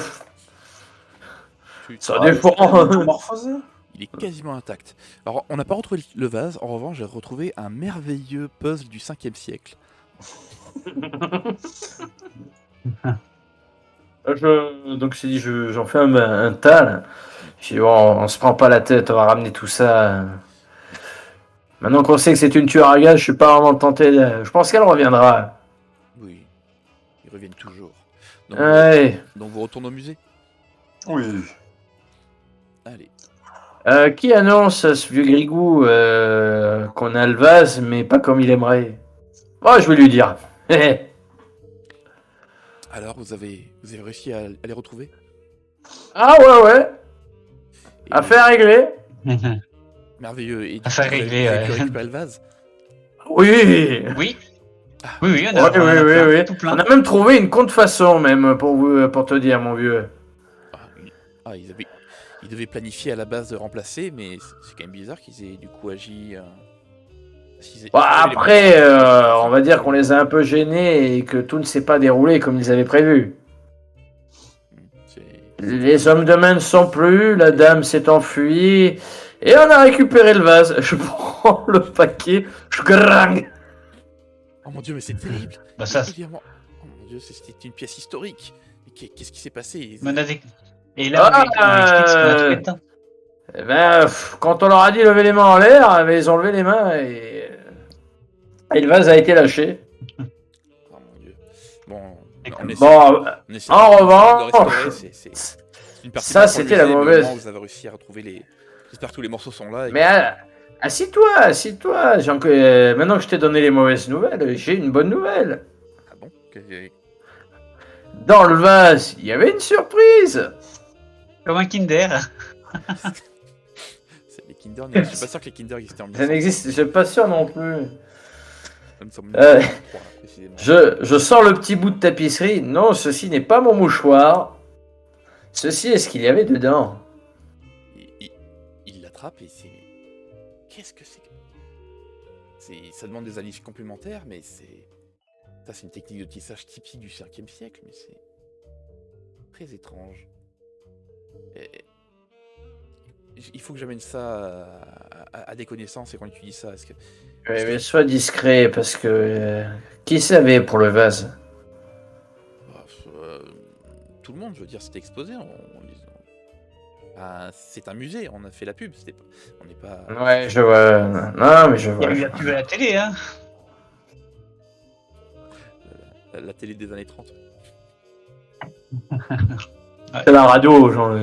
ça dépend. Il est quasiment intact. Alors, on n'a pas retrouvé le vase, en revanche, j'ai retrouvé un merveilleux puzzle du 5e siècle. Donc j'en fais un tas là. Je dis, bon, on se prend pas la tête, on va ramener tout ça. Maintenant qu'on sait que c'est une tueur à gages, je suis pas vraiment tenté. Je pense qu'elle reviendra. Oui, ils reviennent toujours. Donc vous retournez au musée? Oui. Allez. Qui annonce à ce vieux grigou qu'on a le vase, mais pas comme il aimerait? Oh, je vais lui dire. Alors, vous avez réussi à les retrouver? Ah ouais. Affaire réglée. Merveilleux. Et Affaire réglée, vous avez pu récupérer le vase? Oui. Oui, on a tout plein. On a même trouvé une contrefaçon, même, pour te dire, mon vieux. Ils devaient planifier à la base de remplacer, mais c'est quand même bizarre qu'ils aient du coup agi. Après, on va dire qu'on les a un peu gênés et que tout ne s'est pas déroulé comme ils avaient prévu. Les hommes de main ne sont plus, la dame s'est enfuie, et on a récupéré le vase. Je prends le paquet, je gringue. Oh mon dieu, mais c'est terrible! Bah ça. Oh mon dieu, c'était une pièce historique! Qu'est-ce qui s'est passé? Et là, on explique ce qu'on a trouvé dedans. Eh ben, quand on leur a dit lever les mains en l'air, ils ont levé les mains et le vase a été lâché. Oh mon dieu. Bon, en revanche, ça c'était la mauvaise. Vous avez réussi à retrouver J'espère que tous les morceaux sont là. Mais assis-toi. Maintenant que je t'ai donné les mauvaises nouvelles, j'ai une bonne nouvelle. Ah bon? Dans le vase, il y avait une surprise. Comme un Kinder. Les Kinder, je suis pas sûr que les Kinder existaient en 1900. Ça n'existe, je suis pas sûr non plus. Précisément. Je sors le petit bout de tapisserie. Non, ceci n'est pas mon mouchoir. Ceci est ce qu'il y avait dedans. Il l'attrape et c'est... Qu'est-ce que c'est? Ça demande des analyses complémentaires, mais c'est... Ça, c'est une technique de tissage typique du 5e siècle, mais c'est... très étrange. Il faut que j'amène ça à des connaissances et qu'on étudie ça. Mais sois discret, parce que... qui savait pour le vase? Tout le monde, je veux dire, c'était exposé. C'est un musée, on a fait la pub. On n'est pas... Ouais, je vois. Non, mais je vois. Il y a eu la pub à la télé, hein. La télé des années 30. C'est la radio, genre...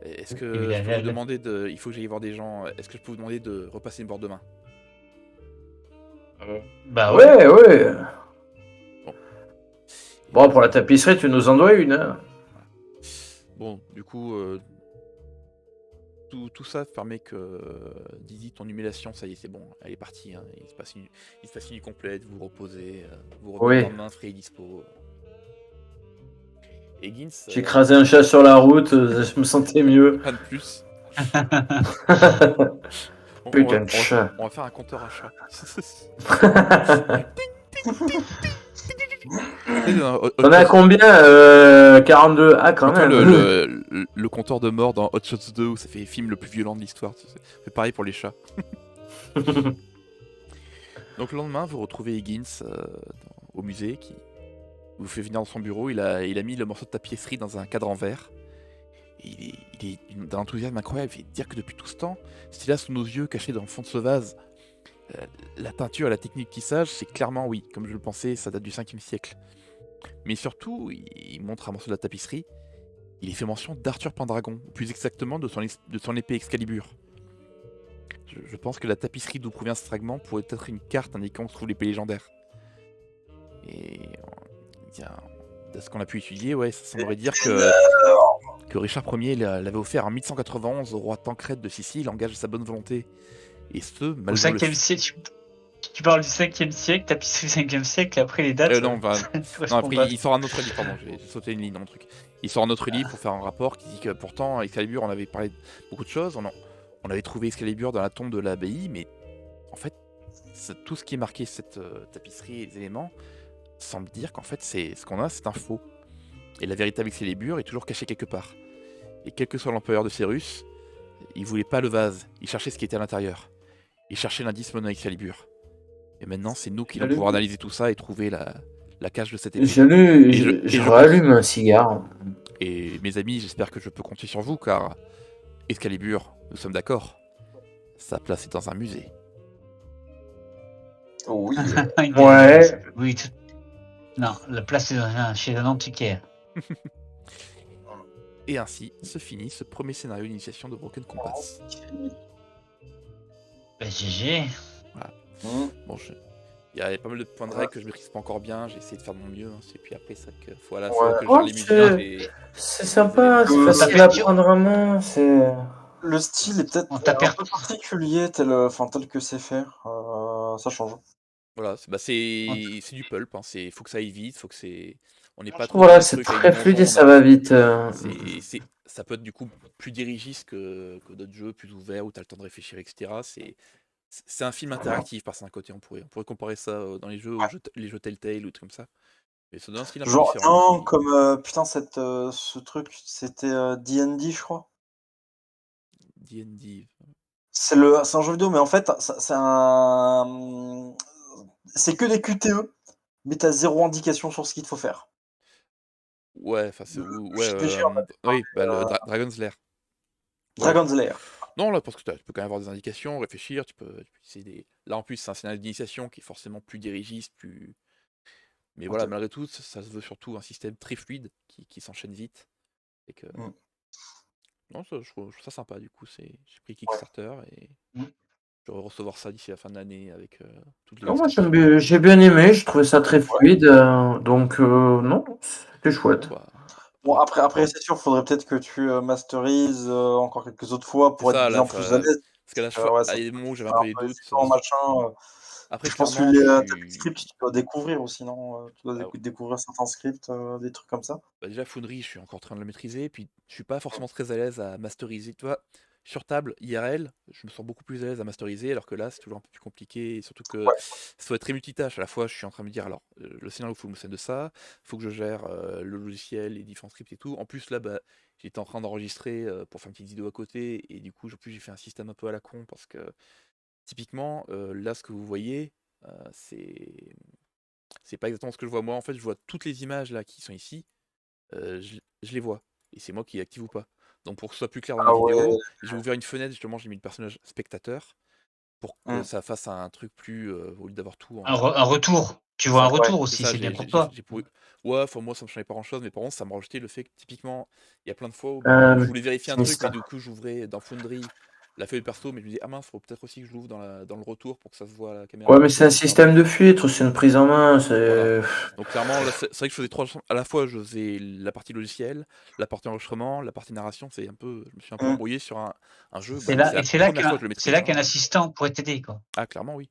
Est-ce que je peux vous demander de... Il faut que j'aille voir des gens. Est-ce que je peux vous demander de repasser une bord demain? Bah ouais. Bon, pour la tapisserie, tu nous en dois une. Hein. Bon, du coup, tout ça permet que Didi, ton humiliation, ça y est, c'est bon, elle est partie. Hein. Il se passe une nuit complète, vous reposez, vous revenez le lendemain, frais et dispo. J'ai écrasé un chat sur la route, je me sentais mieux. Pas de plus. Putain de chat. On va faire un compteur à chat. On a combien 42. Ah, quand même. Le compteur de mort dans Hot Shots 2 où ça fait le film le plus violent de l'histoire. C'est pareil pour les chats. Donc le lendemain, vous retrouvez Higgins au musée, qui vous fait venir dans son bureau. Il a mis le morceau de tapisserie dans un cadre en verre. Et il est d'un enthousiasme incroyable. Il fait dire que depuis tout ce temps, c'est là sous nos yeux, caché dans le fond de ce vase. La teinture et la technique de tissage, c'est clairement, oui, comme je le pensais, ça date du 5e siècle. Mais surtout, il montre un morceau de la tapisserie. Il y fait mention d'Arthur Pendragon, ou plus exactement de son épée Excalibur. Je pense que la tapisserie d'où provient ce fragment pourrait être une carte indiquant où se trouve l'épée légendaire. Et de ce qu'on a pu étudier, ouais, ça semblerait dire que Richard Ier l'avait offert en 1191 au roi Tancrède de Sicile en gage de sa bonne volonté. Et ce, Au 5e siècle, tu parles du 5e siècle, tapisserie du 5e siècle, et après les dates. Non, après il sort un autre livre, pardon, j'ai sauté une ligne dans mon truc. Il sort un autre livre pour faire un rapport qui dit que pourtant, Excalibur, on avait parlé de beaucoup de choses, on avait trouvé Excalibur dans la tombe de l'abbaye, mais en fait, tout ce qui est marqué cette tapisserie et les éléments semble dire qu'en fait, ce qu'on a, c'est un faux. Et la véritable Excalibur est toujours cachée quelque part. Et quel que soit l'employeur de Cyrus, il voulait pas le vase, il cherchait ce qui était à l'intérieur. Il cherchait l'indice menant Excalibur. Et maintenant, c'est nous qui allons pouvoir analyser tout ça et trouver la cache de cette épée. Je rallume un cigare. Et mes amis, j'espère que je peux compter sur vous, car Excalibur, nous sommes d'accord, sa place est dans un musée. Oui. Ouais. Oui. Non, la place est chez un antiquaire. Et ainsi se finit ce premier scénario d'initiation de Broken Compass. Bah, GG. Voilà. Bon, il y a pas mal de points de règle que je maîtrise pas encore bien, j'ai essayé de faire de mon mieux, hein. Et puis après, c'est que faut à la fois que je gère les musées. C'est sympa, c'est facile à prendre en main. Le style est peut-être un peu particulier tel que c'est fait. Ça change. Voilà, c'est du pulp, hein. Faut que ça aille vite, faut que c'est... On n'est pas trop... Voilà, c'est très fluide et ça va vite. Ça peut être du coup plus dirigiste que d'autres jeux, plus ouverts, où tu as le temps de réfléchir, etc. C'est un film interactif par certains côtés, on pourrait comparer ça dans les jeux, les jeux Telltale ou trucs comme ça. Mais ça donne un style un peu différent. Non, comme putain, ce truc, c'était D&D, je crois. D&D. C'est un jeu vidéo, mais en fait, c'est que des QTE, mais t'as zéro indication sur ce qu'il te faut faire. Ouais, enfin c'est... oui, le Dragon's Lair. Dragon's Lair. Non, là, parce que tu peux quand même avoir des indications, réfléchir, tu peux essayer Là, en plus, c'est un scénario d'initiation qui est forcément plus dirigiste, plus... Mais voilà, malgré tout, ça se veut surtout un système très fluide, qui s'enchaîne vite. Et que... Non, je trouve ça sympa, du coup. J'ai pris Kickstarter et je vais recevoir ça d'ici la fin de l'année avec toutes les... Moi, j'ai bien aimé, je trouvais ça très fluide, donc non, c'était chouette. Bon, après c'est sûr, faudrait peut-être que tu masterises encore quelques autres fois pour être bien plus à l'aise. Parce que là, il y a des moments où j'avais un peu les doutes. Après, je pense que les scripts, tu dois découvrir aussi, non? Tu dois découvrir certains scripts, des trucs comme ça. Déjà, Foundry, je suis encore en train de le maîtriser, puis je suis pas forcément très à l'aise à masteriser. Tu vois, sur table, IRL, je me sens beaucoup plus à l'aise à masteriser, alors que là, c'est toujours un peu plus compliqué, et surtout que ça doit être très multitâche. À la fois, je suis en train de me dire, alors, le scénario, il faut que je me serve de ça, il faut que je gère le logiciel, les différents scripts et tout. En plus, là, j'étais en train d'enregistrer pour faire une petite vidéo à côté, et du coup, en plus, j'ai fait un système un peu à la con, parce que, typiquement, là, ce que vous voyez, c'est pas exactement ce que je vois moi. En fait, je vois toutes les images là qui sont ici, je les vois, et c'est moi qui les active ou pas. Donc pour que ce soit plus clair dans la vidéo, j'ai ouvert une fenêtre, justement, j'ai mis le personnage spectateur, pour que ça fasse un truc plus... au lieu d'avoir tout... Un retour. Tu vois un retour aussi, c'est bien pour toi. Ouais, moi ça me changeait pas grand chose, mais par contre ça m'a rajouté le fait que typiquement, il y a plein de fois où je voulais vérifier un truc, et du coup j'ouvrais dans Foundry la feuille de perso, mais je me disais, ah mince, faut peut-être aussi que je l'ouvre dans le retour pour que ça se voit à la caméra. Ouais, mais c'est un système de filtre, c'est une prise en main. Voilà. Donc clairement, là, c'est vrai que je faisais trois choses. À la fois, je faisais la partie logicielle, la partie enregistrement, la partie narration. Je me suis un peu embrouillé sur un jeu. C'est là qu'un assistant pourrait t'aider, quoi. Ah, clairement, oui.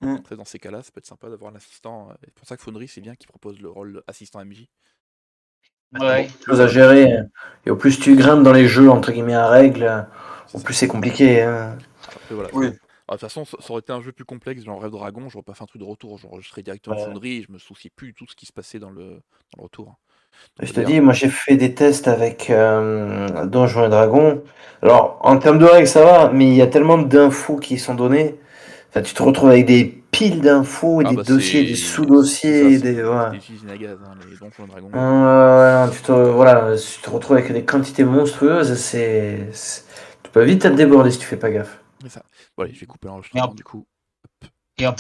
Après, dans ces cas-là, ça peut être sympa d'avoir un assistant. C'est pour ça que Foundry, c'est bien qu'il propose le rôle assistant MJ. Ouais. Chose à gérer. Et au plus tu grimpes dans les jeux, entre guillemets, à règles, au plus c'est compliqué. Après, voilà. Oui. De toute façon, ça aurait été un jeu plus complexe, genre Rêve Dragon, j'aurais pas fait un truc de retour, j'enregistrais directement Foundry et je me souciais plus du tout de ce qui se passait dans le retour. Donc, je te dis, moi j'ai fait des tests avec Donjons et Dragons. Alors, en termes de règles, ça va, mais il y a tellement d'infos qui sont données. Enfin, tu te retrouves avec des pile d'infos, Ah des bah, dossiers, des c'est sous-dossiers, ça, des. c'est Voilà. des usines à gaz, hein, les Donjons et Dragons. Non, voilà, si tu te retrouves avec des quantités monstrueuses, tu peux vite être débordé si tu fais pas gaffe. C'est ça. Bon, allez, je vais couper Mais l'enregistrement du coup. et en